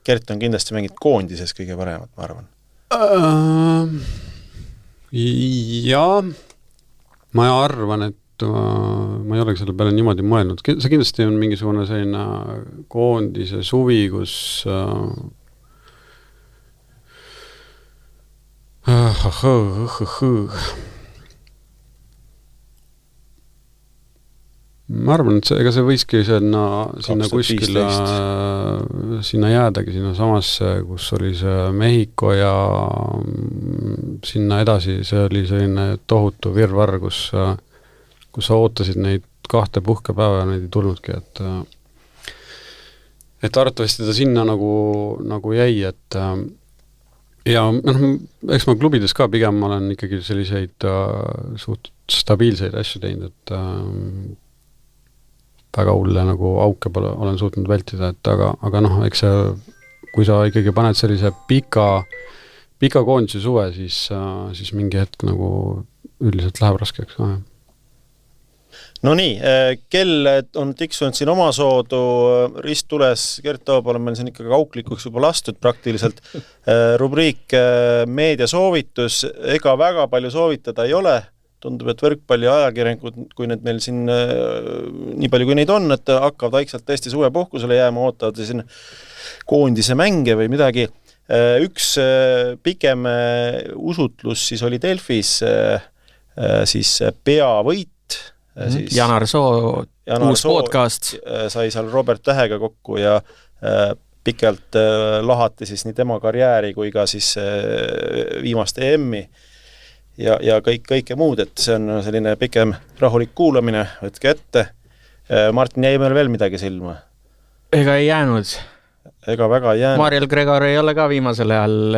Gert on kindlasti mängid koondises kõige paremat, ma arvan. Ja ma arvan, et ma ei olegi selle peale niimoodi mõelnud. See kindlasti on mingisugune selline koondise suvi, kus ma arvan, et ega see võiski sinna kuskil sinna jäädagi, sinna samasse, kus oli see Mehhiko ja sinna edasi, see oli selline tohutu virvarr, kus sa ootasid neid 2 puhkepäeva ja neid ei tulnudki, et arvatavasti ta sinna nagu jäi, et ja eks ma klubides ka pigem ma olen ikkagi selliseid suht stabiilseid asju teinud, et väga hulle nagu auke olen suutnud vältida, et aga noh, eks see, kui sa ikkagi paned sellise pika koondise suve, siis mingi hetk nagu üldiselt läheb raskeks ka, jah. No nii, kell on tiksunud siin oma soodu, risttules, Gert Toobal on meil siin ikkagi auklikuks juba lastud praktiliselt. Rubriik meediasoovitus, ega väga palju soovitada ei ole. Tundub, et võrkpalli ajakirjanikud, kui need meil siin nii palju kui neid on, et hakkavad vaikselt tõesti suvepuhkusele jääma, ootavad siin koondise mänge või midagi. Üks pikem usutlus siis oli Delfis siis peavõit. Janar Soo, uus podcast. Sai seal Robert Tähega kokku ja pikalt lahati siis nii tema karjääri kui ka siis viimast EM-i ja kõike muud, et see on selline pikem rahulik kuulamine, võtke ette. Martin, jäi meil veel midagi silma? Ega ei jäänud. Ega väga ei jäänud. Mariel Gregor ei ole ka viimasel ajal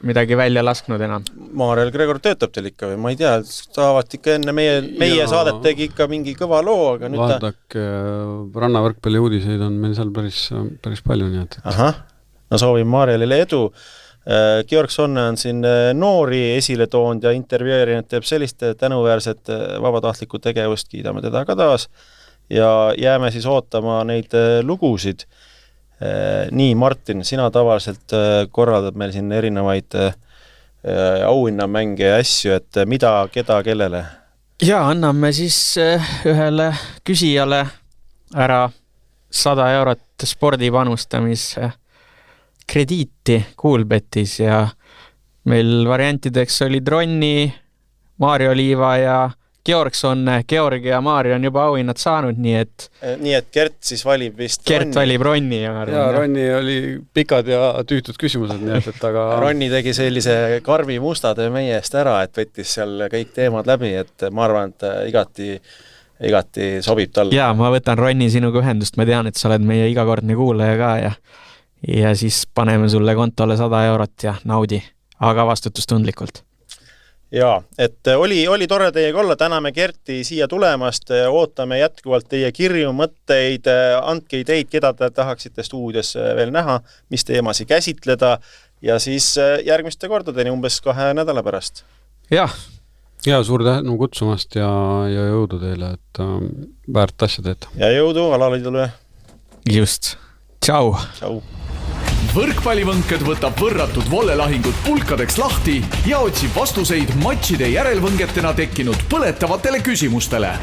midagi välja lasknud enam. Mariel Gregor töötab teil ikka või? Ma ei tea, saavad ikka enne meie saadet tegi ikka mingi kõva loo, aga nüüd vaadake, rannavõrkpalli uudiseid on meil seal päris palju, nii et... Ahah, no soovin Marielile edu. Georg Sonne on siin noori esile toonud ja intervjueerinud, teeb sellist tänuväärset vabatahtlikku tegevust, kiidame teda ka taas ja jääme siis ootama neid lugusid. Nii, Martin, sina tavaliselt korraldad meil siin erinevaid auhinnamänge ja asju, et mida, keda, kellele? Ja anname siis ühele küsijale ära 100 eurot spordipanustamise krediiti Coolbetis ja meil variantideks olid Ronni, Maarjo Liiva ja Georg Sonne. Georg ja Maarjo on juba auhinnad saanud, nii et Gert siis valib vist Gert valib Ronni. Ja Ronni oli pikad ja tüütud küsimused, nii et aga Ronni tegi sellise karmi mustade meie eest ära, et võttis seal kõik teemad läbi, et ma arvan, et igati sobib talle. Ja ma võtan Ronni sinuga ühendust, ma tean, et sa oled meie igakordne kuulaja ka ja siis paneme sulle kontole 100 eurot ja naudi, aga vastutustundlikult. Jaa, et oli tore teiega olla, täname Gerti siia tulemast, ootame jätkuvalt teie kirju, mõtteid, andke ideid, keda te tahaksite stuudios veel näha, mis teemasi käsitleda ja siis järgmiste kordadeni umbes 2 nädala pärast. Jah. Ja suur tänu kutsumast ja jõudu teile, et väärt asja teete. Ja jõudu Alaliidule. Just. Tšau. Tšau. Võrkpallivõnked võtab võrratud vollelahingud pulkadeks lahti ja otsib vastuseid matšide järelvõngetena tekkinud põletavatele küsimustele.